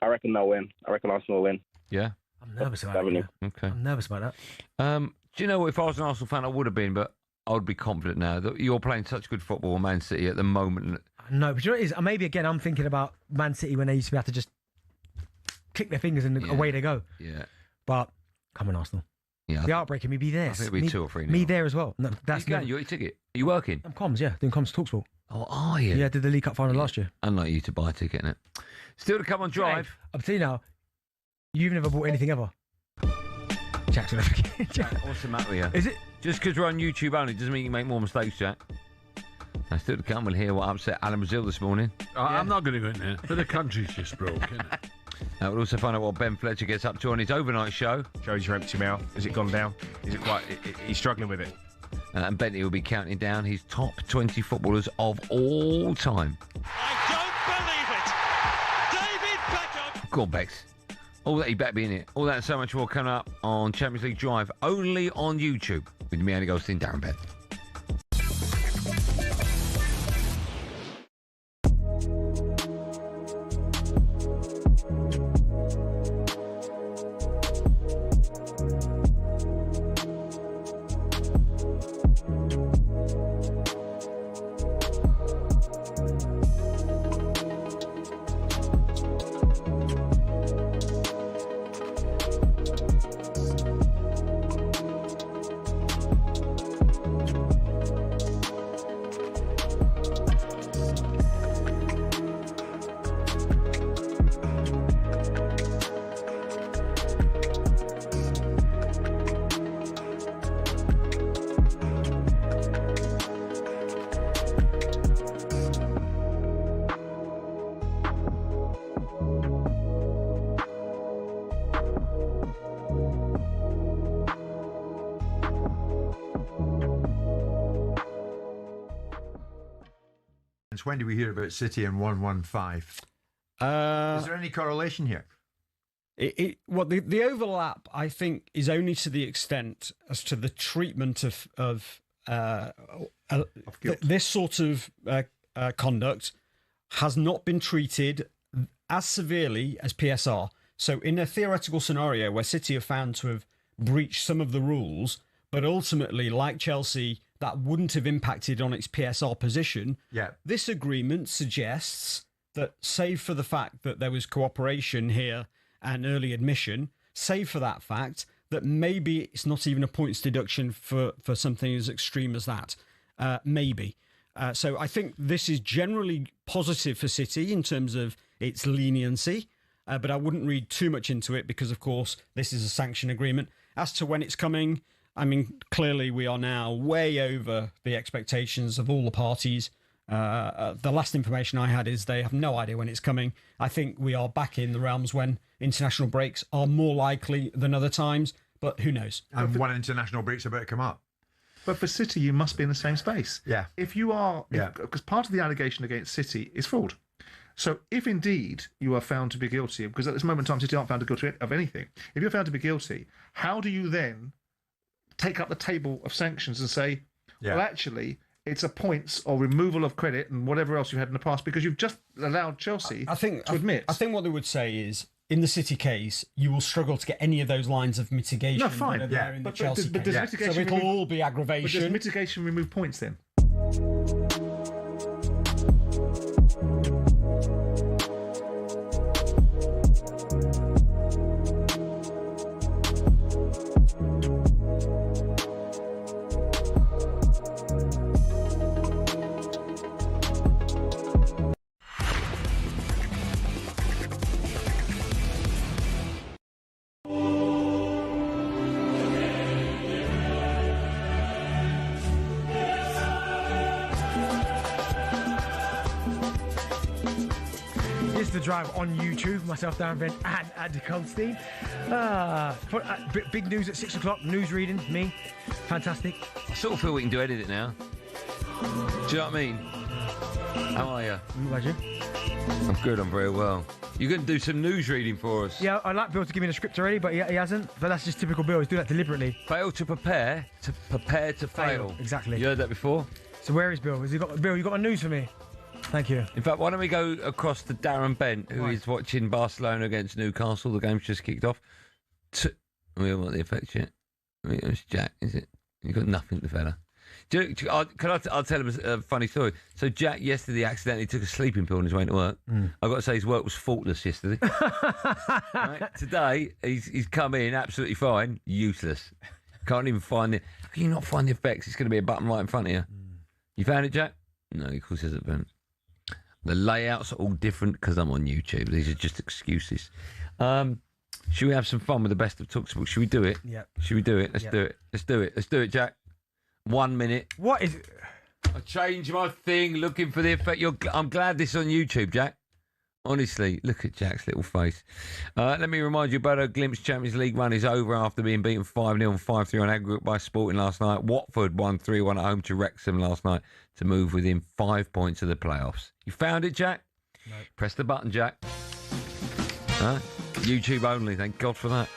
S19: reckon they'll win. I reckon Arsenal will win.
S5: Yeah?
S6: I'm nervous about it.
S5: Okay.
S6: I'm nervous about
S5: that. Do you know what? If I was an Arsenal fan, I would have been, but I would be confident now that you're playing such good football in Man City at the moment.
S6: No, but you know what it is? Maybe, again, I'm thinking about Man City when they used to have to just click their fingers and away they go.
S5: Yeah.
S6: But, come on, Arsenal.
S5: Yeah.
S6: The heartbreaking me be there.
S5: I think it'll be 2 or 3 now.
S6: Me there as well. No, that's
S5: you got your ticket. Are you working?
S6: I'm comms, yeah. Doing comms talkSPORT.
S5: Oh, are you?
S6: Yeah, I did the League Cup final last year.
S5: Unlike you to buy a ticket, innit? Still to come on Drive.
S6: Hey, I'm telling you now, you've never bought anything ever. Jack's gonna forget.
S5: What's the matter with you?
S6: Is it?
S5: Just because we're on YouTube only doesn't mean you make more mistakes, Jack. Now, still to come, we'll hear what upset Alan Brazil this morning.
S4: I'm not going to go in there, but the country's just broken.
S5: We'll also find out what Ben Fletcher gets up to on his overnight show.
S12: Shows your empty mouth. Has it gone down? Is it quite? He's struggling with it.
S5: And Bentley will be counting down his top 20 footballers of all time.
S7: I don't believe it! David Beckham!
S5: Go on, Bex. All that, he better be in it. All that and so much more coming up on Champions League Drive, only on YouTube, with me, Andy Goldstein Darren Bent.
S20: When do we hear about City and 115? Is there any correlation here?
S21: The overlap, I think, is only to the extent as to the treatment of this sort of conduct has not been treated as severely as PSR. So in a theoretical scenario where City are found to have breached some of the rules, but ultimately, like Chelsea, that wouldn't have impacted on its PSR position.
S20: Yeah.
S21: This agreement suggests that, save for the fact that there was cooperation here and early admission, save for that fact, that maybe it's not even a points deduction for something as extreme as that. Maybe. So I think this is generally positive for City in terms of its leniency, but I wouldn't read too much into it because, of course, this is a sanction agreement. As to when it's coming, I mean, clearly we are now way over the expectations of all the parties. The last information I had is they have no idea when it's coming. I think we are back in the realms when international breaks are more likely than other times, but who knows?
S20: And one international break's about to come up.
S22: But for City, you must be in the same space.
S20: Yeah.
S22: If you are, because part of the allegation against City is fraud. So if indeed you are found to be guilty, because at this moment in time City aren't found guilty of anything, if you're found to be guilty, how do you then take up the table of sanctions and say, well, actually, it's a points or removal of credit and whatever else you had in the past because you've just allowed Chelsea to admit.
S21: I think what they would say is, in the City case, you will struggle to get any of those lines of mitigation.
S22: No, fine.
S21: That are there in the Chelsea
S22: but
S21: case.
S22: does mitigation
S21: So it'll all be aggravation.
S22: But does mitigation remove points then?
S6: This is The Drive on YouTube. Myself, Darren Bent, and Andy Goldstein. Big news at 6 o'clock. News reading, me. Fantastic.
S5: I sort of feel we can do edit now. Do you know what I mean? How are you?
S6: How's you?
S5: I'm good, I'm very well. You're going to do some news reading for us?
S6: Yeah, I'd like Bill to give me the script already, but he hasn't. But that's just typical Bill. He's doing that deliberately.
S5: Fail to prepare to fail.
S6: Exactly.
S5: You heard that before?
S6: So where is Bill? Bill, you got a news for me? Thank you.
S5: In fact, why don't we go across to Darren Bent, who is watching Barcelona against Newcastle. The game's just kicked off. We don't want the effects yet. It's Jack, is it? You've got nothing, the fella. I'll tell him a funny story. So Jack yesterday accidentally took a sleeping pill on his way to work. I've got to say his work was faultless yesterday. Right? Today, he's come in absolutely fine. Useless. Can't even find it. How can you not find the effects? It's going to be a button right in front of you. You found it, Jack? No, of course he hasn't found it. The layouts are all different because I'm on YouTube. These are just excuses. Should we have some fun with the best of talkSPORT? Should we do it?
S6: Yeah.
S5: Should we do it? Let's do it. Let's do it. Let's do it, Jack. 1 minute.
S6: What is it?
S5: I changed my thing looking for the effect. I'm glad this is on YouTube, Jack. Honestly, look at Jack's little face. Let me remind you about a glimpse. Champions League run is over after being beaten 5-0 and 5-3 on aggregate by Sporting last night. Watford won 3-1 at home to Wrexham last night to move within 5 points of the playoffs. You found it, Jack?
S6: No.
S5: Press the button, Jack. YouTube only, thank God for that.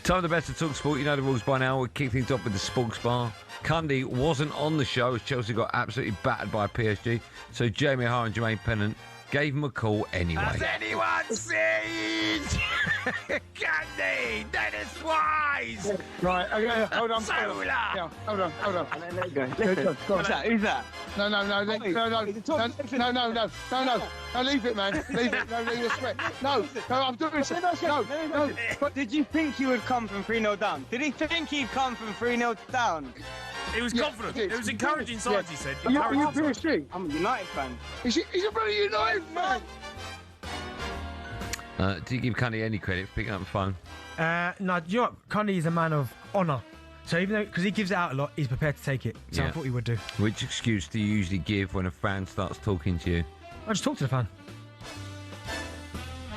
S5: Time of the best of talkSPORT. You know the rules by now. We'll kick things off with the Sports Bar. Cundy wasn't on the show as Chelsea got absolutely battered by PSG. So Jamie Howe and Jermaine Pennant gave him a call anyway.
S1: Has anyone seen Candy? Dennis Wise!
S9: Right, okay, hold on.
S1: Solar!
S9: Yeah, hold on.
S1: Let it go. Listen, what's that? Who's that?
S9: No, leave it, man. Leave it. No, leave it. No, I'm doing something. No.
S11: But did you think he would come from 3-0 down? Did he think he'd come from 3-0 down?
S12: He was confident. It was encouraging signs, he said.
S9: Are you PSG?
S11: I'm a United fan.
S9: He's a bloody United fan.
S5: Do you give Cundy any credit for picking up the phone?
S6: No, do you know what? Cundy is a man of honour. So even though, because he gives it out a lot, he's prepared to take it. So I thought he would do.
S5: Which excuse do you usually give when a fan starts talking to you?
S6: I just talk to the fan.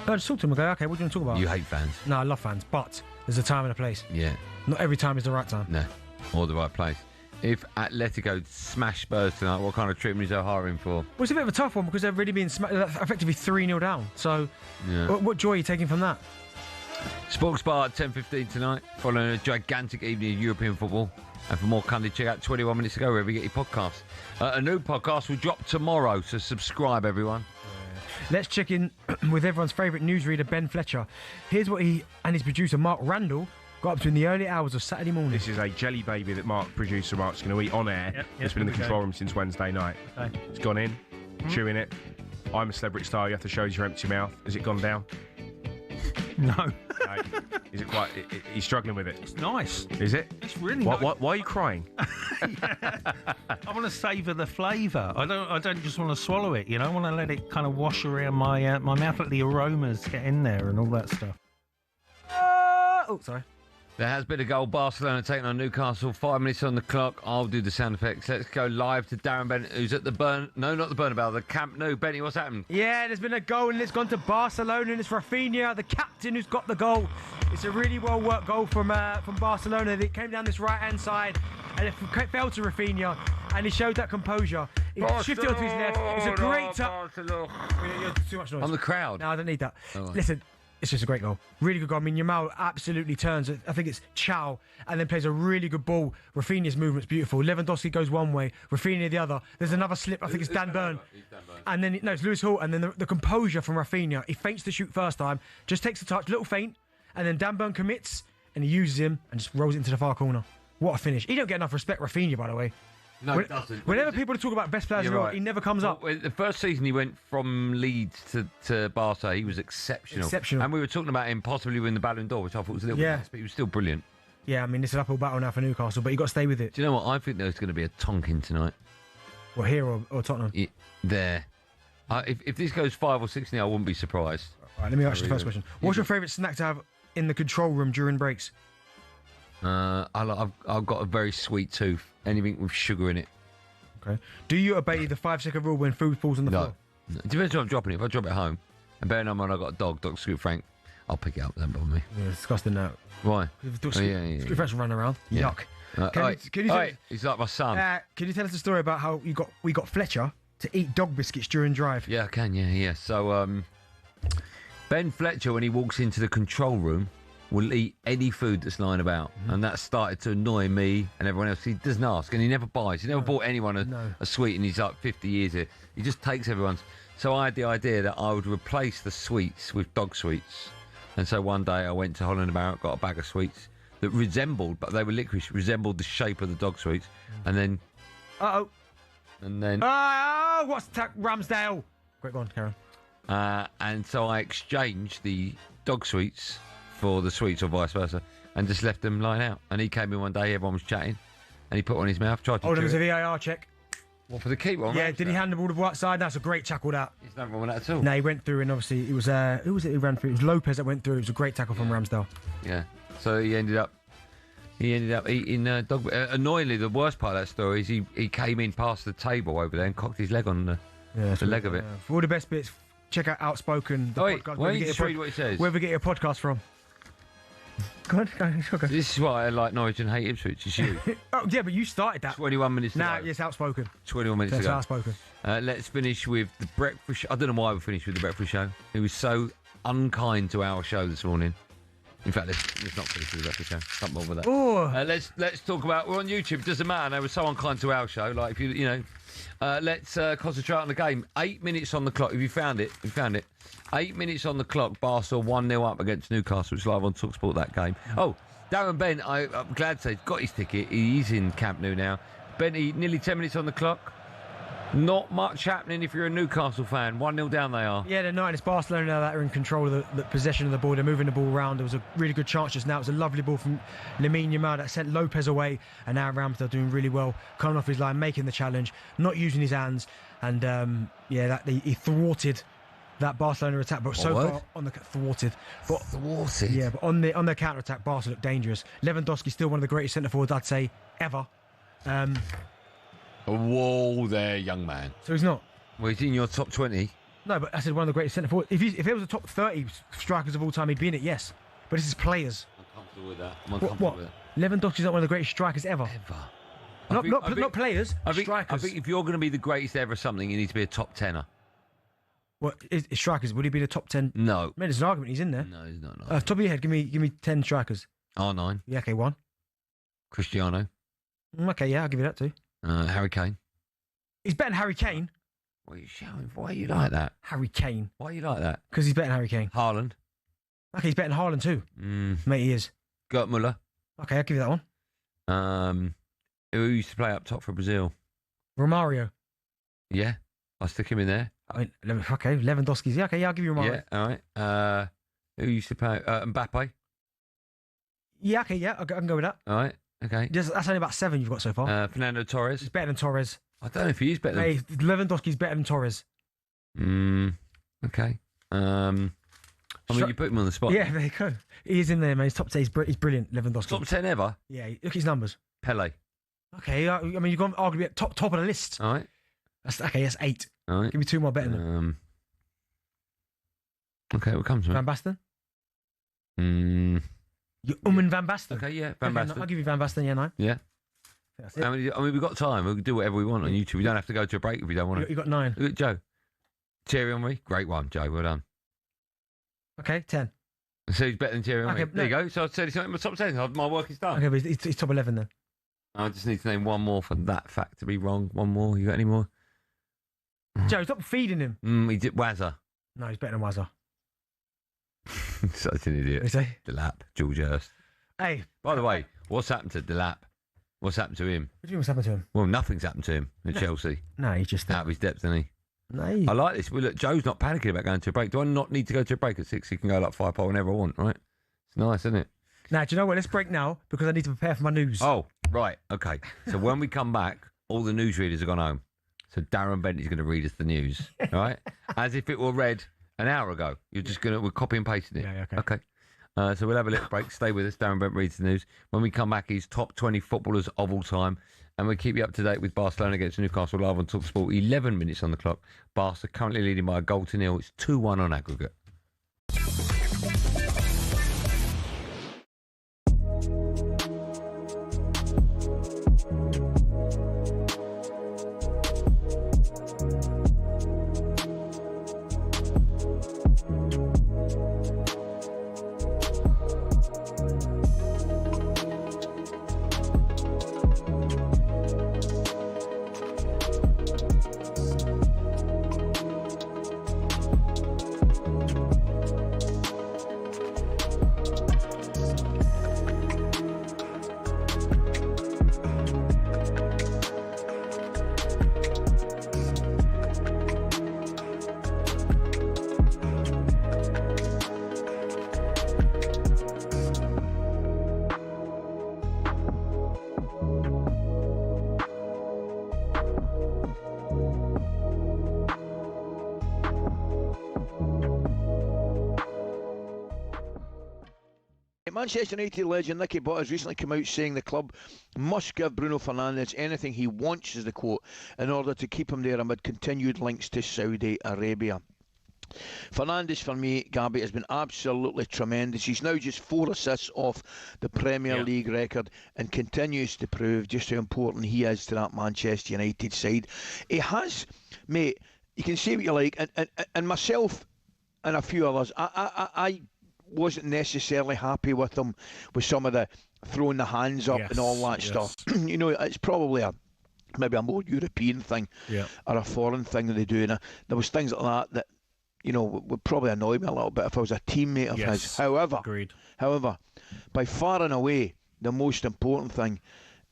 S6: I just talk to him and go, okay, what do you want to talk about?
S5: You hate fans?
S6: No, I love fans, but there's a time and a place.
S5: Yeah.
S6: Not every time is the right time.
S5: No, or the right place. If Atletico smash Spurs tonight, what kind of treatment is Zaha in for?
S6: Well, it's a bit of a tough one because they've really been effectively 3-0 down. So what joy are you taking from that?
S5: Sports Bar at 10:15 tonight, following a gigantic evening of European football. And for more Cundy, check out 21 Minutes Ago, wherever you get your podcasts. A new podcast will drop tomorrow, so subscribe, everyone.
S6: Let's check in with everyone's favourite newsreader, Ben Fletcher. Here's what he and his producer, Mark Randall, got up to in the early hours of Saturday morning.
S12: This is a jelly baby that producer Mark's going to eat on air. It's been in the control room since Wednesday night.
S17: Okay.
S12: It's gone in, chewing it. I'm a celebrity star. You have to show us your empty mouth. Has it gone down?
S17: No.
S12: Is it quite? He's struggling with it.
S17: It's nice.
S12: Is it?
S17: It's really
S12: why,
S17: nice.
S12: why are you crying?
S17: I want to savour the flavour. I don't just want to swallow it. I want to let it kind of wash around my mouth, let the aromas get in there and all that stuff.
S6: Sorry.
S5: There has been a goal. Barcelona taking on Newcastle. 5 minutes on the clock. I'll do the sound effects. Let's go live to Darren Bent, who's at the not the Bernabeu, the Camp Nou. Benny, what's happened?
S6: Yeah, there's been a goal and it's gone to Barcelona and it's Rafinha, the captain, who's got the goal. It's a really well-worked goal from Barcelona. It came down this right-hand side and it fell to Rafinha and he showed that composure. He shifted onto his left. It's a great touch. Too much noise.
S5: On the crowd.
S6: No, I don't need that.
S5: Oh.
S6: Listen. It's just a great goal. Really good goal. I mean, Yamal absolutely turns. I think it's Chow and then plays a really good ball. Rafinha's movement's beautiful. Lewandowski goes one way, Rafinha the other. There's another slip. I think it's Dan Burn. And then, it's Lewis Hall. And then the composure from Rafinha. He feints to shoot first time, just takes the touch, little feint, and then Dan Burn commits and he uses him and just rolls it into the far corner. What a finish. He don't get enough respect, Rafinha, by the way.
S5: No, he doesn't.
S6: Whenever people talk about best players in the world, he never comes up.
S5: The first season he went from Leeds to Barca, he was exceptional. And we were talking about him possibly winning the Ballon d'Or, which I thought was a little bit less, but he was still brilliant.
S6: Yeah, I mean, it's an uphill battle now for Newcastle, but you've got to stay with it.
S5: Do you know what? I think there's going to be a Tonkin tonight.
S6: Well, here or Tottenham?
S5: There. If this goes 5 or 6 now, I wouldn't be surprised.
S6: All right, let me ask you the first question. What's your favourite snack to have in the control room during breaks?
S5: I've got a very sweet tooth. Anything with sugar in it.
S6: Okay. Do you obey the 5-second rule when food falls on the floor?
S5: No. It depends on I'm dropping it. If I drop it at home, And bearing in mind I got a dog, Dr. Scoot Frank. I'll pick it up. Don't bother me.
S6: Yeah, it's disgusting now.
S5: Why?
S6: Scoot Frank's running around.
S5: Yeah.
S6: Yuck.
S5: He's like my son.
S6: Can you tell us the story about how we got Fletcher to eat dog biscuits during drive?
S5: Yeah, I can. Yeah. So Ben Fletcher, when he walks into the control room, will eat any food that's lying about, and that started to annoy me and everyone else. He doesn't ask, and he never buys. He never bought anyone a sweet, and he's like 50 years here. He just takes everyone's. So I had the idea that I would replace the sweets with dog sweets, and so one day I went to Holland and Barrett, got a bag of sweets that resembled, but they were licorice, resembled the shape of the dog sweets, and then. And then.
S6: What's Ramsdale? Quick, go on, Karen.
S5: And so I exchanged the dog sweets for the sweets or vice versa, and just left them lying out. And he came in one day, everyone was chatting, and he put one in his mouth, tried to
S6: there was a VAR check.
S5: What, for the keeper?
S6: Yeah, did he hand the ball to the right side? That's a great tackle, that.
S5: There's nothing wrong with that at all.
S6: No, he went through, and obviously it was, who was it who ran through? It was Lopez that went through. It was a great tackle from Ramsdale.
S5: Yeah, so he ended up eating dog. Annoyingly, the worst part of that story is he came in past the table over there and cocked his leg on the leg of it.
S6: For all the best bits, check out Outspoken, the podcast.
S5: Why don't you just read what it says?
S6: Wherever you get your podcast from. Go on.
S5: This is why I like Norwich and hate Ipswich. It's you.
S6: Oh, yeah, but you started that.
S5: 21 minutes ago.
S6: Yes, Outspoken.
S5: 21 minutes ago.
S6: Outspoken.
S5: Let's finish with the breakfast show. I don't know why we finished with the breakfast show. It was so unkind to our show this morning. In fact, let's not finish with the breakfast show. Can't bother with that.
S6: Oh.
S5: Let's talk about. We're on YouTube. Doesn't matter. They were so unkind to our show. Like if you know. Let's concentrate on the game. 8 minutes on the clock. Have you found it? 8 minutes on the clock. Barca 1-0 up against Newcastle. It's live on talkSPORT, that game. Oh, Darren Bent, I'm glad to say, he's got his ticket. He's in Camp Nou now. Benty, nearly 10 minutes on the clock. Not much happening if you're a Newcastle fan. 1-0 down they are.
S6: Yeah, they're not. It's Barcelona that are in control of the possession of the ball. They're moving the ball around. There was a really good chance just now. It was a lovely ball from Lamine Yamal that sent Lopez away. And now Ramsdale doing really well, coming off his line, making the challenge, not using his hands. And, he thwarted that Barcelona attack. But far on the thwarted.
S5: Thwarted?
S6: Yeah, but on their counter-attack, Barca looked dangerous. Lewandowski still one of the greatest centre-forwards, I'd say, ever.
S5: Whoa there, young man.
S6: So he's not?
S5: Well, he's in your top 20.
S6: No, but I said one of the greatest centre-forwards. If there was a top 30 strikers of all time, he'd be in it, yes. But this is players.
S5: I'm comfortable with that. I'm uncomfortable with
S6: that. Lewandowski's not one of the greatest strikers ever. Not players, strikers.
S5: I think if you're going to be the greatest ever something, you need to be a top 10er.
S6: What is strikers? Would he be the top 10?
S5: No.
S6: Man, there's an argument. He's in there.
S5: No, he's not.
S6: Top of your head, give me 10 strikers.
S5: R9.
S6: Yeah, okay, 1.
S5: Cristiano.
S6: Okay, yeah, I'll give you that too.
S5: Harry Kane.
S6: He's better than Harry Kane.
S5: What are you shouting? Why are you like that?
S6: Harry Kane.
S5: Why are you like that?
S6: Because he's better than Harry Kane.
S5: Haaland.
S6: Okay, he's better than Haaland too. Mate, he is.
S5: Gert Muller.
S6: Okay, I'll give you that
S5: one. Who used to play up top for Brazil?
S6: Romario.
S5: Yeah, I'll stick him in there.
S6: Okay, Lewandowski's. Yeah, okay, yeah, I'll give you Romario.
S5: Yeah, all right. Who used to play? Mbappe.
S6: Yeah, okay, yeah, I can go with that.
S5: All right, okay.
S6: That's only about 7 you've got so far.
S5: Fernando Torres.
S6: He's better than Torres.
S5: I don't know if he is better than...
S6: Lewandowski's better than Torres.
S5: Okay. You put him on the spot.
S6: Yeah, there you go. He is in there, man. He's top 10. He's brilliant, Lewandowski.
S5: Top 10 ever?
S6: Yeah, look at his numbers.
S5: Pele.
S6: Okay, I mean, you've gone arguably at top of the list.
S5: All right.
S6: That's 8.
S5: All right.
S6: Give me 2 more better than
S5: him. Okay, what comes to
S6: Van Basten? Van Basten?
S5: Okay, yeah, Van Basten.
S6: I'll give you Van Basten, yeah, 9.
S5: Yeah. That's it. I mean, we've got time. We can do whatever we want on YouTube. We don't have to go to a break if we don't want to.
S6: You got 9.
S5: Look at Joe. Thierry Henry. Great one, Joe. Well done.
S6: Okay, 10.
S5: So he's better than Thierry Henry.
S6: Okay,
S5: there you go. So I'd say he's not in my top 10. My work is done.
S6: Okay, but he's top 11 then.
S5: I just need to name one more for that fact to be wrong. One more. You got any more?
S6: Joe, stop feeding him.
S5: He did Wazza.
S6: No, he's better than Wazza.
S5: Such an idiot.
S6: What do you say?
S5: Delap. George Hurst.
S6: Hey.
S5: By the way, what's happened to Delap? What's happened to him?
S6: What do you mean what's happened to him?
S5: Well, nothing's happened to him at Chelsea.
S6: No, he's just...
S5: out of his depth, isn't he?
S6: No.
S5: I like this. Well, look, Joe's not panicking about going to a break. Do I not need to go to a break at 6? He can go like 5 whenever I want, right? It's nice, isn't it?
S6: Now, do you know what? Let's break now because I need to prepare for my news.
S5: Oh, right. Okay. So when we come back, all the newsreaders have gone home. So Darren Bent is going to read us the news, all right? As if it were read an hour ago. We're copy and pasting it.
S6: Yeah, okay.
S5: Okay. So we'll have a little break. Stay with us. Darren Bent reads the news. When we come back, he's top 20 footballers of all time. And we'll keep you up to date with Barcelona against Newcastle live on talkSPORT. 11 minutes on the clock. Barca currently leading by a goal to nil. It's 2-1 on aggregate.
S1: Manchester United legend Nicky Butt has recently come out saying the club must give Bruno Fernandez anything he wants, is the quote, in order to keep him there amid continued links to Saudi Arabia. Fernandez, for me, Gabby, has been absolutely tremendous. He's now just 4 assists off the Premier League record and continues to prove just how important he is to that Manchester United side. He has, mate, you can say what you like, and myself and a few others, I wasn't necessarily happy with him with some of the throwing the hands up and all that stuff. You know, it's probably maybe a more European thing or a foreign thing that they do. And there was things like that you know, would probably annoy me a little bit if I was a teammate of his. However, by far and away, the most important thing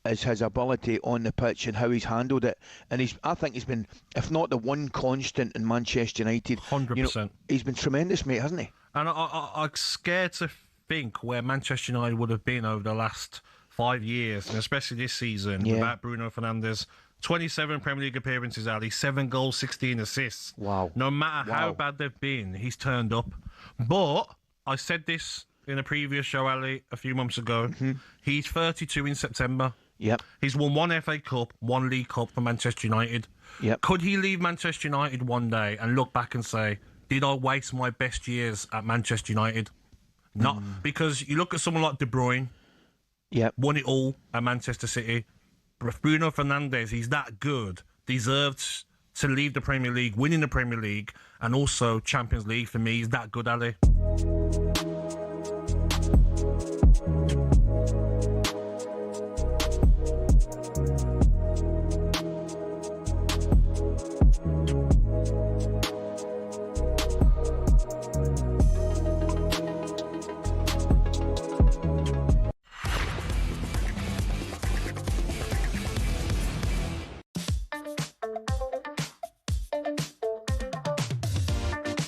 S1: is his ability on the pitch and how he's handled it. And I think he's been, if not the one constant in Manchester United,
S22: 100%.
S1: You know, he's been tremendous, mate, hasn't he?
S22: And I'm scared to think where Manchester United would have been over the last 5 years, and especially this season, without Bruno Fernandez. 27 Premier League appearances, Ali, 7 goals, 16 assists.
S1: Wow.
S22: No matter how bad they've been, he's turned up. But I said this in a previous show, Ali, a few months ago. He's 32 in September.
S1: Yep.
S22: He's won 1 FA Cup, 1 League Cup for Manchester United.
S1: Yep.
S22: Could he leave Manchester United one day and look back and say, did I waste my best years at Manchester United? Not because you look at someone like De Bruyne, won it all at Manchester City. Bruno Fernandez, he's that good, deserved to leave the Premier League, winning the Premier League, and also Champions League. For me, he's that good, Ali.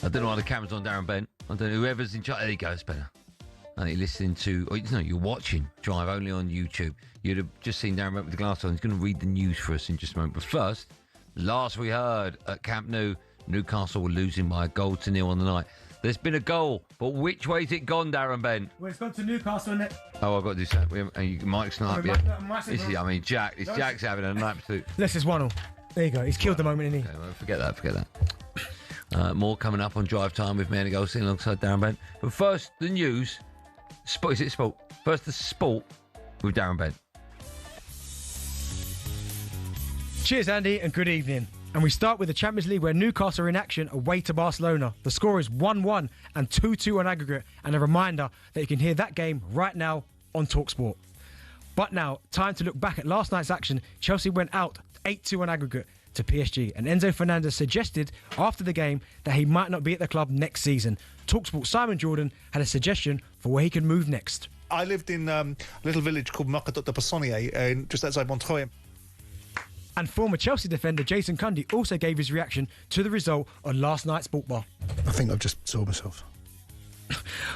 S5: I don't know why the camera's on Darren Bent. I don't know, whoever's in charge. There you go, it's better. You're listening to, you're watching Drive only on YouTube. You'd have just seen Darren Bent with the glass on. He's going to read the news for us in just a moment. But first, last we heard at Camp Nou, Newcastle were losing by 1-0 on the night. There's been a goal, but which way's it gone, Darren Bent?
S6: Well, it's gone to Newcastle, isn't it?
S5: Oh, I've got to do something. Mike's not up yet. Jack's having an absolute...
S6: This is 1-0. There you go. He's killed the moment, isn't he?
S5: Okay, well, forget that. More coming up on Drive Time with me, Andy Goldstein, alongside Darren Bent. But first, the news. Is it sport? First, the sport with Darren Bent.
S6: Cheers, Andy, and good evening. And we start with the Champions League, where Newcastle are in action away to Barcelona. The score is 1-1 and 2-2 on aggregate. And a reminder that you can hear that game right now on talkSPORT. But now, time to look back at last night's action. Chelsea went out 8-2 on aggregate to PSG, and Enzo Fernandez suggested after the game that he might not be at the club next season. talkSPORT Simon Jordan had a suggestion for where he could move next.
S22: I lived in a little village called Mocatot de Passonnier, just outside Montreuil.
S6: And former Chelsea defender Jason Cundy also gave his reaction to the result on last night's Sport Bar.
S10: I think I've just sold myself.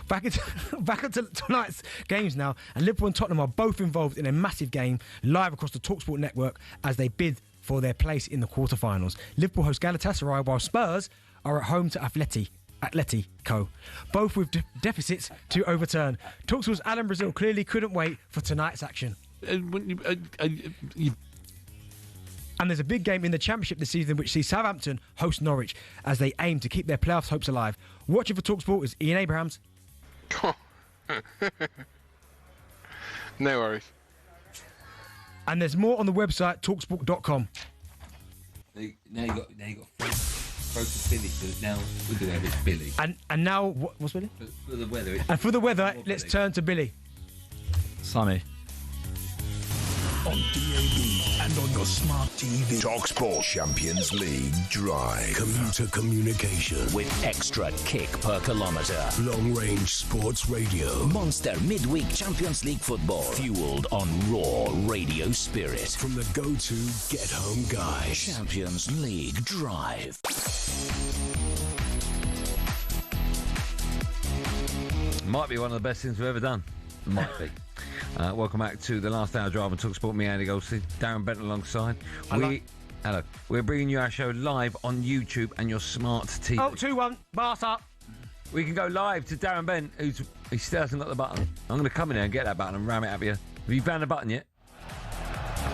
S6: Back into tonight's games now, and Liverpool and Tottenham are both involved in a massive game live across the talkSPORT network as they bid for their place in the quarterfinals. Liverpool host Galatasaray, while Spurs are at home to Atletico, both with deficits to overturn. talkSPORT's Alan Brazil clearly couldn't wait for tonight's action. And there's a big game in the Championship this season which sees Southampton host Norwich as they aim to keep their playoffs hopes alive. Watching for talkSPORT is Ian Abrahams.
S13: No worries.
S6: And there's more on the website talksport.com.
S5: Now you got frozen Billy. So now look at that, it's Billy.
S6: And now what's Billy?
S5: For the weather.
S6: And for the weather, let's turn to Billy.
S14: Sunny.
S15: On DAB and on your smart TV. talkSPORT Champions League Drive. Commuter communication with extra kick per kilometre. Long range sports radio. Monster midweek Champions League football. Fueled on raw radio spirit. From the go-to get home guys. Champions League Drive.
S5: Might be one of the best things we've ever done. Might be. Welcome back to the last hour drive on talkSPORT. Me, Andy Goldstein, Darren Bent alongside. Hello. We're bringing you our show live on YouTube and your smart TV.
S6: Oh, 2-1, Barca.
S5: We can go live to Darren Bent, he still hasn't got the button. I'm going to come in there and get that button and ram it up here. Have you found the button yet?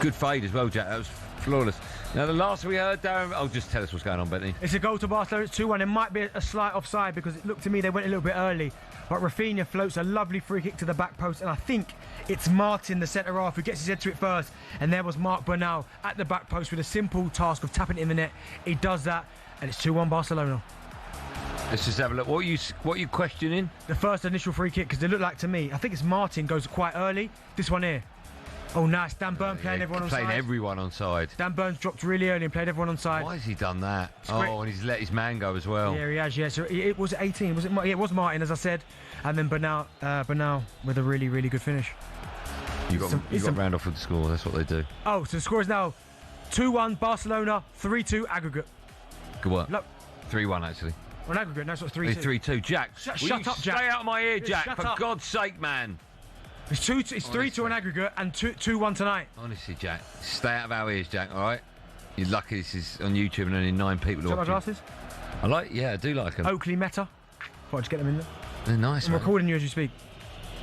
S5: Good fade as well, Jack. That was flawless. Now, the last we heard, Darren... Oh, just tell us what's going on, Bentley.
S6: It's a goal to Barcelona. It's 2-1. It might be a slight offside because it looked to me they went a little bit early. But Rafinha floats a lovely free kick to the back post. And I think it's Martin, the centre-half, who gets his head to it first. And there was Marc Bernal at the back post with a simple task of tapping it in the net. He does that, and it's 2-1 Barcelona.
S5: Let's just have a look. What are you questioning?
S6: The first initial free kick, because they look like to me, I think it's Martin goes quite early. This one here. Oh, nice. Dan Burn playing everyone on side.
S5: Playing everyone on side.
S6: Dan Burn's dropped really early and played everyone on side.
S5: Why has he done that? And he's let his man go as well.
S6: Yeah, he has, yeah. So it was 18, was it? Yeah, it was Martin, as I said. And then Bernal with a really, really good finish.
S5: You got round off with the score. That's what they do.
S6: Oh, so the score is now 2-1 Barcelona, 3-2 aggregate.
S5: Good work.
S6: Look.
S5: 3-1, actually.
S6: On aggregate, no, so it's 3-2.
S5: 3-2. Jack,
S6: shut up, Jack.
S5: Stay out of my ear, Jack,
S6: shut
S5: for
S6: up.
S5: God's sake, man.
S6: It's 3-2 on aggregate and 2-1 tonight.
S5: Honestly, Jack, stay out of our ears, Jack, all right? You're lucky this is on YouTube and only 9 people
S6: Do you
S5: watching.
S6: like my glasses?
S5: I do like them.
S6: Oakley Meta. Thought I'd just get them in there.
S5: They're nice,
S6: I'm recording you as you speak.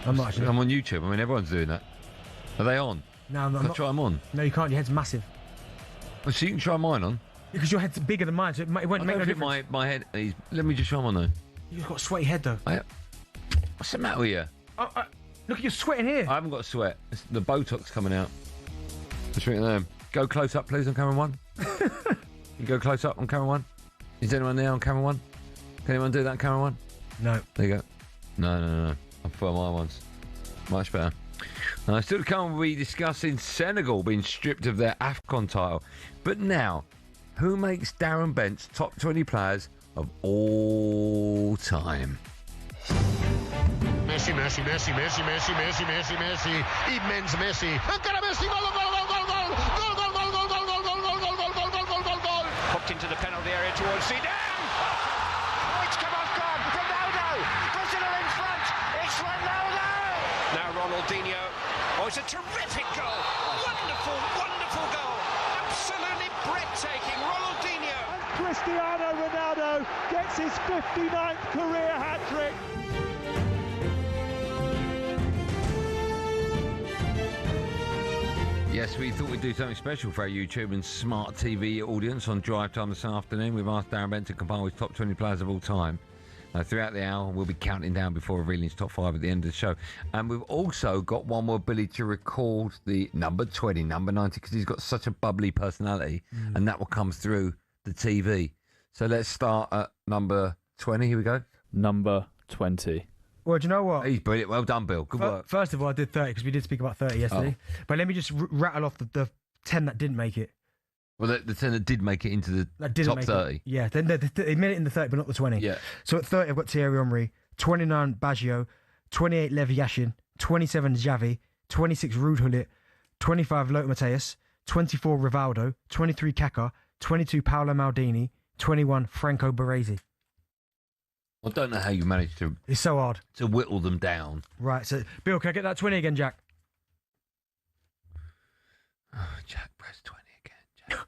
S6: I'm not actually.
S5: I'm on YouTube. I mean, everyone's doing that. Are they on?
S6: No, I'm not.
S5: Can I try them on?
S6: No, you can't. Your head's massive.
S5: Well, so you can try mine on.
S6: Because your head's bigger than mine, so it won't make no difference.
S5: My head. Let me just try them on though.
S6: You've got a sweaty head though.
S5: What's the matter with you?
S6: Look at you sweating here.
S5: I haven't got a sweat. It's the Botox coming out. Just look at them. Go close up, please, on camera 1. You go close up on camera 1. Is anyone there on camera 1? Can anyone do that on camera 1?
S6: No.
S5: There you go. No. I prefer my ones. Much better. Still to come, we'll be discussing Senegal being stripped of their AFCON title. But now, who makes Darren Bent's top 20 players of all time?
S23: Messi, Immens Messi. Encara Messi, gol. Hooked into the penalty area towards Zidane. Oh, it's come off guard. Ronaldo. Brazil in front. It's Ronaldo. Now Ronaldinho. Oh, it's a terrific goal. Wonderful goal. Absolutely breathtaking. Ronaldinho.
S25: And Cristiano Ronaldo gets his 59th career hat-trick.
S5: Yes, we thought we'd do something special for our YouTube and smart TV audience on Drive Time this afternoon. We've asked Darren Bent to compile his top 20 players of all time. Throughout the hour, we'll be counting down before revealing his top 5 at the end of the show. And we've also got one more Billy to record the number 20, number 90, because he's got such a bubbly personality, and that will come through the TV. So let's start at number 20. Here we go.
S14: Number 20.
S6: Well, do you know what?
S5: He's brilliant. Well done, Bill. Good work.
S6: First of all, I did 30 because we did speak about 30 yesterday. Oh. But let me just rattle off the 10 that didn't make it.
S5: Well, the 10 that did make it into the top 30.
S6: Yeah, they made it in the 30, but not the 20.
S5: Yeah.
S6: So at 30, I've got Thierry Henry, 29, Baggio, 28, Lev Yashin, 27, Xavi, 26, Ruud Gullit, 25, Lothar Matthäus, 24, Rivaldo, 23, Kaká, 22, Paolo Maldini, 21, Franco Baresi.
S5: I don't know how you managed to...
S6: It's so hard.
S5: To whittle them down.
S6: Right, so, Bill, can I get that 20 again, Jack?
S5: Oh, Jack, press 20 again, Jack.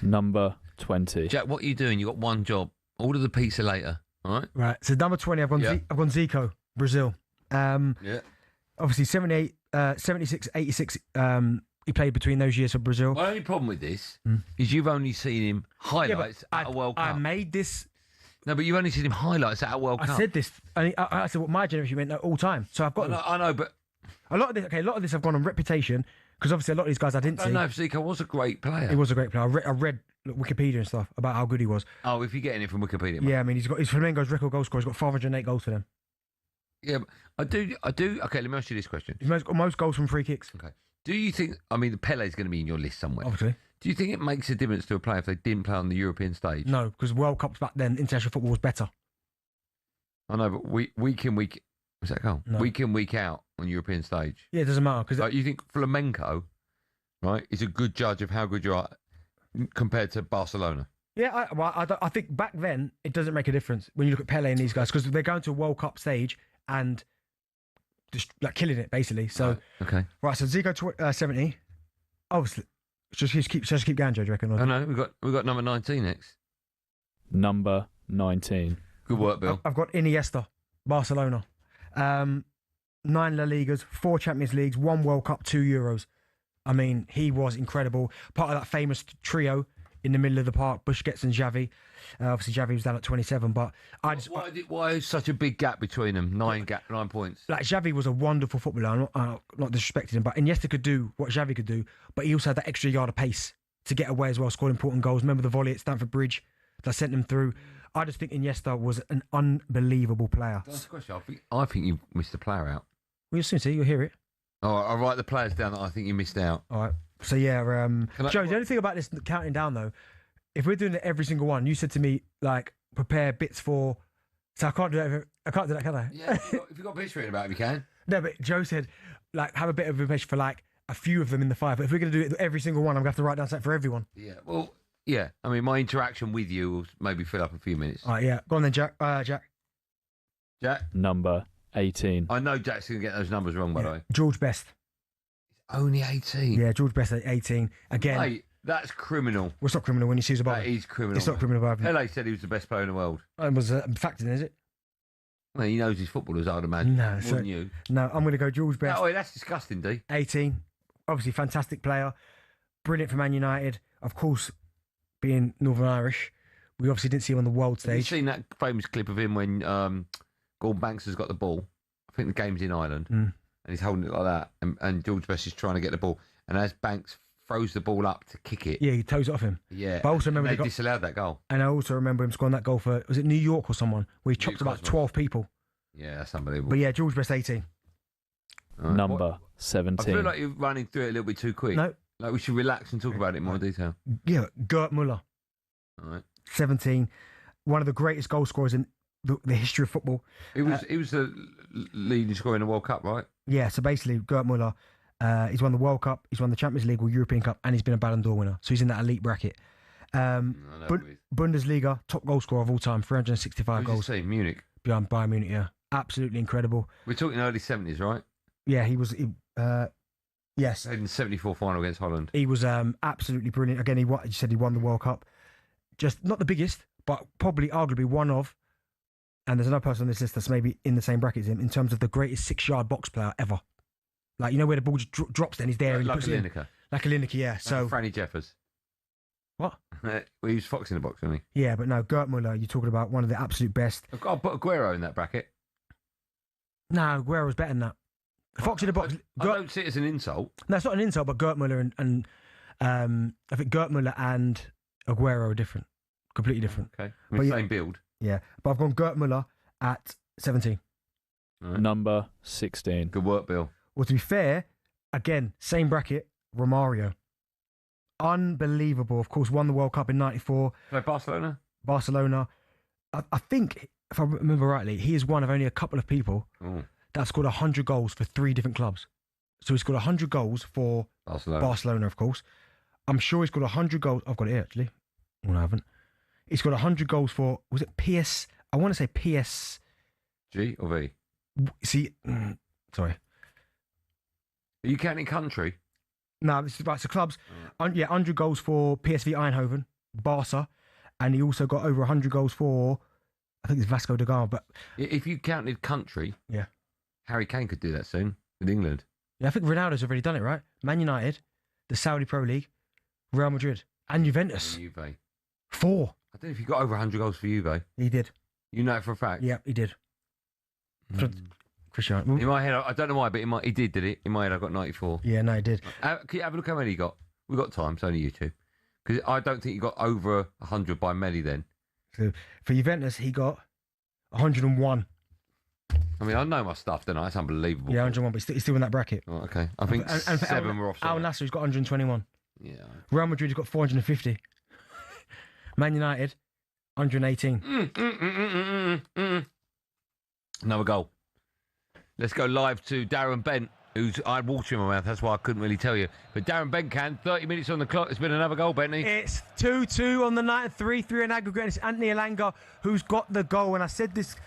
S14: Number 20.
S5: Jack, what are you doing? You got one job. Order the pizza later, all right?
S6: Right, so number 20, I've gone Zico, Brazil.
S5: Yeah.
S6: Obviously, 78, 76, 86, he played between those years for Brazil.
S5: My only problem with this is you've only seen him highlights at a World Cup.
S6: I made this.
S5: No, but you've only seen him highlights at a World Cup.
S6: I said this. I said what my generation meant all time. So I've got.
S5: I know, but
S6: a lot of this. Okay, a lot of this I've gone on reputation because obviously a lot of these guys I didn't see.
S5: No, Zico was a great player.
S6: He was a great player. I read Wikipedia and stuff about how good he was.
S5: Oh, if you're getting it from Wikipedia, mate.
S6: Yeah, I mean he's Flamengo's record goal scorer. He's got 508 goals for them.
S5: Yeah, but I do. Okay, let me ask you this question.
S6: He's most goals from free kicks.
S5: Okay. Do you think? I mean, Pele's going to be in your list somewhere.
S6: Obviously.
S5: Do you think it makes a difference to a player if they didn't play on the European stage?
S6: No, because World Cups back then, international football was better.
S5: I know, but week in, week... What's that called?
S6: No.
S5: Week in, week out on European stage.
S6: Yeah, it doesn't matter. Because
S5: you think Flamenco, right, is a good judge of how good you are compared to Barcelona?
S6: Yeah, I think back then, it doesn't make a difference when you look at Pele and these guys, because they're going to a World Cup stage and just like killing it, basically. So,
S5: okay.
S6: Right, so Zico 70. Obviously, just keep going, Joe, do you reckon?
S5: Oh, no, we've got number 19 next.
S14: Number 19.
S5: Good work, Bill.
S6: I've got Iniesta, Barcelona. 9 La Ligas, 4 Champions Leagues, 1 World Cup, 2 Euros. I mean, he was incredible. Part of that famous trio in the middle of the park, Busquets and Xavi. Obviously, Xavi was down at 27, but
S5: why is such a big gap between them? 9 points.
S6: Like, Xavi was a wonderful footballer. I'm not disrespecting him, but Iniesta could do what Xavi could do, but he also had that extra yard of pace to get away as well, scored important goals. Remember the volley at Stamford Bridge that sent them through? I just think Iniesta was an unbelievable player.
S5: That's the question. I think you missed a player out.
S6: Well, you'll soon see. You'll hear it.
S5: All right, I'll write the players down that I think you missed out.
S6: All right. So, yeah, Joe, the only thing about this counting down, though, if we're doing it every single one, you said to me, like, prepare bits for... So I can't do that, can I?
S5: Yeah, if you've got bits written about it, you can.
S6: No, but Joe said, like, have a bit of information for, like, a few of them in the 5. But if we're going to do it every single one, I'm going to have to write down something for everyone.
S5: Yeah, well... Yeah, I mean, my interaction with you will maybe fill up a few minutes.
S6: All right, yeah. Go on then, Jack.
S5: Jack?
S14: Number 18.
S5: I know Jack's going to get those numbers wrong, by the way.
S6: George Best.
S5: Only 18?
S6: Yeah, George Best at 18. Again.
S5: Mate, that's criminal.
S6: Well, it's not criminal when you see his above.
S5: That is criminal.
S6: It's not criminal above.
S5: Pele said he was the best player in the world.
S6: It was a fact, is it?
S5: Well, he knows his footballers, I'd imagine.
S6: No,
S5: more than you.
S6: No, I'm going to go George Best.
S5: Oh, that's disgusting, D.
S6: 18. Obviously, fantastic player. Brilliant for Man United. Of course, being Northern Irish, we obviously didn't see him on the world stage.
S5: Have you seen that famous clip of him when Gordon Banks has got the ball? I think the game's in Ireland, and he's holding it like that, and George Best is trying to get the ball, and as Banks throws the ball up to kick it,
S6: yeah, he toes it off him.
S5: Yeah,
S6: but I also remember
S5: they disallowed that goal.
S6: And I also remember him scoring that goal for, was it New York or someone, where he chopped about 12 people.
S5: Yeah, that's unbelievable.
S6: But yeah, George Best 18.
S5: Right.
S14: Number 17.
S5: I feel like you're running through it a little bit too quick.
S6: No.
S5: Like, we should relax and talk about it in more detail.
S6: Yeah, Gerd Müller.
S5: All right.
S6: 17. One of the greatest goal scorers in the history of football.
S5: He was the leading scorer in the World Cup, right?
S6: Yeah, so basically, Gerd Müller, he's won the World Cup, he's won the Champions League or European Cup, and he's been a Ballon d'Or winner. So he's in that elite bracket. Bundesliga, top goal scorer of all time, 365 goals.
S5: Who's Munich?
S6: Behind Bayern Munich, yeah. Absolutely incredible.
S5: We're talking early 70s, right?
S6: Yeah, he was... yes.
S5: In the 74 final against Holland.
S6: He was absolutely brilliant. Again, he said he won the World Cup. Just not the biggest, but probably arguably one of, and there's another person on this list that's maybe in the same bracket as him, in terms of the greatest 6-yard box player ever. Like, you know where the ball just drops, then he's there.
S5: Like a Lineker.
S6: Like a Lineker, yeah. So
S5: Franny Jeffers.
S6: What?
S5: Well, he was fox in the box, wasn't he?
S6: Yeah, but no, Gerd Müller, you're talking about one of the absolute best.
S5: I'll put Aguero in that bracket.
S6: No, Aguero's better than that. Fox in the box.
S5: I don't see it as an insult.
S6: No, it's not an insult, but Gerd Müller and I think Gerd Müller and Aguero are different. Completely different.
S5: Okay. I mean, same build.
S6: Yeah. But I've gone Gerd Müller at 17.
S5: Right.
S14: Number 16.
S5: Good work, Bill.
S6: Well, to be fair, again, same bracket, Romario. Unbelievable. Of course, won the World Cup in 94.
S5: Like Barcelona?
S6: Barcelona. I think, if I remember rightly, he is one of only a couple of people that scored 100 goals for 3 different clubs. So he scored 100 goals for Barcelona, of course. I'm sure he scored 100 goals. I've got it here, actually. Well, I haven't. He scored 100 goals for, was it PS? I want to say PS.
S5: G or V?
S6: See, sorry.
S5: Are you counting country?
S6: No, this is right. So clubs, 100 goals for PSV Eindhoven, Barca, and he also got over 100 goals for, I think it's Vasco da Gama. But
S5: if you counted country,
S6: yeah,
S5: Harry Kane could do that soon with England.
S6: Yeah, I think Ronaldo's already done it, right? Man United, the Saudi Pro League, Real Madrid, and Juventus.
S5: Juve.
S6: 4.
S5: I don't know if he got over 100 goals for Juve.
S6: He did.
S5: You know it for a fact?
S6: Yeah, he did. Cristiano.
S5: In my head, I don't know why, but he did it? In my head, I got 94.
S6: Yeah, no, he did.
S5: Can you have a look how many he got? We've got time, it's only YouTube. Because I don't think he got over 100 by many then.
S6: So for Juventus, he got 101.
S5: I mean, I know my stuff, don't I? That's unbelievable.
S6: Yeah, 101, but he's still in that bracket.
S5: Oh, okay. I think
S6: and for
S5: 7 were offside.
S6: Al Nassr, he's got 121.
S5: Yeah.
S6: Real Madrid, he's got 450. Man United, 118.
S5: Another goal. Let's go live to Darren Bent, who's I had water in my mouth. That's why I couldn't really tell you. But Darren Bent can. 30 minutes on the clock. It's been another goal, Bentley.
S6: It's 2-2 on the night, 3-3 in aggregate. And it's Anthony Elanga who's got the goal. And I said this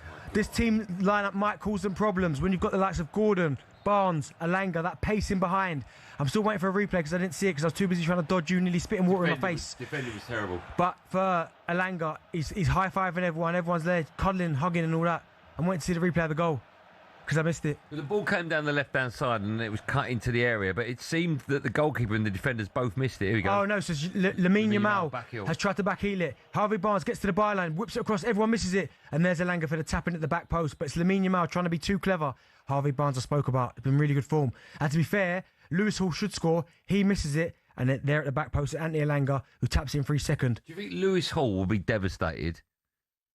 S6: team lineup might cause them problems when you've got the likes of Gordon, Barnes, Elanga, that pacing behind. I'm still waiting for a replay because I didn't see it because I was too busy trying to dodge you, nearly spitting water in my face.
S5: Defender was terrible.
S6: But for Elanga, he's high-fiving everyone. Everyone's there, cuddling, hugging and all that. I'm waiting to see the replay of the goal because I missed it.
S5: The ball came down the left-hand side and it was cut into the area, but it seemed that the goalkeeper and the defenders both missed it. Here we go.
S6: Oh, no, so Lamine Yamal has tried to backheel it. Harvey Barnes gets to the byline, whips it across, everyone misses it, and there's Elanga for the tapping at the back post, but it's Lamine Yamal trying to be too clever. Harvey Barnes I spoke about, it's been really good form. And to be fair, Lewis Hall should score, he misses it, and there at the back post, Anthony Elanga, who taps in for his second.
S5: Do you think Lewis Hall will be devastated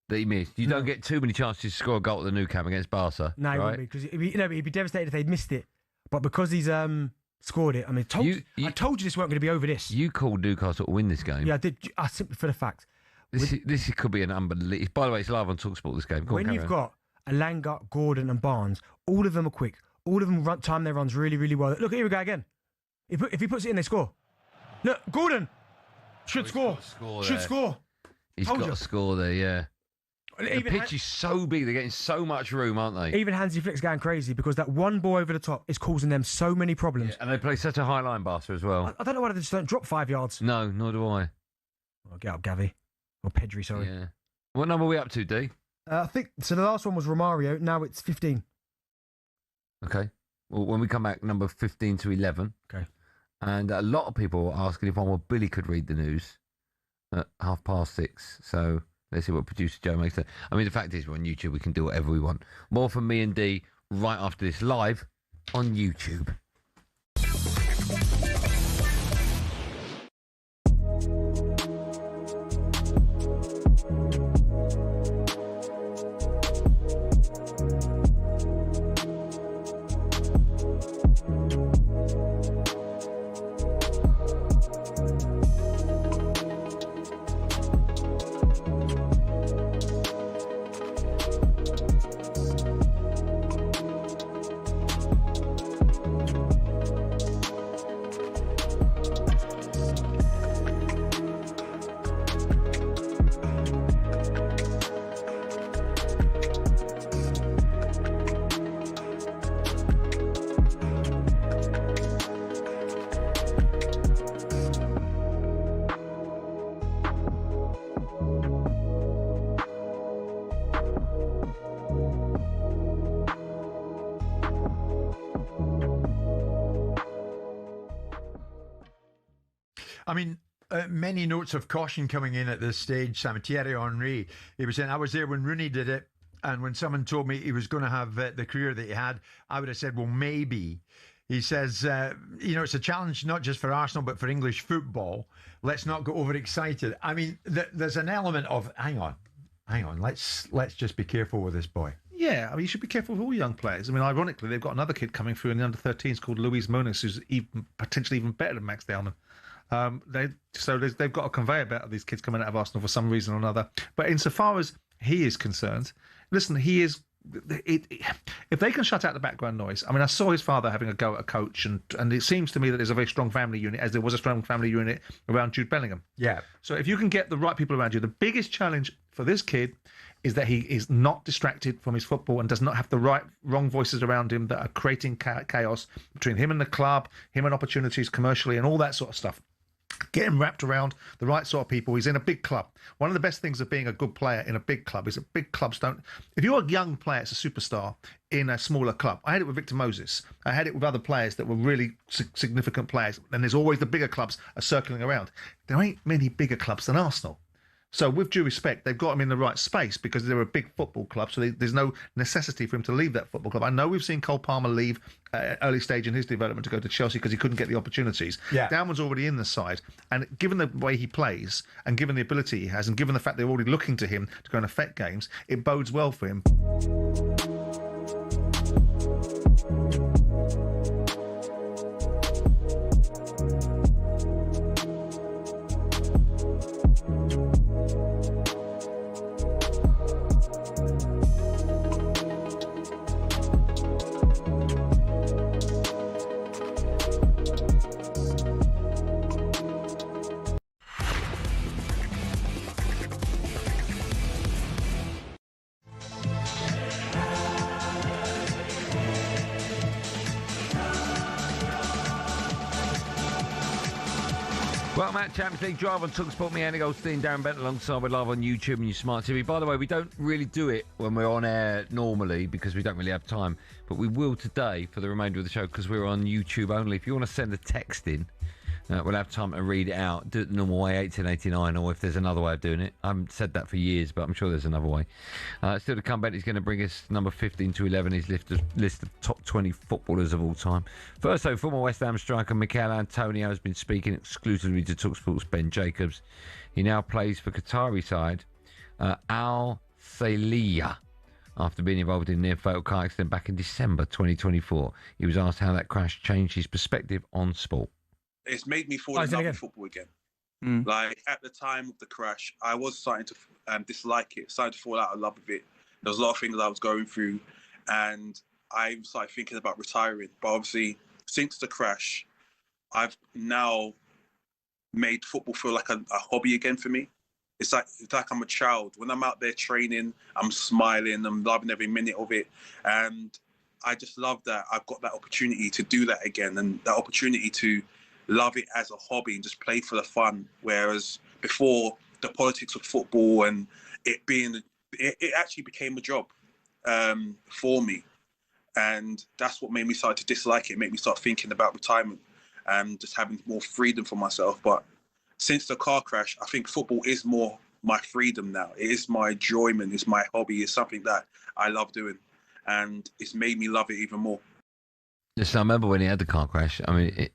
S5: that he missed? You don't get too many chances to score a goal at the Nou Camp against Barca.
S6: No, he wouldn't be, because he'd be devastated if they'd missed it. But because he's scored it, I mean, I told you this weren't going to be over this.
S5: You called Newcastle to win this game.
S6: Yeah, I did. Simply for the fact.
S5: This could be an unbelievable... By the way, it's live on talkSPORT, this game.
S6: When you've got Elanga, Gordon and Barnes, all of them are quick. All of them time their runs really, really well. Look, here we go again. If he puts it in, they score. Look, Gordon should score. Should score.
S5: He's got to score there, yeah. The pitch is so big, they're getting so much room, aren't they?
S6: Even Hansi Flick's going crazy because that one ball over the top is causing them so many problems.
S5: Yeah, and they play such a high line, Barca, as well.
S6: I don't know why they just don't drop 5 yards.
S5: No, nor do I.
S6: Oh, get up, Gavi. Or Pedri, sorry.
S5: Yeah. What number are we up to, D?
S6: I think, so the last one was Romario, now it's 15.
S5: Okay. Well, when we come back, number 15 to 11.
S6: Okay.
S5: And a lot of people are asking if Billy could read the news at 6:30. So let's see what producer Joe makes of it. I mean, the fact is, we're on YouTube. We can do whatever we want. More from me and D right after this, live on YouTube.
S20: I mean, many notes of caution coming in at this stage. Thierry Henry, he was saying, I was there when Rooney did it, and when someone told me he was going to have the career that he had, I would have said, well, maybe. He says, it's a challenge not just for Arsenal, but for English football. Let's not get overexcited. I mean, there's an element of, hang on, let's just be careful with this boy.
S22: Yeah, I mean, you should be careful with all young players. I mean, ironically, they've got another kid coming through in the under-13s called Luis Muniz, who's potentially even better than Max Dellman. They've got a conveyor belt of these kids coming out of Arsenal for some reason or another. But insofar as he is concerned, listen, he is. If they can shut out the background noise, I mean, I saw his father having a go at a coach, and it seems to me that there's a very strong family unit, as there was a strong family unit around Jude Bellingham.
S20: Yeah.
S22: So if you can get the right people around you, the biggest challenge for this kid is that he is not distracted from his football and does not have the wrong voices around him that are creating chaos between him and the club, him and opportunities commercially, and all that sort of stuff. Get him wrapped around the right sort of people. He's in a big club. One of the best things of being a good player in a big club is that big clubs don't... If you're a young player, it's a superstar in a smaller club. I had it with Victor Moses. I had it with other players that were really significant players. And there's always the bigger clubs are circling around. There ain't many bigger clubs than Arsenal. So with due respect, they've got him in the right space because they're a big football club, so there's no necessity for him to leave that football club. I know we've seen Cole Palmer leave early stage in his development to go to Chelsea because he couldn't get the opportunities.
S20: Yeah.
S22: Downman's already in the side, and given the way he plays, and given the ability he has, and given the fact they're already looking to him to go and affect games, it bodes well for him.
S5: Welcome out, Champions League Drive on talkSPORT. Me, Andy Goldstein Darren Bent, alongside with live on YouTube and your smart TV. By the way, we don't really do it when we're on air normally because we don't really have time, but we will today for the remainder of the show because we're on YouTube only. If you want to send a text in, we'll have time to read it out. Do it the normal way, 1889, or if there's another way of doing it. I haven't said that for years, but I'm sure there's another way. Still to come, Bent is going to bring us number 15 to 11, his list of top 20 footballers of all time. First, though, former West Ham striker Michail Antonio has been speaking exclusively to talkSPORT's Ben Jacobs. He now plays for Qatari side Al Thaliya after being involved in a near-fatal car accident back in December 2024. He was asked how that crash changed his perspective on sport.
S3: It's made me fall in love with football again. Like, at the time of the crash, I was starting to dislike it, starting to fall out of love with it. There was a lot of things I was going through, and I started thinking about retiring. But obviously, since the crash, I've now made football feel like a hobby again for me. It's like I'm a child. When I'm out there training, I'm smiling, I'm loving every minute of it. And I just love that I've got that opportunity to do that again, and that opportunity to love it as a hobby and just play for the fun. Whereas before, the politics of football and it actually became a job for me. And that's what made me start to dislike it, made me start thinking about retirement and just having more freedom for myself. But since the car crash, I think football is more my freedom now. It is my enjoyment, it's my hobby, it's something that I love doing. And it's made me love it even more.
S5: Yes, I remember when he had the car crash. I mean,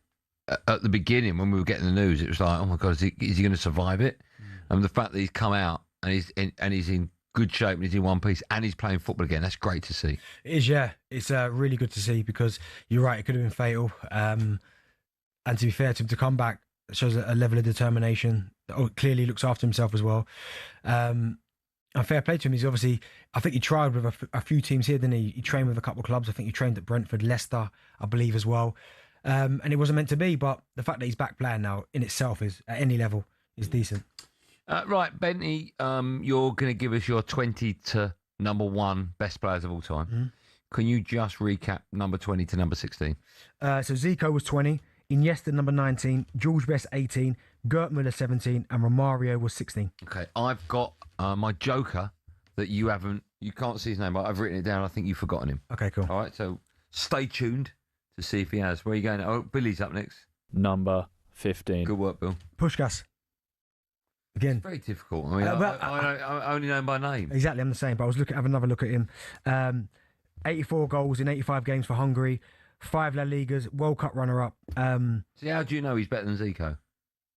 S5: at the beginning, when we were getting the news, it was like, oh my God, is he going to survive it? And the fact that he's come out and he's in good shape and he's in one piece and he's playing football again, that's great to see.
S6: It is, yeah. It's really good to see because you're right, it could have been fatal. And to be fair to him, to come back shows a level of determination. Oh, clearly looks after himself as well. And fair play to him. He's obviously, I think he tried with a few teams here, didn't he? He trained with a couple of clubs. I think he trained at Brentford, Leicester, I believe, as well. And it wasn't meant to be, but the fact that he's back playing now in itself is, at any level, is decent.
S5: Right, Benty, you're going to give us your 20 to number 1 best players of all time.
S6: Mm-hmm.
S5: Can you just recap number 20 to number 16?
S6: So Zico was 20, Iniesta number 19, George Best 18, Gerd Müller 17, and Romario was 16.
S5: Okay, I've got my joker that you can't see his name, but I've written it down. I think you've forgotten him.
S6: Okay, cool.
S5: All right, so stay tuned to see if he has. Where are you going? Oh, Billy's up next.
S14: Number 15.
S5: Good work, Bill.
S6: Puskás. Again.
S5: It's very difficult. I mean, I only know him by name.
S6: Exactly, I'm the same, but I was having another look at him. 84 goals in 85 games for Hungary, 5 La Ligas, World Cup runner-up.
S5: See, how do you know he's better than Zico?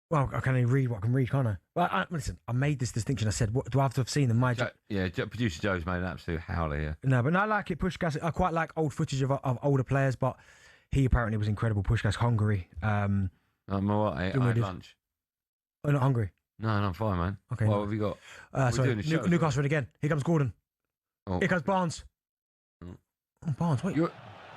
S6: Well, I can only read what I can read, can't I? Well, listen, I made this distinction. I said, what do I have to have seen them?
S5: Producer Joe's made an absolute howler here.
S6: No, but I like it. Puskás, I quite like old footage of older players, but he apparently was incredible. Puskás, Hungary.
S5: I'm all right. I had lunch.
S6: Oh, not hungry?
S5: No, I'm fine, man.
S6: Okay.
S5: What have you got?
S6: Sorry, Newcastle again. Here comes Gordon.
S5: Oh.
S6: Here comes Barnes. Oh, Barnes, wait.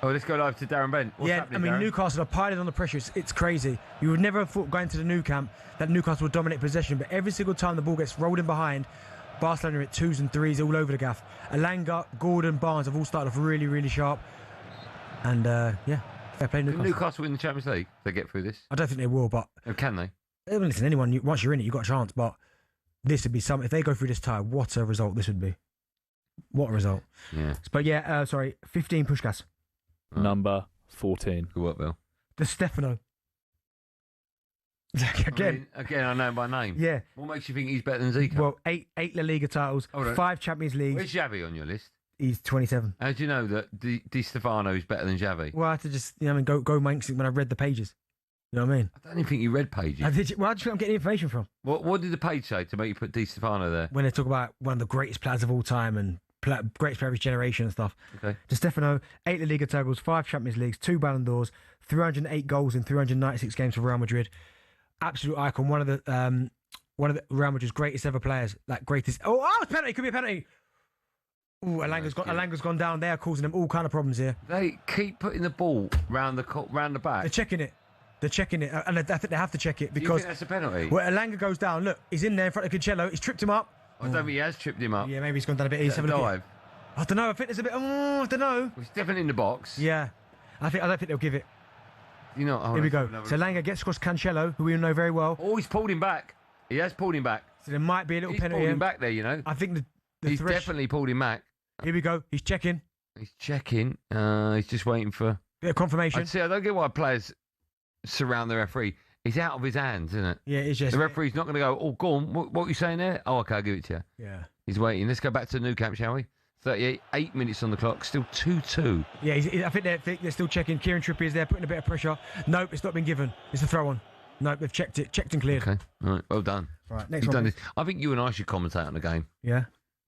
S5: Let's go live to Darren Bent. What's happening, Darren?
S6: Newcastle are piling on the pressure. It's crazy. You would never have thought going to the new camp that Newcastle would dominate possession, but every single time the ball gets rolled in behind, Barcelona are at 2s and 3s all over the gaff. Alanga, Gordon, Barnes have all started off really, really sharp. And, fair play Newcastle.
S5: Can Newcastle win the Champions League if they get through this?
S6: I don't think they will, but...
S5: Oh, can they?
S6: Listen, anyone, once you're in it, you've got a chance. But this would be if they go through this tie, what a result this would be. What a result.
S5: Yeah.
S6: But 15 Puskás.
S14: Number 14.
S5: Good work, Bill.
S6: The Stefano. Again,
S5: I know him by name.
S6: Yeah.
S5: What makes you think he's better than Zico?
S6: Well, eight La Liga titles, 5 Champions Leagues.
S5: Where's Xavi on your list?
S6: He's 27.
S5: How do you know that Di Stefano is better than Xavi?
S6: Well, I had to just, go my instinct when I read the pages. You know what I mean?
S5: I don't even think you read pages.
S6: Well, I just think I'm getting information from.
S5: What did the page say to make you put Di Stefano there?
S6: When they talk about one of the greatest players of all time and greatest player of his generation and stuff.
S5: Okay.
S6: Di Stefano, 8 La Liga titles, 5 Champions Leagues, 2 Ballon d'Ors, 308 goals in 396 games for Real Madrid. Absolute icon. One of the Real Madrid's greatest ever players. It's a penalty. Could be a penalty. Ooh, Alanga's gone down. They are causing them all kind of problems here.
S5: They keep putting the ball round the back.
S6: They're checking it, and I think they have to check it because.
S5: Do you think that's a penalty?
S6: Well, Alanga goes down. Look, he's in there in front of Cancelo. He's tripped him up.
S5: I don't think he has tripped him up.
S6: Yeah, maybe he's gone down a bit. He's having a dive. I don't know. I think there's a bit. I don't know.
S5: Well, he's definitely in the box.
S6: Yeah, I don't think they'll give it.
S5: You know.
S6: Here we go. So Alanga gets across Cancelo, who we all know very well.
S5: Oh, he's pulled him back. He has pulled him back.
S6: So there might be a little penalty.
S5: He's pulled him back there.
S6: I think
S5: he's definitely pulled him back.
S6: Here we go. He's checking.
S5: He's just waiting for
S6: bit of confirmation.
S5: I don't get why players surround the referee. He's out of his hands, isn't it?
S6: Yeah, it's just...
S5: The referee's not going to go, oh, go on, what are you saying there? Oh, okay, I'll give it to you.
S6: Yeah.
S5: He's waiting. Let's go back to the Nou Camp, shall we? 8 minutes on the clock, still 2-2.
S6: Yeah, I think they're still checking. Kieran Trippier's there, putting a bit of pressure. Nope, it's not been given. It's a throw-on. Nope, they've checked and cleared.
S5: Okay, all right, well done.
S6: All right, next
S5: You've
S6: one.
S5: done this. I think you and I should commentate on the game.
S6: Yeah?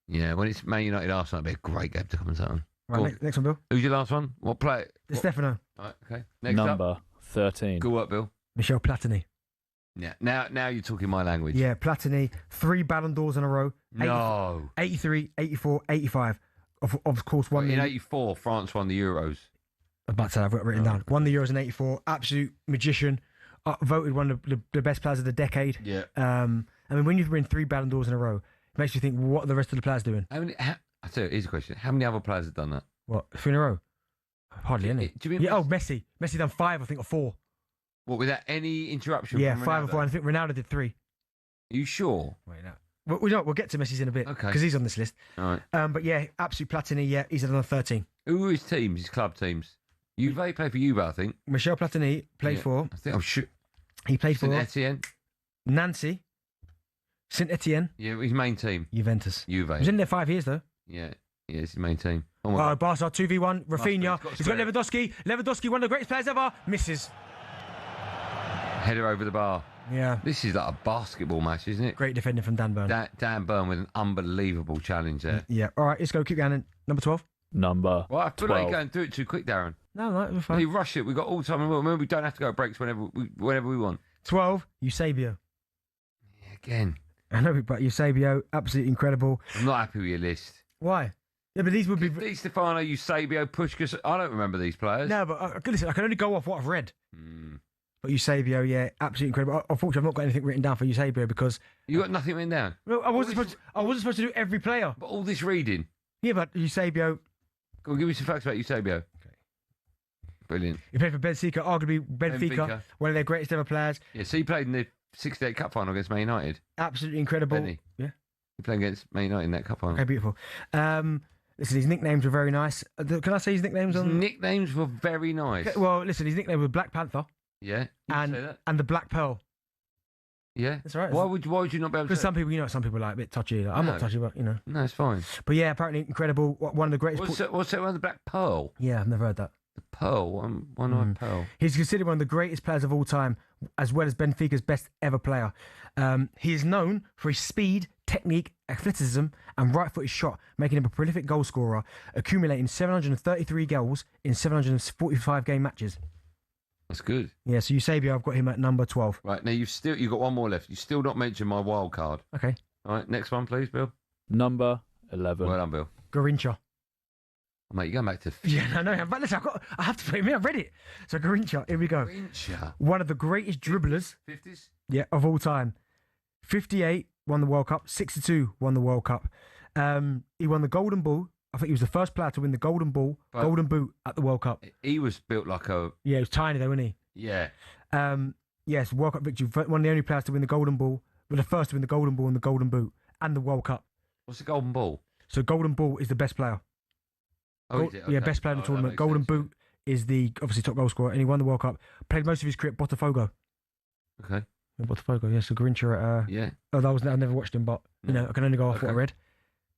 S5: Yeah, when it's Man United Arsenal, it'd be a great game to commentate on.
S6: Right, next one, Bill.
S5: Who's your last one? What player?
S6: Di Stefano.
S5: All right, okay. Next
S14: Number 13.
S5: Good work, Bill.
S6: Michel Platini.
S5: Yeah, now you're talking my language.
S6: Yeah, Platini, 3 Ballon d'Ors in a row.
S5: No.
S6: 83, 84, 85. Of course, won
S5: in 84, France won the Euros.
S6: About to have it written down. Won the Euros in 84. Absolute magician. Voted one of the best players of the decade.
S5: Yeah.
S6: I mean, when you win 3 Ballon d'Ors in a row, it makes you think, what are the rest of the players doing?
S5: I tell you, here's a question. How many other players have done that?
S6: What, 3 in a row? Hardly any.
S5: Do you mean
S6: Messi. Messi done 5, I think, or 4.
S5: What, without any interruption?
S6: Yeah,
S5: from
S6: 5 or
S5: Ronaldo?
S6: 4. I think Ronaldo did 3.
S5: Are you sure?
S6: Wait, no. We'll get to Messi's in a bit.
S5: Okay.
S6: Because he's on this list.
S5: All right.
S6: But yeah, absolute Platini. Yeah, he's on 13.
S5: Who are his teams? His club teams? Juve played for Juve, I think.
S6: Michel Platini played for.
S5: I think I'm sure.
S6: He played for
S5: Etienne.
S6: Nancy. Saint Etienne.
S5: Yeah, his main team.
S6: Juventus.
S5: Juve.
S6: He was in there 5 years though.
S5: Yeah, it's his main team. Oh my God.
S6: Barca 2v1. Rafinha. He's got
S5: spare.
S6: Lewandowski. Lewandowski, one of the greatest players ever. Misses.
S5: Header over the bar.
S6: Yeah.
S5: This is like a basketball match, isn't it?
S6: Great defending from Dan Burn.
S5: Dan Burn with an unbelievable challenge there.
S6: Yeah. All right, let's go. Keep going. Number 12.
S14: Number
S5: Well, I feel
S14: 12.
S5: like you're going through it too quick, Darren.
S6: No, we're fine.
S5: You rush it. We've got all the time. Remember, we don't have to go breaks whenever we want.
S6: 12. Eusebio.
S5: Again.
S6: I know, but Eusebio, absolutely incredible.
S5: I'm not happy with your list.
S6: Why? Yeah, but these would be.
S5: Di Stefano, Eusebio, Puskás. I don't remember these players.
S6: No, but listen, I can only go off what I've read. But Eusebio, yeah, absolutely incredible. Unfortunately, I've not got anything written down for Eusebio because
S5: you got nothing written down.
S6: No, I wasn't supposed to do every player.
S5: But all this reading.
S6: Yeah, but Eusebio.
S5: Go on, give me some facts about Eusebio. Okay. Brilliant.
S6: He played for Benfica, arguably Benfica, one of their greatest ever players.
S5: Yeah, so he played in the 68 Cup final against Man United.
S6: Absolutely incredible.
S5: Didn't he?
S6: Yeah.
S5: He played against Man United in that Cup final.
S6: Okay, beautiful. Listen, his nicknames were very nice. Can I say his nicknames?
S5: His nicknames were very nice.
S6: Okay, well, listen, his nickname was Black Panther.
S5: Yeah.
S6: And the Black Pearl.
S5: Yeah.
S6: That's right.
S5: Why would you not be able to?
S6: Because some people, are like a bit touchy. Like, I'm not touchy, but
S5: No, it's fine.
S6: But yeah, apparently incredible. One of the greatest.
S5: What's that one? The Black Pearl?
S6: Yeah, I've never heard that.
S5: The Pearl, one-eyed Pearl.
S6: He's considered one of the greatest players of all time, as well as Benfica's best ever player. He is known for his speed, technique, athleticism, and right-footed shot, making him a prolific goal scorer, accumulating 733 goals in 745 game matches.
S5: That's good.
S6: Yeah, so Eusebio, I've got him at number 12.
S5: Right, now you've got one more left. You still not mentioned my wild card.
S6: Okay.
S5: All right, next one, please, Bill.
S14: Number 11.
S5: Well done, Bill.
S6: Garincha.
S5: Oh, mate, you're going back to...
S6: Yeah, no, but listen, I have to put him in. I've read it. So Garincha, here we go.
S5: Garincha.
S6: One of the greatest dribblers.
S5: 50s?
S6: Yeah, of all time. 58, won the World Cup. 62, won the World Cup. He won the Golden Ball. I think he was the first player to win the Golden Ball, Golden Boot at the World Cup.
S5: He was built like a...
S6: Yeah, he was tiny though, wasn't he?
S5: Yeah.
S6: Yes, World Cup victory. One of the only players to win the Golden Ball. Well, the first to win the Golden Ball and the Golden Boot and the World Cup.
S5: What's the Golden Ball?
S6: So Golden Ball is the best player.
S5: Oh, is it? Okay.
S6: Yeah, best player in the tournament. Golden Boot is the obviously top goal scorer, and he won the World Cup. Played most of his career at Botafogo.
S5: Okay.
S6: Yeah, Botafogo, yeah. So Garincha at...
S5: Yeah.
S6: Oh, I never watched him, but, you know, I can only go off what I read.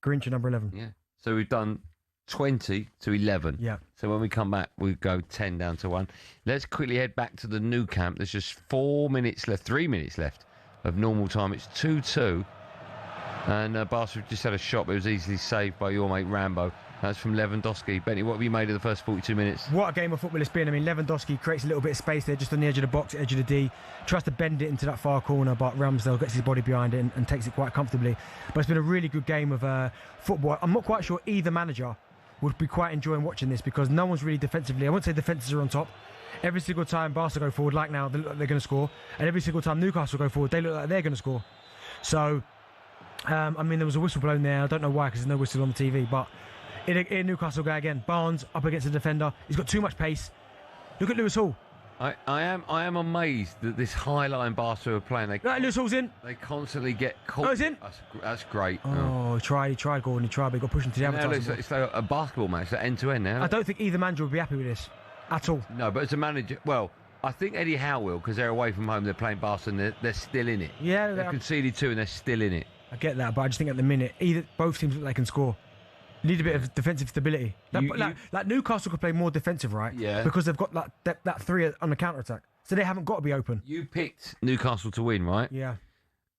S6: Garincha, number 11.
S5: Yeah. So we've done 20 to 11.
S6: Yeah.
S5: So when we come back, we go 10 down to 1. Let's quickly head back to the new camp. There's just 3 minutes left of normal time. It's 2-2. And Barca just had a shot, but it was easily saved by your mate Rambo. That's from Lewandowski. Benny, what have you made of the first 42 minutes?
S6: What a game of football it's been. I mean, Lewandowski creates a little bit of space there just on the edge of the box, edge of the D. Tries to bend it into that far corner, but Ramsdale gets his body behind it and takes it quite comfortably. But it's been a really good game of football. I'm not quite sure either manager would be quite enjoying watching this because no one's really defensively. I won't say defences are on top. Every single time Barca go forward, like now, they look like they're going to score. And every single time Newcastle go forward, they look like they're going to score. So, I mean, there was a whistle blown there. I don't know why because there's no whistle on the TV, but... In Newcastle guy again. Barnes up against the defender. He's got too much pace. Look at Lewis Hall.
S5: I am amazed that this high line Barca are playing.
S6: Lewis Hall's in.
S5: They constantly get caught.
S6: Oh, he's in.
S5: That's great.
S6: Oh, he tried, Gordon. He tried, but he got pushed into the advertising.
S5: It's like a basketball match, end to end now.
S6: I don't think either manager would be happy with this at all.
S5: No, but as a manager, well, I think Eddie Howe will because they're away from home. They're playing Barca and they're still in it.
S6: Yeah,
S5: they've conceded 2 and they're still in it.
S6: I get that, but I just think at the minute, both teams look like they can score. Need a bit of defensive stability. Like Newcastle could play more defensive, right?
S5: Yeah.
S6: Because they've got that 3 on the counter attack, so they haven't got to be open.
S5: You picked Newcastle to win, right?
S6: Yeah.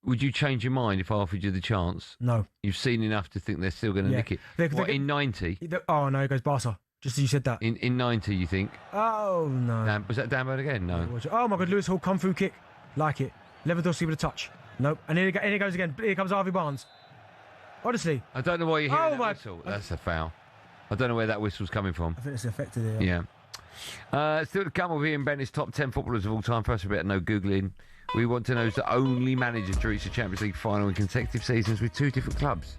S5: Would you change your mind if I offered you the chance?
S6: No.
S5: You've seen enough to think they're still going to nick it. In 90?
S6: Oh no, it goes Barca. Just as you said that.
S5: In 90, you think?
S6: Oh no.
S5: Was that Dan Byrne again? No.
S6: Oh my God, Lewis Hall kung fu kick, like it. Lewandowski with a touch. Nope. And here he goes again. Here comes Harvey Barnes. Honestly.
S5: I don't know why you're hearing that whistle. That's a foul. I don't know where that whistle's coming from.
S6: I think it's affected it.
S5: Yeah. Still to come with Ian Bennett's top 10 footballers of all time. First, a bit of no Googling. We want to know who's the only manager to reach the Champions League final in consecutive seasons with 2 different clubs.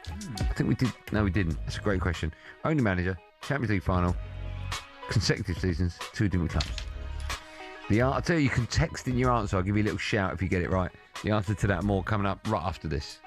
S5: I think we did. No, we didn't. That's a great question. Only manager, Champions League final, consecutive seasons, 2 different clubs. I'll tell you, you can text in your answer. I'll give you a little shout if you get it right. The answer to that and more coming up right after this.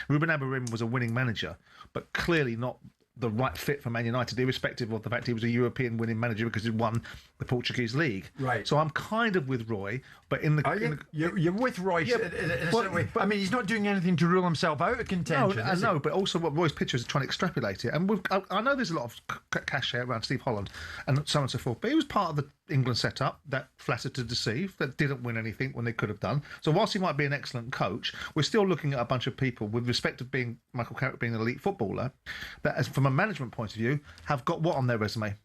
S22: Ruben Amorim was a winning manager, but clearly not the right fit for Man United, irrespective of the fact he was a European winning manager because he won the Portuguese league.
S20: Right.
S22: So I'm kind of with Roy, but
S20: you're with Roy in a certain way. I mean, he's not doing anything to rule himself out of contention.
S22: No, I know, but also what Roy's picture is trying to extrapolate it. And I know there's a lot of cachet around Steve Holland and so on and so forth, but he was part of the England setup that flattered to deceive, that didn't win anything when they could have done. So whilst he might be an excellent coach, we're still looking at a bunch of people, with respect to being Michael Carrick being an elite footballer, that as from a management point of view, have got what on their resume?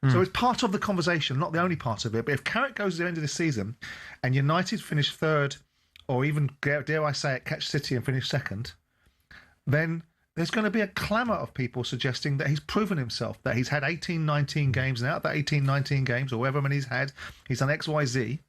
S22: So it's part of the conversation, not the only part of it. But if Carrick goes to the end of the season and United finish 3rd, or even, dare I say it, catch City and finish 2nd, then there's going to be a clamour of people suggesting that he's proven himself, that he's had 18, 19 games, and out of that 18, 19 games, or however many he's had, he's done X, Y, Z.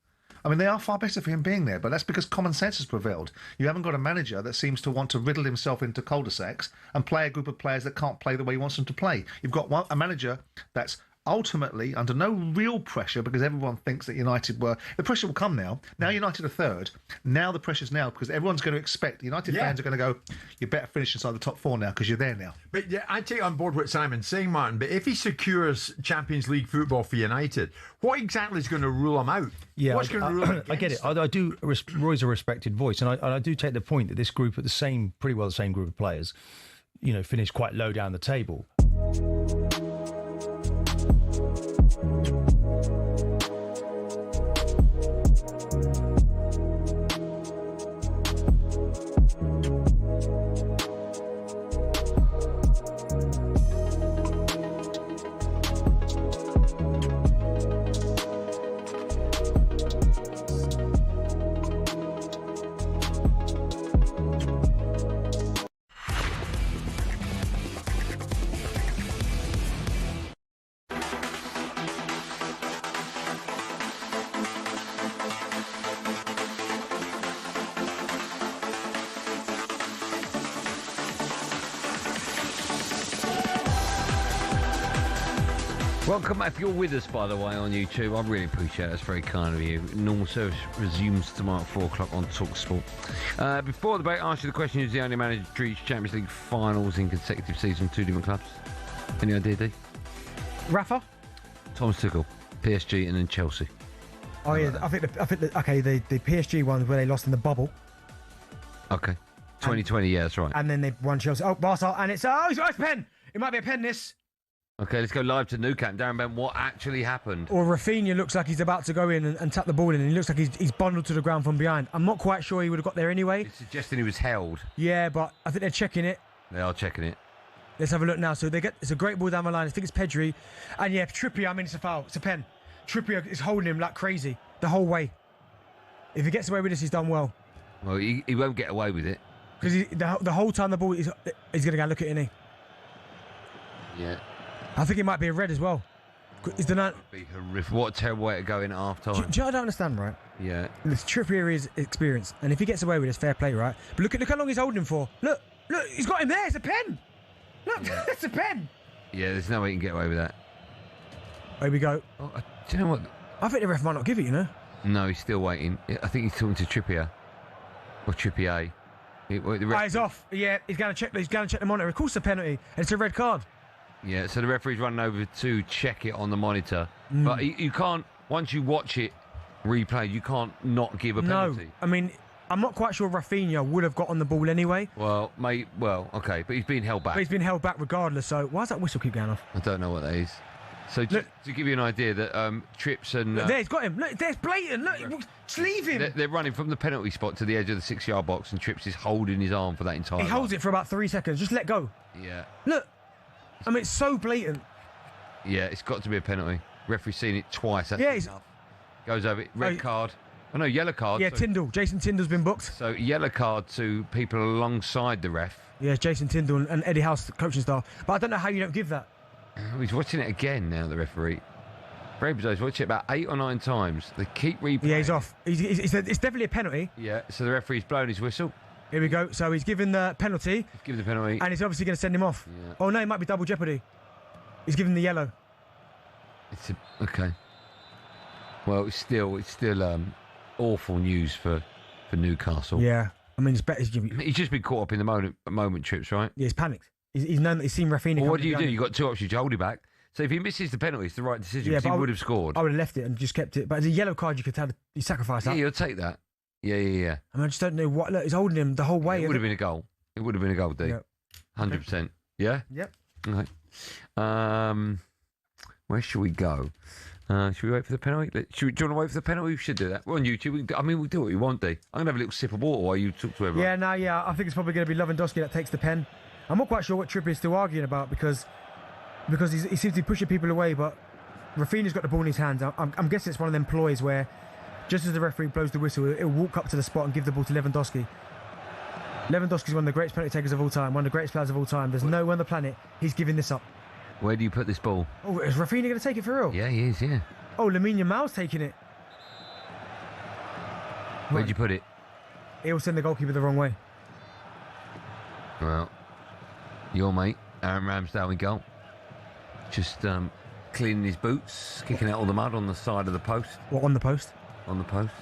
S22: I mean, they are far better for him being there, but that's because common sense has prevailed. You haven't got a manager that seems to want to riddle himself into cul-de-sacs and play a group of players that can't play the way he wants them to play. You've got a manager that's ultimately under no real pressure, because everyone thinks that United were. The pressure will come now. Now United are third. Now the pressure's now because everyone's going to expect. United fans are going to go, you better finish inside the top 4 now because you're there now.
S20: But yeah, I take on board what Simon's saying, Martin. But if he secures Champions League football for United, what exactly is going to rule him out?
S2: Yeah,
S20: What's going to rule him against?
S2: I get it. I do. Roy's a respected voice, and I do take the point that this group, pretty well the same group of players, finished quite low down the table.
S5: Welcome, if you're with us, by the way, on YouTube, I really appreciate it. That's very kind of you. Normal service resumes tomorrow at 4 o'clock on talkSPORT. Before the break, I asked you the question, who's the only manager to reach Champions League finals in consecutive seasons, 2 different clubs? Any idea, D?
S6: Rafa?
S5: Thomas Tuchel, PSG and then Chelsea.
S6: Oh, yeah, I think the PSG one where they lost in the bubble.
S5: Okay. 2020, yeah, that's right.
S6: And then they won Chelsea. Oh, Barca, and it's a pen. It might be a pen, this.
S5: Okay, let's go live to Newcastle. Darren Bent, what actually happened?
S6: Or Rafinha looks like he's about to go in and tap the ball in, and he looks like he's bundled to the ground from behind. I'm not quite sure he would have got there anyway.
S5: It's suggesting he was held.
S6: Yeah, but I think they're checking it.
S5: They are checking it.
S6: Let's have a look now. So it's a great ball down the line. I think it's Pedri. And yeah, Trippier, I mean, it's a foul. It's a pen. Trippier is holding him like crazy the whole way. If he gets away with this, he's done well.
S5: Well, he won't get away with it.
S6: Because the whole time the ball he's going to go look at it, isn't
S5: he? Yeah.
S6: I think it might be a red as well. Is the night?
S5: Be horrific. What a terrible way to go in at half time.
S6: Do you know what I don't understand, right?
S5: Yeah.
S6: This Trippier is experienced, and if he gets away with it, it's fair play, right? But look how long he's holding him for. Look, he's got him there. It's a pen. Look, it's a pen.
S5: Yeah, there's no way he can get away with that.
S6: Here we go.
S5: Oh, do you know what?
S6: I think the ref might not give it,
S5: No, he's still waiting. I think he's talking to Trippier. Or Trippier.
S6: He's off. Yeah, he's going to check the monitor. Of course, it's a penalty, and it's a red card.
S5: Yeah, so the referee's running over to check it on the monitor. But you can't, once you watch it replay, you can't not give a penalty.
S6: No, I mean, I'm not quite sure Rafinha would have got on the ball anyway.
S5: Well, okay, but he's been held back.
S6: But he's been held back regardless, so why does that whistle keep going off?
S5: I don't know what that is. So to give you an idea that Trips and...
S6: Look, there, he's got him. Look, there's blatant. Look, just leave him.
S5: They're running from the penalty spot to the edge of the 6-yard box, and Trips is holding his arm for that entire
S6: He holds it for about 3 seconds. Just let go.
S5: Yeah.
S6: Look. I mean, it's so blatant.
S5: Yeah, it's got to be a penalty. Referee's seen it twice. That's enough. Goes over it. Red card. Oh, no, yellow card.
S6: Yeah, Tyndall. Jason Tyndall's been booked.
S5: So, yellow card to people alongside the ref.
S6: Yeah, Jason Tyndall and Eddie Howe's coaching staff. But I don't know how you don't give that.
S5: Oh, he's watching it again now, the referee. Very bizarre. He's watched it about 8 or 9 times. They keep replaying.
S6: Yeah, he's off. It's definitely a penalty.
S5: Yeah, so the referee's blown his whistle.
S6: Here we go. So he's given the penalty.
S5: He's given the penalty.
S6: And he's obviously going to send him off.
S5: Yeah.
S6: Oh, no, it might be double jeopardy. He's given the yellow.
S5: Okay. Well, it's still awful news for Newcastle.
S6: Yeah. I mean, it's better.
S5: He's just been caught up in the moment Trips, right?
S6: Yeah, he's panicked. He's known that he's seen Rafinha.
S5: Well, what do? You've got 2 options. You hold him back. So if he misses the penalty, it's the right decision because he would have scored.
S6: I would have left it and just kept it. But as a yellow card, you could tell you sacrifice that.
S5: Yeah, you'll take that. Yeah.
S6: I mean, I just don't know what. Look, he's holding him the whole way.
S5: It would have been a goal. It would have been a goal, D.
S6: Yep.
S5: 100%. Yeah?
S6: Yep.
S5: Okay. Where should we go? Should we wait for the penalty? Do you want to wait for the penalty? We should do that. We're on YouTube. We'll do what we want, D. I'm going to have a little sip of water while you talk to everyone.
S6: I think it's probably going to be Lewandowski that takes the pen. I'm not quite sure what Trippier is still arguing about because he seems to be pushing people away, but Rafinha's got the ball in his hands. I'm guessing it's one of them ploys where just as the referee blows the whistle, he'll walk up to the spot and give the ball to Lewandowski. Lewandowski's one of the greatest penalty takers of all time, one of the greatest players of all time. There's no one on the planet he's giving this up.
S5: Where do you put this ball?
S6: Oh, is Rafinha going to take it for real?
S5: Yeah, he is, yeah.
S6: Oh, Lamine Yamal's taking it.
S5: Where'd you put it?
S6: He'll send the goalkeeper the wrong way.
S5: Well, your mate, Aaron Ramsdale in goal. Just cleaning his boots, kicking out all the mud on the side of the post.
S6: What, on the post?
S5: On the post.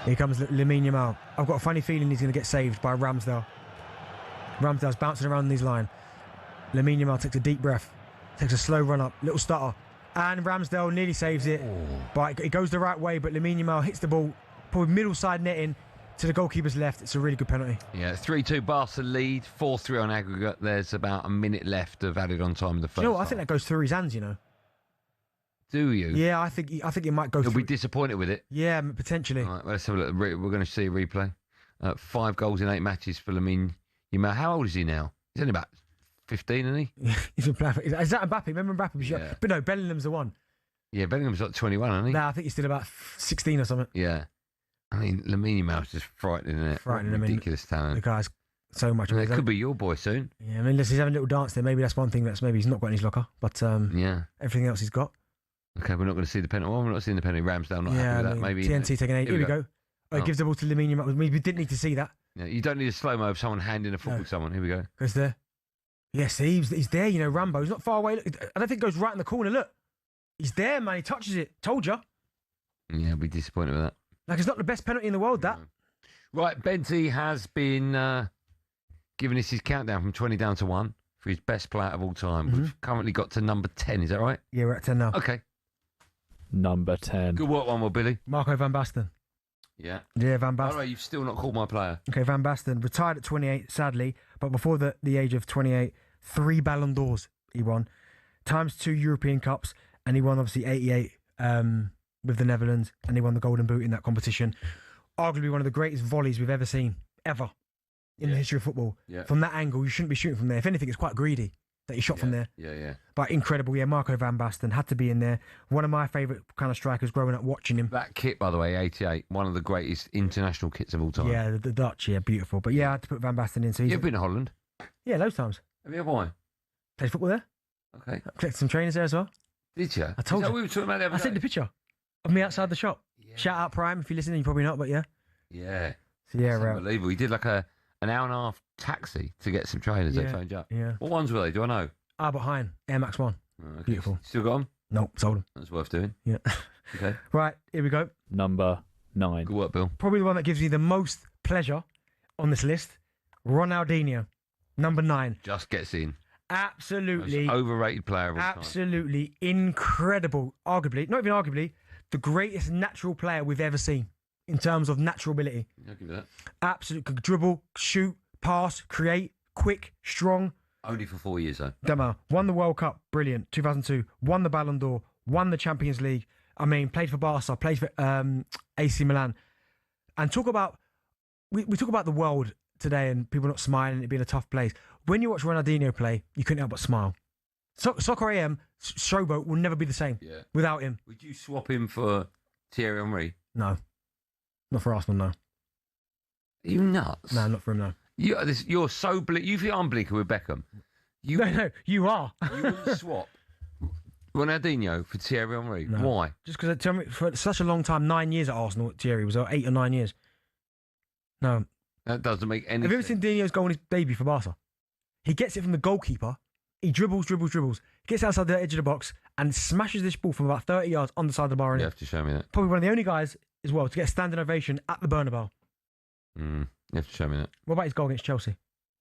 S6: Here comes Lamine Yamal. I've got a funny feeling he's going to get saved by Ramsdale. Ramsdale's bouncing around his line. Lamine Yamal takes a deep breath, takes a slow run up, little stutter, and Ramsdale nearly saves it. But it goes the right way, but Lamine Yamal hits the ball, probably middle side netting to the goalkeeper's left. It's a really good penalty.
S5: Yeah, 3-2 Barca lead, 4-3 on aggregate. There's about a minute left of added on time in the first.
S6: You know what? I think that goes through his hands, you know.
S5: Do you?
S6: Yeah, I think it might go
S5: He'll
S6: through.
S5: be disappointed with it.
S6: Yeah, potentially.
S5: All right, let's have a look. We're going to see a replay. 5 goals in 8 matches for Lamine Yamal. How old is he now? He's only about 15, isn't he?
S6: He's been playing. Is that Mbappe? Remember Mbappe?
S5: Yeah.
S6: But no, Bellingham's the one.
S5: Yeah, Bellingham's like 21, isn't he?
S6: Nah, I think he's still about 16 or something.
S5: Yeah. I mean, Lamine Yamal's just frightening, isn't it?
S6: Frightening.
S5: Ridiculous talent.
S6: The guy's so much.
S5: It could be your boy soon.
S6: Yeah, I mean, listen, he's having a little dance there. Maybe that's one thing that's maybe he's not got in his locker. But
S5: yeah,
S6: everything else he's got.
S5: Okay, we're not going to see the penalty. Well, we're not seeing the penalty. Ramsdale not happy with that. Maybe
S6: TNT taking 8. Here we go. Oh, he gives the ball to Lamine Yamal. We didn't need to see that.
S5: Yeah, you don't need a slow-mo of someone handing a football to someone. Here we go.
S6: Goes there. Yes, he's there, you know, Rambo. He's not far away. Look, I don't think it goes right in the corner. Look. He's there, man. He touches it. Told you.
S5: Yeah, I'll be disappointed with that.
S6: Like, it's not the best penalty in the world, that.
S5: Right, Benty has been giving us his countdown from 20 down to 1 for his best player of all time. We've currently got to number 10. Is that right?
S6: Yeah, we're at 10 now.
S5: Okay.
S14: Number 10.
S5: Good work, one more, Billy.
S6: Marco van Basten.
S5: Yeah.
S6: Yeah, Van Basten.
S5: By the way, you've still not called my player.
S6: Okay, Van Basten retired at 28, sadly, but before the age of 28, 3 Ballon d'Ors he won, times 2 European Cups, and he won obviously 88 with the Netherlands, and he won the Golden Boot in that competition. Arguably one of the greatest volleys we've ever seen, ever, in the history of football.
S5: Yeah.
S6: From that angle, you shouldn't be shooting from there. If anything, it's quite greedy that he shot from there.
S5: Yeah.
S6: But incredible, yeah. Marco van Basten had to be in there. One of my favourite kind of strikers growing up watching him.
S5: That kit, by the way, 88, one of the greatest international kits of all time.
S6: Yeah, the Dutch, yeah, beautiful. But yeah, I had to put Van Basten in. So he's
S5: You've been to Holland?
S6: Yeah, loads of times.
S5: Have you ever won?
S6: Played football there.
S5: Okay.
S6: Collected some trainers there as well.
S5: Did you?
S6: I told you.
S5: We were talking about the other
S6: I sent the picture of me outside the shop. Yeah. Shout out Prime if you're listening. You're probably not, but yeah.
S5: Yeah.
S6: So yeah,
S5: right. Unbelievable. He did like an hour and a half taxi to get some trainers. They phoned you up.
S6: Yeah.
S5: What ones were they? Do I know?
S6: Albert Heijn, Air Max 1.
S5: Okay.
S6: Beautiful.
S5: Still got them?
S6: Nope, sold them.
S5: That's worth doing.
S6: Yeah.
S5: Okay.
S6: Right, here we go.
S14: Number 9.
S5: Good work, Bill.
S6: Probably the one that gives me the most pleasure on this list. Ronaldinho, number 9.
S5: Just gets in.
S6: Absolutely.
S5: Most overrated player of all time.
S6: Absolutely incredible. Arguably, not even arguably, the greatest natural player we've ever seen in terms of natural ability.
S5: I'll give you that.
S6: Absolute. Could dribble, shoot, pass, create, quick, strong.
S5: Only for 4 years, though.
S6: Don't matter. Won the World Cup, brilliant. 2002. Won the Ballon d'Or. Won the Champions League. I mean, played for Barca, played for AC Milan. And talk about, we talk about the world today and people not smiling, it being a tough place. When you watch Ronaldinho play, you couldn't help but smile. Soccer AM, Showboat will never be the same without him.
S5: Would you swap him for Thierry Henry?
S6: No. Not for Arsenal, no.
S5: Are you nuts?
S6: No, not for him, no.
S5: You're so bleak. You think I'm bleaker with Beckham.
S6: No, you are.
S5: You wouldn't swap Ronaldinho for Thierry Henry.
S6: No.
S5: Why?
S6: Just because for such a long time, 9 years at Arsenal, Thierry was 8 or 9 years. No.
S5: That doesn't make any sense.
S6: Have you ever seen Dino's goal on his debut for Barca? He gets it from the goalkeeper. He dribbles. Gets outside the edge of the box and smashes this ball from about 30 yards on the side of the bar.
S5: You have to show me that.
S6: Probably one of the only guys as well to get a standing ovation at the Bernabeu.
S5: You have to show me that.
S6: What about his goal against Chelsea?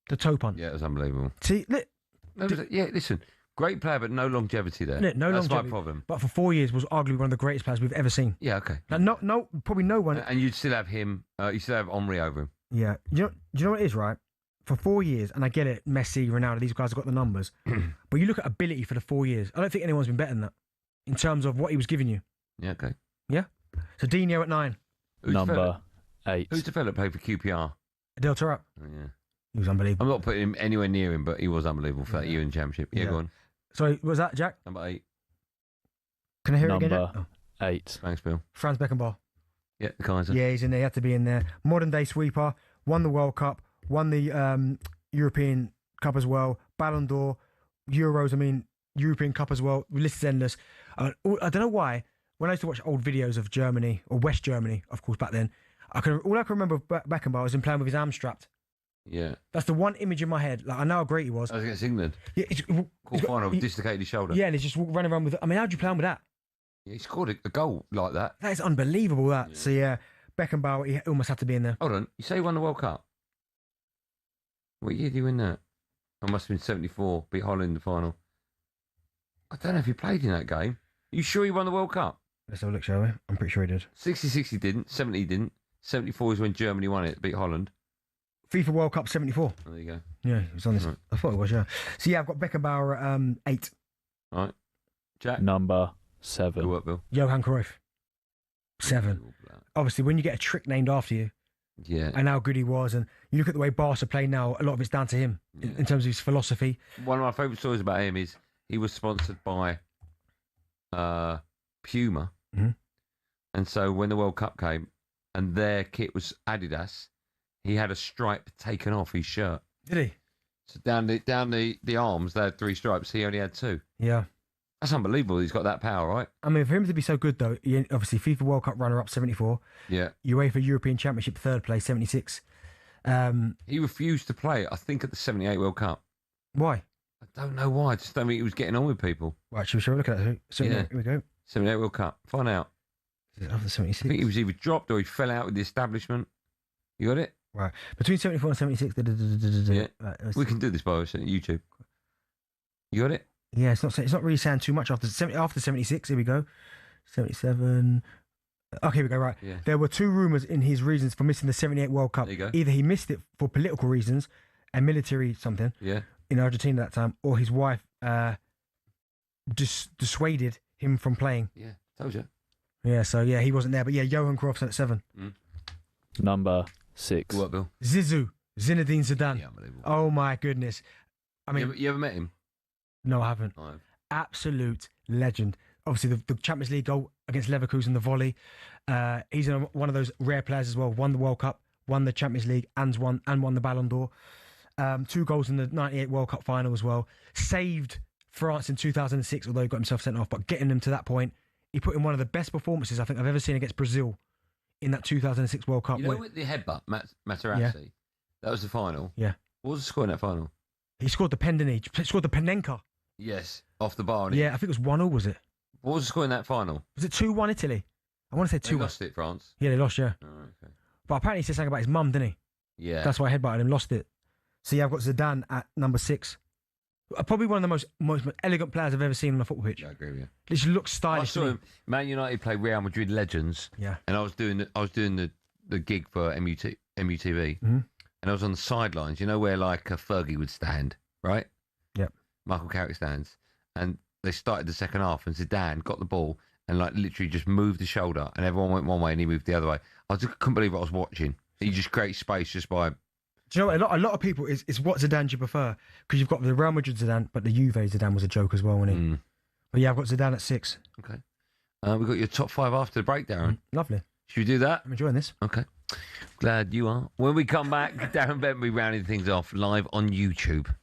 S6: The toe punt.
S5: Yeah, it was unbelievable.
S6: See,
S5: listen, great player, but no longevity there.
S6: No
S5: That's
S6: longevity.
S5: my problem.
S6: But for 4 years was arguably one of the greatest players we've ever seen.
S5: Yeah, okay.
S6: Now, probably no one.
S5: And you'd still have him. You still have Henry over him.
S6: Yeah. Do you know what it is, right? For 4 years, and I get it, Messi, Ronaldo, these guys have got the numbers. But you look at ability for the 4 years. I don't think anyone's been better than that in terms of what he was giving you.
S5: Yeah, okay.
S6: Yeah? So Dino at 9.
S14: Number 8.
S5: Who's the fella that played for QPR?
S6: Del Torre.
S5: Oh, yeah.
S6: He was unbelievable.
S5: I'm not putting him anywhere near him, but he was unbelievable for that year in the Championship. Yeah, go on.
S6: Sorry, what was that, Jack?
S5: Number 8.
S6: Can I hear it again?
S14: Number 8.
S5: Thanks, Bill.
S6: Franz Beckenbauer.
S5: Yeah, the Kaiser.
S6: Yeah, he's in there. He had to be in there. Modern day sweeper. Won the World Cup. Won the European Cup as well. Ballon d'Or. Euros, European Cup as well. The list is endless. I don't know why. When I used to watch old videos of Germany, or West Germany, of course, back then, all I can remember of Beckenbauer was him playing with his arms strapped.
S5: Yeah.
S6: That's the one image in my head. Like, I know how great he was.
S5: I was against England.
S6: Yeah,
S5: Quarter-final, dislocated his shoulder.
S6: Yeah, and he's just running around with... I mean, how'd you play on with that?
S5: Yeah, he scored a goal like that.
S6: That is unbelievable, that. Yeah. So, yeah, Beckenbauer, he almost had to be in there.
S5: Hold on. You say he won the World Cup? What year did he win that? I must have been 74, beat Holland in the final. I don't know if he played in that game. You sure he won the World Cup?
S6: Let's have a look, shall we? I'm pretty sure he did.
S5: 66 he didn't, 70 he didn't. 74 is when Germany won it, beat Holland.
S6: FIFA World Cup 74.
S5: Oh, there you go.
S6: Yeah, it was on this. Right. I thought it was, yeah. So, yeah, I've got Beckenbauer at 8.
S5: All right. Jack?
S14: Number 7.
S5: Good work, Bill.
S6: Johan Cruyff. 7. Obviously, when you get a trick named after you,
S5: yeah,
S6: and how good he was, and you look at the way Barca play now, a lot of it's down to him in terms of his philosophy.
S5: One of my favourite stories about him is he was sponsored by Puma, and so when the World Cup came and their kit was Adidas, he had a stripe taken off his shirt.
S6: Did he?
S5: So down the arms, they had 3 stripes. He only had 2.
S6: Yeah.
S5: That's unbelievable. He's got that power, right?
S6: I mean, for him to be so good, though, obviously FIFA World Cup runner-up, 74.
S5: Yeah.
S6: UEFA European Championship, 3rd place, 76.
S5: He refused to play, I think, at the 78 World Cup.
S6: Why?
S5: I don't know why. I just don't think he was getting on with people.
S6: Right, shall we look at that? So, yeah. Here we go.
S5: 78 World Cup. Find out.
S6: Is it after 76?
S5: I think he was either dropped or he fell out with the establishment. You got it?
S6: Right. Between 74 and 76.
S5: Yeah. Right, we can do this by YouTube. You got it?
S6: Yeah, it's not really saying too much after 76. Here we go. 77. Okay, here we go. Right.
S5: Yeah.
S6: There were 2 rumours in his reasons for missing the 78 World Cup.
S5: There you go.
S6: Either he missed it for political reasons and military something.
S5: Yeah.
S6: In Argentina at that time, or his wife dissuaded him from playing.
S5: Yeah, told you.
S6: Yeah, so yeah, he wasn't there. But yeah, Johan Cruyff at 7.
S14: Number 6.
S5: What, Bill?
S6: Zizou, Zinedine Zidane.
S5: Yeah, unbelievable.
S6: Oh my goodness. I mean,
S5: you ever met him?
S6: No, I haven't.
S5: I have.
S6: Absolute legend. Obviously, the Champions League goal against Leverkusen, the volley. He's one of those rare players as well. Won the World Cup, won the Champions League, and won the Ballon d'Or. 2 goals in the 98 World Cup final as well. Saved France in 2006, although he got himself sent off. But getting them to that point, he put in one of the best performances I think I've ever seen against Brazil in that 2006 World Cup.
S5: You know, with the headbutt, Materazzi, that was the final.
S6: Yeah.
S5: What was the score in that final?
S6: He scored the pen, didn't he? He scored the Panenka.
S5: Yes, off the bar.
S6: Yeah, I think it was 1-0, was it?
S5: What was the score in that final?
S6: Was it 2-1 Italy? I want to say 2-1.
S5: They lost it, France.
S6: Yeah, they lost, yeah.
S5: Oh, okay.
S6: But apparently he said something about his mum, didn't he?
S5: Yeah.
S6: That's why I headbutted him, lost it. So yeah, I've got Zidane at number 6. Probably one of the most elegant players I've ever seen on a football pitch.
S5: Yeah, I agree with you.
S6: Literally looks stylish.
S5: I saw him. Man United played Real Madrid Legends.
S6: Yeah.
S5: And I was doing the gig for MUTV.
S6: Mm-hmm.
S5: And I was on the sidelines, you know where like Fergie would stand, right?
S6: Yep.
S5: Michael Carrick stands. And they started the second half and Zidane got the ball and like literally just moved the shoulder and everyone went one way and he moved the other way. I just couldn't believe what I was watching. He just creates space just by...
S6: Do you know what? A lot of people is what Zidane do you prefer? Because you've got the Real Madrid Zidane, but the Juve Zidane was a joke as well, wasn't he? But yeah, I've got Zidane at 6.
S5: Okay. We've got your top 5 after the break, Darren.
S6: Lovely.
S5: Should we do that?
S6: I'm enjoying this.
S5: Okay. Glad you are. When we come back, Darren Bent will be rounding things off live on YouTube.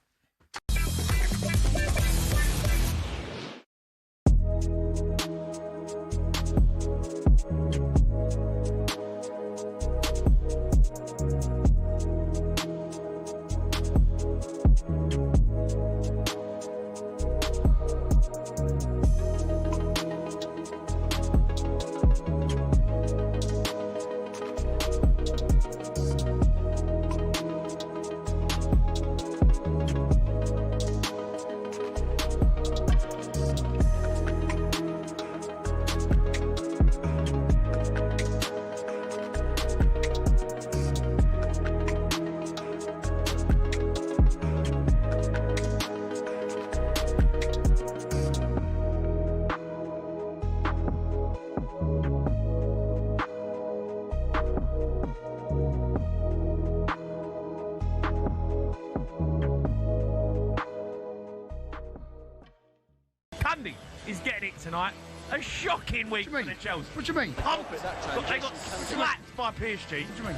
S7: Is getting it tonight. A shocking week for the Chelsea.
S22: What do you mean?
S7: Pumped. They got slapped by PSG.
S22: What do you mean?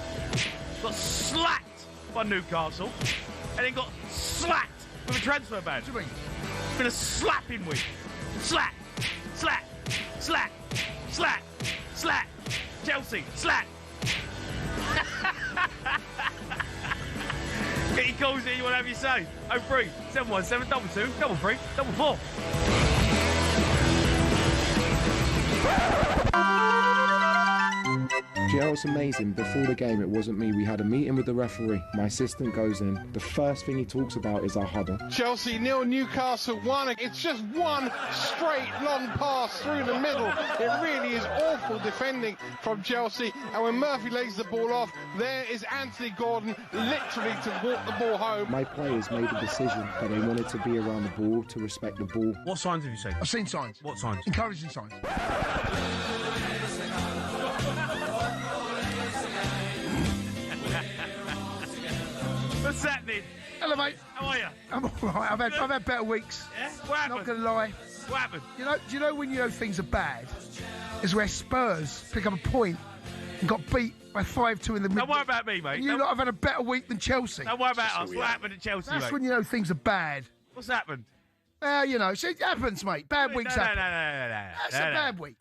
S7: Got slapped by Newcastle. And then got slapped with a transfer ban.
S22: What do you mean?
S7: It's been a slapping week. Slap, slap, slap, slap, slap. Chelsea, slap.
S8: Kitty calls it, you want to have your say. 03 717 22 33 44.
S16: Do you know what's amazing? Before the game, it wasn't me. We had a meeting with the referee. My assistant goes in. The first thing he talks about is our huddle.
S18: Chelsea 0, Newcastle 1. It's just one straight long pass through the middle. It really is awful defending from Chelsea. And when Murphy lays the ball off, there is Anthony Gordon literally to walk the ball home.
S16: My players made a decision that they wanted to be around the ball, to respect the ball.
S8: What signs have you seen?
S9: I've seen signs.
S8: What signs?
S9: Encouraging signs.
S8: What's happening?
S9: Hello, mate.
S8: How are you?
S9: I'm all right. I've had better weeks.
S8: Yeah? What happened?
S9: Not gonna lie.
S8: What happened?
S9: Do you know when you know things are bad? Is where Spurs pick up a point and got beat by 5-2 in the middle.
S8: Don't worry about me, mate.
S9: And you lot have had a better week than Chelsea.
S8: Don't worry about us. What happened at Chelsea,
S9: That's
S8: mate?
S9: when you know things are bad.
S8: What's happened?
S9: You know, so it happens, mate. Bad weeks happen.
S8: No.
S9: That's a bad week.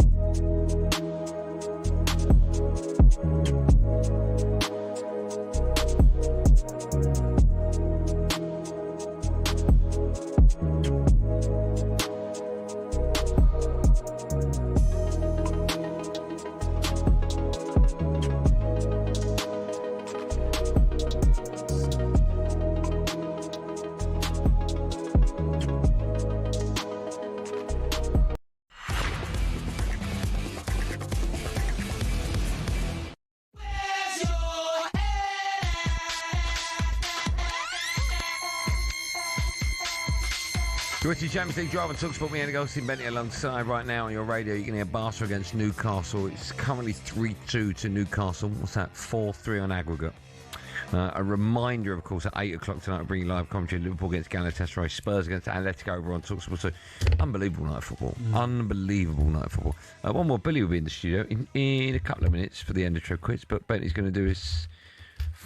S5: British Champions League drive on talkSPORT. Me, Andy Goldstein Bent alongside right now on your radio. You can hear Barca against Newcastle. It's currently 3-2 to Newcastle. What's that? 4-3 on aggregate. A reminder, of course, at 8 o'clock tonight, we'll bring you live commentary. Liverpool against Galatasaray, Spurs against Atletico over on talkSPORT. So, unbelievable night of football. Unbelievable night of football. One more, Billy will be in the studio in a couple of minutes for the end of Trev Quiz. But Bentley's going to do his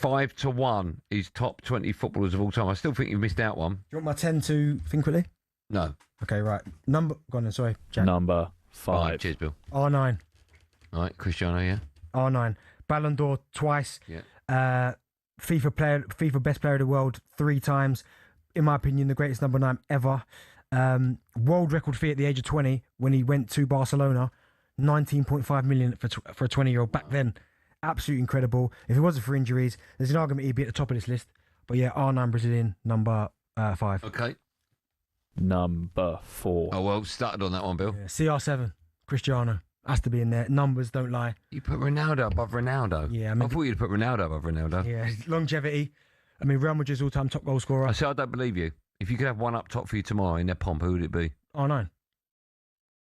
S5: 5-1, his top 20 footballers of all time. I still think you've missed out one.
S6: Do you want my 10 to think quickly?
S5: No.
S6: Okay, right. Go on then, sorry, Jack.
S14: Number 5.
S5: Cheers, Bill.
S6: R9.
S5: All right, Cristiano, yeah?
S6: R9. Ballon d'Or twice.
S5: Yeah.
S6: FIFA best player of the world 3 times. In my opinion, the greatest number 9 ever. World record fee at the age of 20 when he went to Barcelona. 19.5 million for a 20-year-old back then. Absolutely incredible. If it wasn't for injuries, there's an argument he'd be at the top of this list. But yeah, R9 Brazilian, number 5.
S5: Okay.
S14: Number 4.
S5: Oh, well, started on that one, Bill.
S6: Yeah, CR7, Cristiano. Has to be in there. Numbers don't lie.
S5: You put Ronaldo above Ronaldo?
S6: Yeah.
S5: I thought you'd put Ronaldo above Ronaldo.
S6: Yeah, longevity. I mean, Real Madrid's all-time top goal scorer.
S5: I say I don't believe you. If you could have one up top for you tomorrow in their pomp, who would it be?
S6: R9.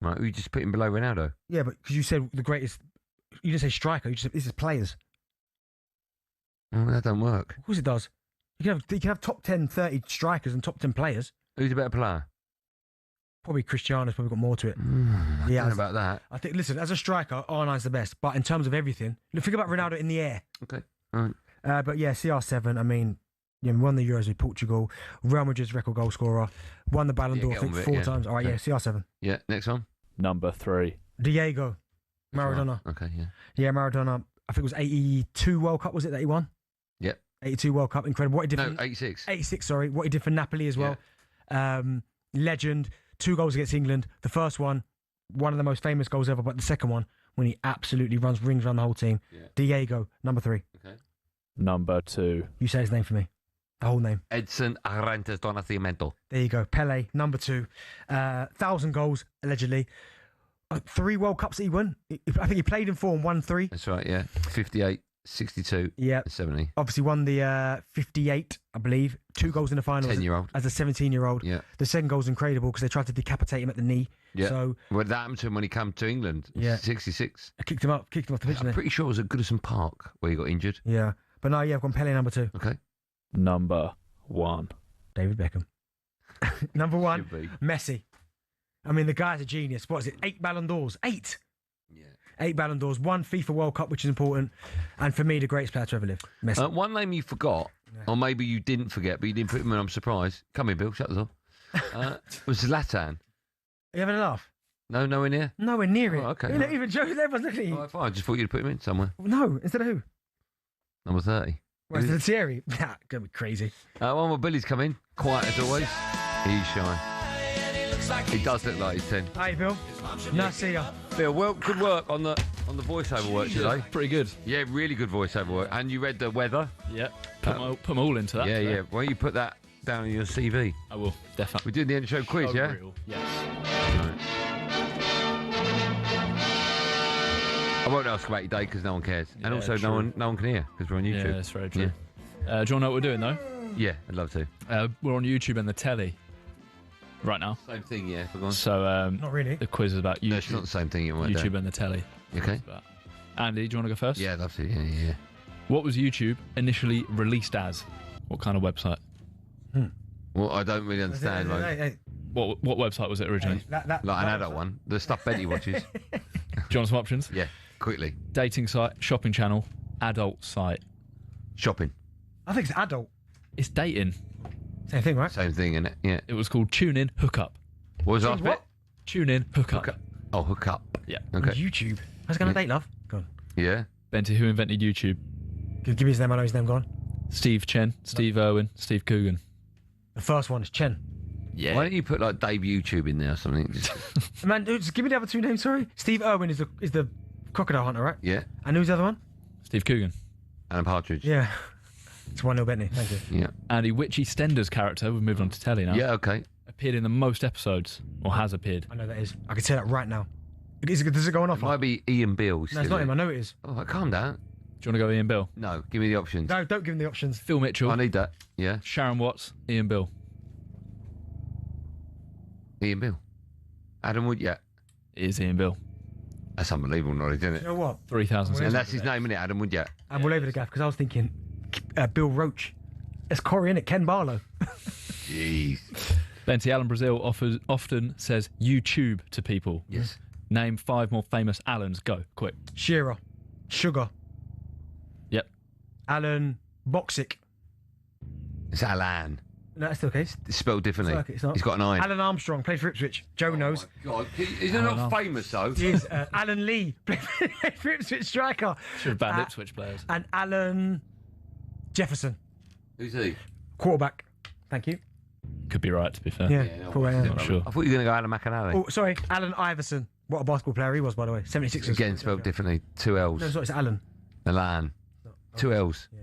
S5: Right, who you just put him below Ronaldo?
S6: Yeah, but because you said the greatest... You didn't say striker. You just said this is players.
S5: Oh, that don't work.
S6: Of course it does. You can have top 10, 30 strikers and top 10 players.
S5: Who's a better player?
S6: Probably Cristiano's probably got more to it.
S5: I don't know about that.
S6: I think, listen, as a striker, R9's the best. But in terms of everything, think about Ronaldo in the air.
S5: Okay. All right.
S6: But yeah, CR7, I mean, won the Euros with Portugal, Real Madrid's record goal scorer, won the Ballon d'Or, I think, 4 times. All right,
S5: okay.
S6: yeah, CR7.
S5: Yeah, next one.
S14: Number 3.
S6: Diego Maradona.
S5: Right. Okay, yeah.
S6: Yeah, Maradona. I think it was 82 World Cup, was it, that he won?
S5: Yep.
S6: 82 World Cup, incredible. What he did
S5: 86.
S6: 86, sorry. What he did for Napoli as well. Yeah. Legend. 2 goals against England. The first one of the most famous goals ever, but the second one, when he absolutely rings around the whole team. Yeah. Diego, number 3.
S5: Okay.
S14: Number 2.
S6: You say his name for me. The whole name.
S5: Edson Arantes do Nascimento.
S6: There you go. Pele, number 2. 1,000 goals, allegedly. 3 World Cups that he won. I think he played in 4 and won 3.
S5: That's right, yeah. 58, 62,
S6: yeah.
S5: 70.
S6: Obviously won the 58, I believe. 2 goals in the final.
S5: 10-year-old.
S6: As a 17-year-old.
S5: Yeah.
S6: The second goal's incredible because they tried to decapitate him at the knee.
S5: Yeah.
S6: So,
S5: well, that happened to him when he came to England.
S6: Yeah.
S5: 66.
S6: I kicked him off the pitch.
S5: I'm pretty sure it was at Goodison Park where he got injured.
S6: Yeah. But no, yeah, I've gone Pele number 2.
S5: Okay.
S14: Number 1.
S6: David Beckham. Number 1, Messi. I mean, the guy's a genius. What is it? 8 Ballon d'Ors. 8.
S5: Yeah.
S6: 8 Ballon d'Ors. 1 FIFA World Cup, which is important. And for me, the greatest player to ever live. Messi.
S5: One name you forgot, or maybe you didn't forget, but you didn't put him in. I'm surprised. Come here, Bill. Shut the door. Was Zlatan.
S6: Are you having a laugh?
S5: No, nowhere near?
S6: Nowhere near it.
S5: Oh, okay.
S6: You're not even joking. Everyone's looking at you.
S5: Oh, fine. I just thought you'd put him in somewhere.
S6: No, instead of who?
S5: Number 30.
S6: Where's the Thierry? Nah, gonna be crazy.
S5: One more Billy's come in. Quiet as always. He's shy. He does look like he's 10.
S6: Hey, Bill. Nice to see ya.
S5: Bill, well, good work on the voiceover work today.
S14: Pretty good.
S5: Yeah, really good voiceover work. And you read the weather.
S14: Yeah. Put them all into that.
S5: Yeah,
S14: today.
S5: yeah. Why don't you put that down on your CV?
S14: I will, definitely.
S5: We did the end of the show quiz, yeah?
S14: Real. Yes.
S5: Right. I won't ask about your day because no one cares.
S14: Yeah,
S5: and also
S14: true.
S5: no one can hear because we're on YouTube.
S14: Yeah, that's very true.
S5: Yeah.
S14: Do you want to know what we're doing, though?
S5: Yeah, I'd love to.
S14: We're on YouTube and the telly right now.
S5: Same thing, yeah. Go on.
S14: So,
S6: not really.
S14: The quiz is about YouTube.
S5: No, it's not the same thing.
S14: YouTube and the telly.
S5: Okay.
S14: Andy, do you want to go first?
S5: Yeah, I'd love to. Yeah.
S14: What was YouTube initially released as? What kind of website?
S5: Well, I don't really understand.
S6: Hey.
S14: What website was it originally?
S5: Like an adult one. The stuff Betty watches.
S14: Do you want some options?
S5: Yeah, quickly.
S14: Dating site, shopping channel, adult site.
S5: Shopping.
S6: I think it's adult.
S14: It's dating.
S6: Same thing, right?
S5: Same thing, innit? Yeah.
S14: It was called Tune In Hookup.
S5: What was last bit?
S14: Tune In Hookup.
S5: Oh, Hookup.
S14: Yeah.
S5: Okay.
S6: YouTube. How's it going to date, love? Go on.
S5: Yeah.
S14: Benty, who invented YouTube?
S6: Give me his name. I know his name. Go on.
S14: Steve Chen, Steve Irwin, Steve Coogan.
S6: The first one is Chen.
S14: Yeah.
S5: Why don't you put like Dave YouTube in there or something?
S6: Man, just give me the other two names. Sorry. Steve Irwin is the crocodile hunter, right?
S5: Yeah.
S6: And who's the other one?
S14: Steve Coogan.
S5: Alan Partridge.
S6: Yeah. It's 1-0 Bentley. Thank you.
S5: Yeah.
S14: Andy, which EastEnders character, we've moved on to telly now.
S5: Yeah, okay.
S14: Appeared in the most episodes, or has appeared.
S6: I know that is. I can say that right now. Does it go on offer?
S5: It might be Ian Bill.
S6: No, it's not him. I know it is.
S5: Oh, calm down.
S14: Do you want to go Ian Bill?
S5: No, give me the options.
S6: No, don't give him the options.
S14: Phil Mitchell.
S5: I need that. Yeah.
S14: Sharon Watts, Ian Bill.
S5: Ian Bill. Adam Wood, yeah.
S14: It is Ian Bill.
S5: That's unbelievable knowledge, isn't it?
S6: You know what?
S14: 3,000.
S5: And that's his name, isn't it? Adam Wood, yeah.
S6: I'm all over the gaff because I was thinking Bill Roach. It's Corey, innit? Ken Barlow.
S5: Jeez.
S14: Benty, Alan Brazil often says YouTube to people.
S5: Yes.
S14: Name 5 more famous Allens. Go, quick.
S6: Shearer. Sugar.
S14: Yep.
S6: Alan Boxic.
S5: It's Alan.
S6: No, that's still the case.
S5: It's spelled differently.
S6: It's not.
S5: He's got an I.
S6: Alan Armstrong, played for Ipswich. Joe knows.
S5: God, is he not famous though?
S6: He is. Alan Lee, played for Ipswich striker.
S14: Should have banned Ipswich players.
S6: And Alan Jefferson.
S5: Who's he?
S6: Quarterback. Thank you.
S14: Could be right, to be fair.
S6: Yeah,
S14: not sure.
S5: I thought you were going to go Alan McAnally.
S6: Oh, sorry, Alan Iverson. What a basketball player he was, by the way. 76ers.
S5: Again, spelled differently. 2 L's.
S6: No, it's Alan.
S5: Alan. 2 L's.
S6: Yeah.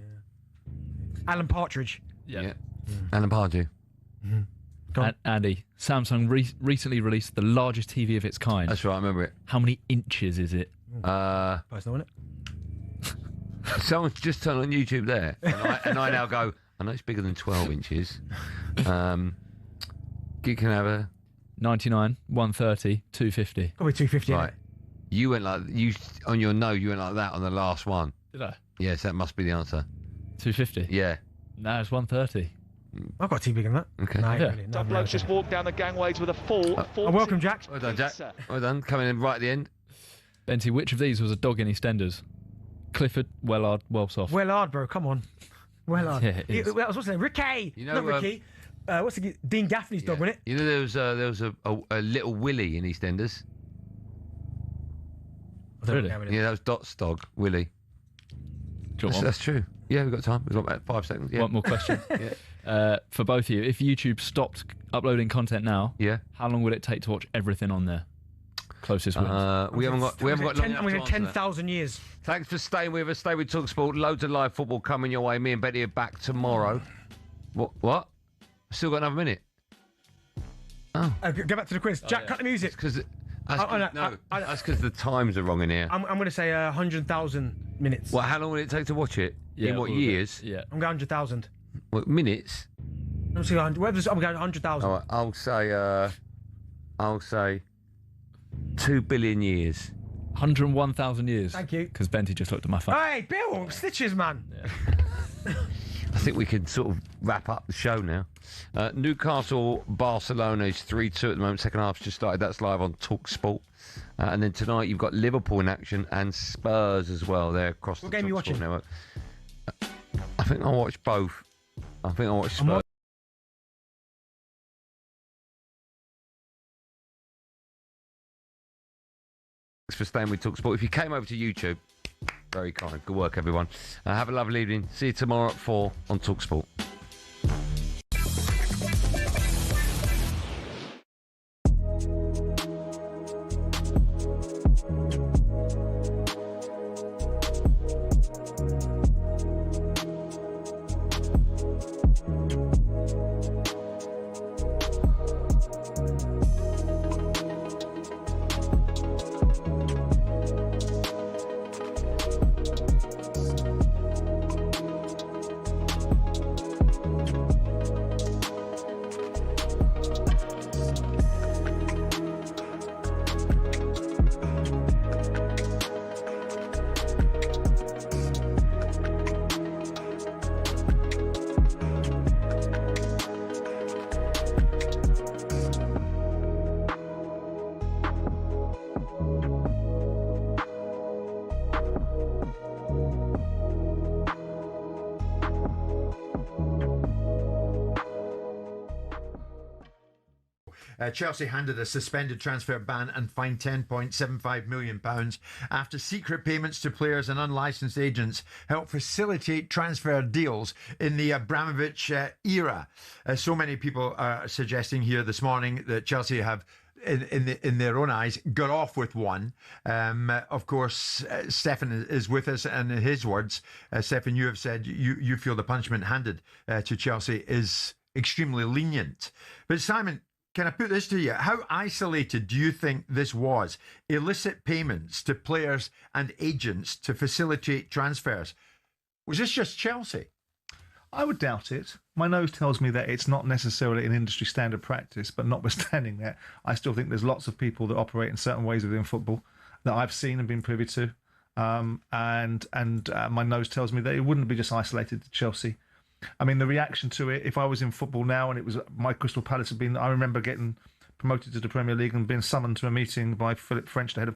S6: Alan Partridge.
S14: Yeah.
S5: Alan Pardew.
S14: Andy, Samsung recently released the largest TV of its kind.
S5: That's right, I remember it.
S14: How many inches is it?
S6: Personal, isn't it?
S5: Someone's just turned on YouTube there, and I now go, I know it's bigger than 12 inches. You can have a
S14: 99, 130, 250.
S6: Probably 250.
S5: Right. You went like on your no. You went like that on the last one.
S14: Did I?
S5: Yes, that must be the answer.
S14: 250.
S5: Yeah.
S14: No, it's 130.
S6: I've got too big on that.
S5: Okay.
S6: No,
S14: Yeah.
S6: really, no,
S25: Some
S6: no,
S25: blokes
S6: no.
S25: just walk down the gangways with a full.
S6: Welcome, Jack.
S5: Well done, Jack. Well done. Coming in right at the end.
S14: Benty, which of these was a dog in EastEnders? Clifford, Wellard, Wellsoft.
S6: Wellard, bro. Come on. Wellard.
S14: Yeah, it is.
S6: What's his name? Ricky.
S5: You know,
S6: Not Ricky. What's the Dean Gaffney's dog, wasn't it?
S5: You know there was a little Willie in EastEnders.
S14: Really?
S5: Yeah, that was Dot's dog, Willie. That's true. Yeah, we've got time. We've got about 5 seconds. Yeah.
S14: One more question. For both of you, if YouTube stopped uploading content now, how long would it take to watch everything on there? Closest wins.
S5: We haven't got long enough
S6: I'm going
S5: to
S6: to
S5: answer
S6: 10,000 years.
S5: Thanks for staying with us. Stay with talkSPORT. Loads of live football coming your way. Me and Betty are back tomorrow. What? Still got another minute. Oh.
S6: Go back to the quiz. Jack, cut the music.
S5: That's because the times are wrong in here.
S6: I'm going to say 100,000 minutes.
S5: Well, how long will it take to watch it? In what years?
S14: Yeah.
S6: I'm going 100,000.
S5: What, minutes?
S6: I'm going 100,000.
S5: All right, I'll say 2 billion years.
S14: 101,000 years.
S6: Thank you.
S14: Because Benty just looked at my phone.
S6: Hey, Bill, stitches, man.
S5: I think we can sort of wrap up the show now. Newcastle, Barcelona is 3-2 at the moment. Second half's just started. That's live on talkSPORT. And then tonight you've got Liverpool in action and Spurs as well. They're across the
S6: game you watching?
S5: network. I think I'll watch both. I think I'll watch Spurs. Thanks for staying with talkSPORT. If you came over to YouTube, Very kind. Good work, everyone. Have a lovely evening. See you tomorrow at 4 on talkSPORT.
S20: Chelsea handed a suspended transfer ban and fined £10.75 million after secret payments to players and unlicensed agents helped facilitate transfer deals in the Abramovich era. So many people are suggesting here this morning that Chelsea have, in their own eyes, got off with one. Of course, Stefan is with us, and in his words, Stefan, you have said you feel the punishment handed to Chelsea is extremely lenient. But Simon, can I put this to you? How isolated do you think this was? Illicit payments to players and agents to facilitate transfers. Was this just Chelsea?
S22: I would doubt it. My nose tells me that it's not necessarily an industry standard practice, but notwithstanding that, I still think there's lots of people that operate in certain ways within football that I've seen and been privy to. And my nose tells me that it wouldn't be just isolated to Chelsea. I mean, the reaction to it, if I was in football now and it was my Crystal Palace had been, I remember getting promoted to the Premier League and being summoned to a meeting by Philip French, the head of